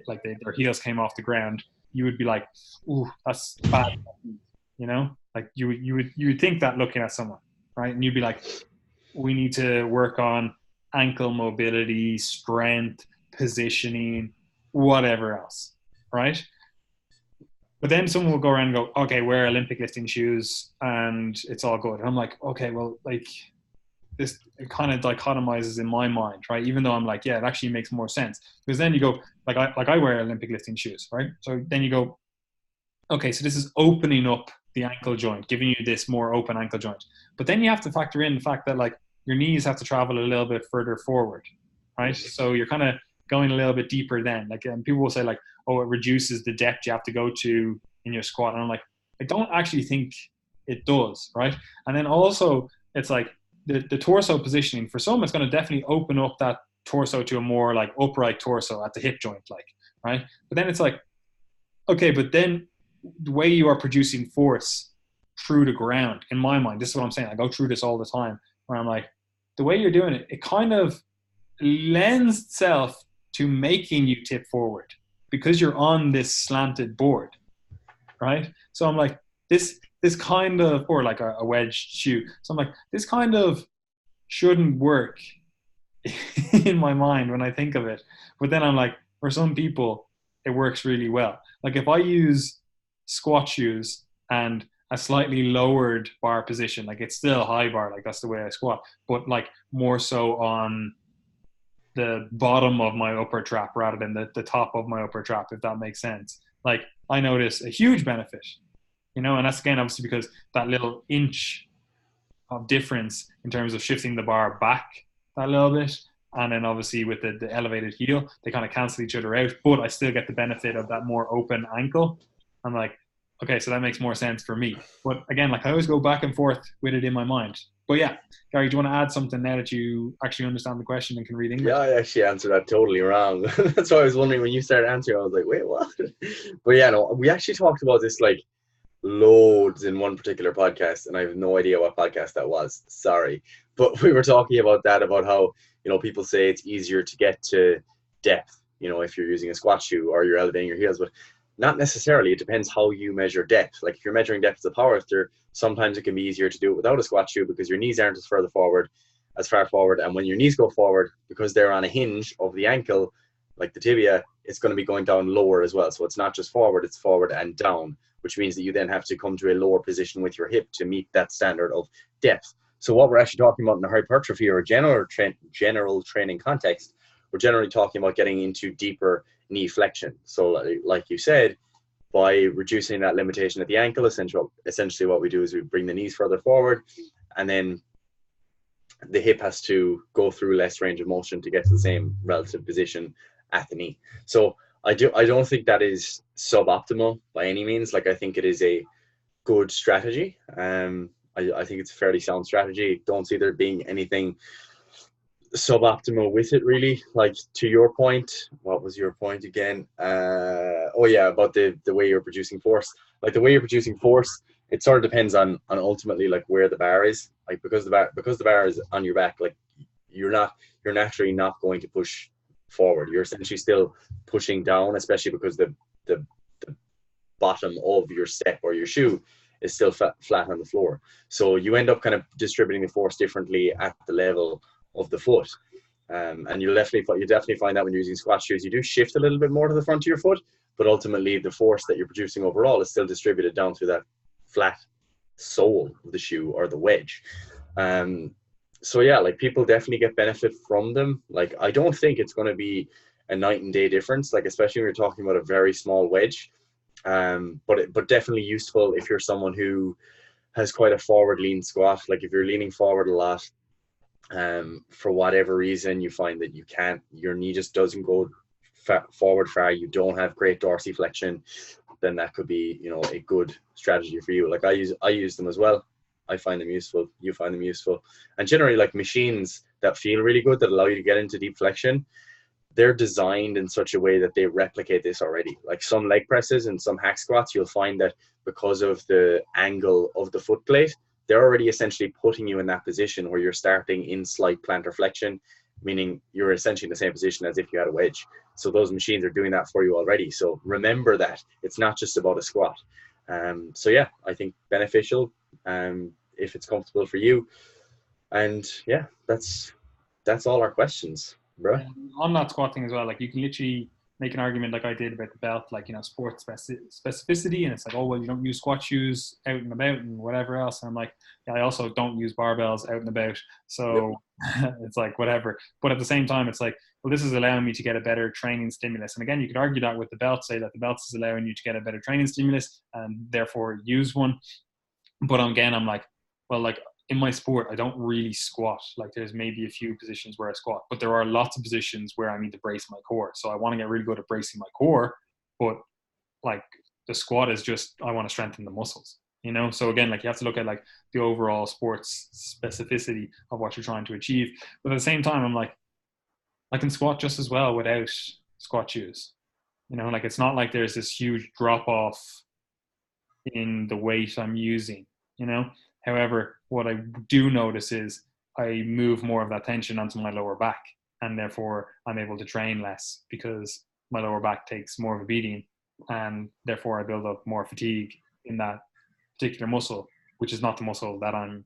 like their heels came off the ground, you would be like, ooh, that's bad. Like you would think that looking at someone, right? And you'd be like, we need to work on ankle mobility, strength, positioning, whatever else, right? But then someone will go around and go, okay, wear Olympic lifting shoes and it's all good. And I'm like, okay, well, like this, it kind of dichotomizes in my mind, right? Even though I'm like, yeah, it actually makes more sense. Because then you go, like I wear Olympic lifting shoes, right? So then you go, okay, so this is opening up the ankle joint, giving you this more open ankle joint. But then you have to factor in the fact that like your knees have to travel a little bit further forward, right? So you're kind of going a little bit deeper then. Like, and people will say like, oh, it reduces the depth you have to go to in your squat. And I'm like, I don't actually think it does, right? And then also it's like the torso positioning, for some, it's going to definitely open up that torso to a more like upright torso at the hip joint, like, right? But then it's like, okay, but then the way you are producing force through the ground, in my mind, this is what I'm saying. I go through this all the time where I'm like, the way you're doing it, it kind of lends itself to making you tip forward because you're on this slanted board, right? So I'm like, this kind of, or like a wedge shoe. So I'm like, this kind of shouldn't work in my mind when I think of it. But then I'm like, for some people, it works really well. Like if I use squat shoes and a slightly lowered bar position, like it's still high bar, like that's the way I squat, but like more so on the bottom of my upper trap rather than the top of my upper trap, if that makes sense. Like I notice a huge benefit, and that's again obviously because that little inch of difference in terms of shifting the bar back that little bit, and then obviously with the elevated heel, they kind of cancel each other out, but I still get the benefit of that more open ankle. I'm like, okay, so that makes more sense for me. But again, like I always go back and forth with it in my mind. But yeah, Gary, do you want to add something now that you actually understand the question and can read English? Yeah, I actually answered that totally wrong. That's why I was wondering when you started answering, I was like, wait, what? But yeah, no, we actually talked about this like loads in one particular podcast, and I have no idea what podcast that was. Sorry. But we were talking about that, about how, people say it's easier to get to depth, if you're using a squat shoe or you're elevating your heels. But Not necessarily. It depends how you measure depth. Like if you're measuring depth of the powerlifter, sometimes it can be easier to do it without a squat shoe because your knees aren't as far forward. And when your knees go forward, because they're on a hinge of the ankle, like the tibia, it's going to be going down lower as well. So it's not just forward, it's forward and down, which means that you then have to come to a lower position with your hip to meet that standard of depth. So what we're actually talking about in a hypertrophy or a general training context, we're generally talking about getting into deeper knee flexion. So like you said, by reducing that limitation at the ankle, essentially what we do is we bring the knees further forward, and then the hip has to go through less range of motion to get to the same relative position at the knee. So I don't think that is suboptimal by any means. Like I think it is a good strategy. I think it's a fairly sound strategy. Don't see there being anything suboptimal with it, really. Like to your point, what was your point again? About the way you're producing force. Like the way you're producing force, it sort of depends on ultimately like where the bar is. Like because the bar is on your back, like you're naturally not going to push forward. You're essentially still pushing down, especially because the bottom of your step or your shoe is still flat on the floor. So you end up kind of distributing the force differently at the level of the foot. And you definitely find that when you're using squat shoes, you do shift a little bit more to the front of your foot, but ultimately the force that you're producing overall is still distributed down through that flat sole of the shoe or the wedge. So yeah, like people definitely get benefit from them. Like I don't think it's going to be a night and day difference, like especially when you're talking about a very small wedge. But definitely useful if you're someone who has quite a forward lean squat. Like if you're leaning forward a lot, for whatever reason you find that your knee just doesn't go forward far, you don't have great dorsiflexion, then that could be, a good strategy for you. Like I use them as well. I find them useful. You find them useful. And generally, like machines that feel really good, that allow you to get into deep flexion, they're designed in such a way that they replicate this already. Like some leg presses and some hack squats, you'll find that because of the angle of the foot plate, they're already essentially putting you in that position where you're starting in slight plantar flexion, meaning you're essentially in the same position as if you had a wedge. So those machines are doing that for you already. So remember that it's not just about a squat. So yeah, I think beneficial if it's comfortable for you. And yeah, that's all our questions, bro. On that squatting as well, like you can literally make an argument like I did about the belt, like, sports specificity. And it's like, oh, well, you don't use squat shoes out and about and whatever else. And I'm like, yeah, I also don't use barbells out and about. So it's like, whatever. But at the same time, it's like, well, this is allowing me to get a better training stimulus. And again, you could argue that with the belt, say that the belt is allowing you to get a better training stimulus and therefore use one. But again, I'm like, well, like in my sport, I don't really squat. Like there's maybe a few positions where I squat, but there are lots of positions where I need to brace my core. So I want to get really good at bracing my core, but like the squat is just, I want to strengthen the muscles, So again, like you have to look at like the overall sports specificity of what you're trying to achieve. But at the same time, I'm like, I can squat just as well without squat shoes. Like it's not like there's this huge drop off in the weight I'm using, However, what I do notice is I move more of that tension onto my lower back, and therefore I'm able to train less because my lower back takes more of a beating, and therefore I build up more fatigue in that particular muscle, which is not the muscle that I'm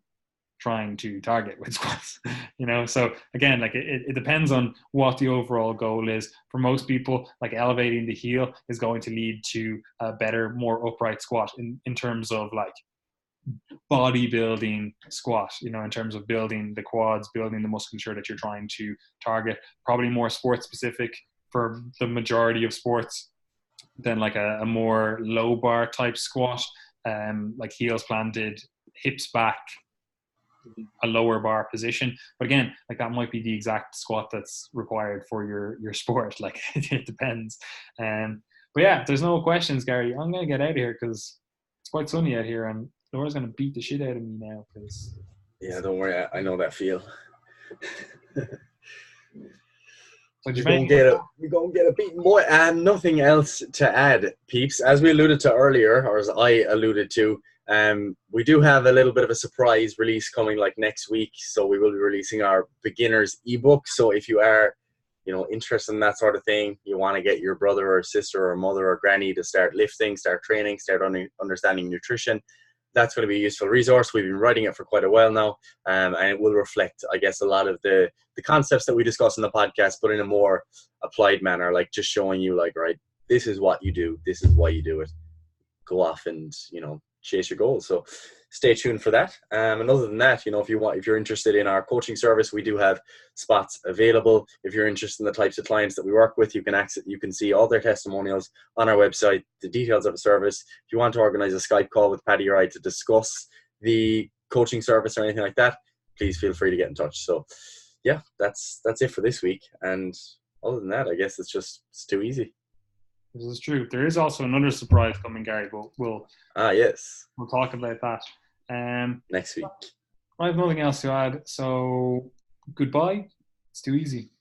trying to target with squats, So again, like it depends on what the overall goal is. For most people, like elevating the heel is going to lead to a better, more upright squat in terms of like bodybuilding squat, in terms of building the quads, building the musculature that you're trying to target. Probably more sport specific for the majority of sports than like a more low bar type squat, like heels planted, hips back, a lower bar position. But again, like that might be the exact squat that's required for your sport. Like it depends. But yeah, if there's no questions, Gary, I'm gonna get out of here because it's quite sunny out here and Laura's gonna beat the shit out of me now. Because yeah, don't worry, I know that feel. So we're gonna get a beaten boy. And nothing else to add, peeps. As we alluded to earlier, or as I alluded to, we do have a little bit of a surprise release coming like next week. So we will be releasing our beginners ebook. So if you are interested in that sort of thing, you want to get your brother or sister or mother or granny to start lifting, start training, start understanding nutrition, that's going to be a useful resource. We've been writing it for quite a while now, and it will reflect, I guess, a lot of the concepts that we discuss in the podcast, but in a more applied manner, like just showing you, like, right, this is what you do, this is why you do it. Go off and chase your goals. So stay tuned for that. And other than that, if you're interested in our coaching service, we do have spots available. If you're interested in the types of clients that we work with, you can see all their testimonials on our website, the details of the service. If you want to organize a Skype call with Paddy or I to discuss the coaching service or anything like that, please feel free to get in touch. So yeah, that's it for this week. And other than that, I guess it's too easy. This is true. There is also another surprise coming, Gary. We'll yes, we'll talk about that next week. I have nothing else to add. So goodbye. It's too easy.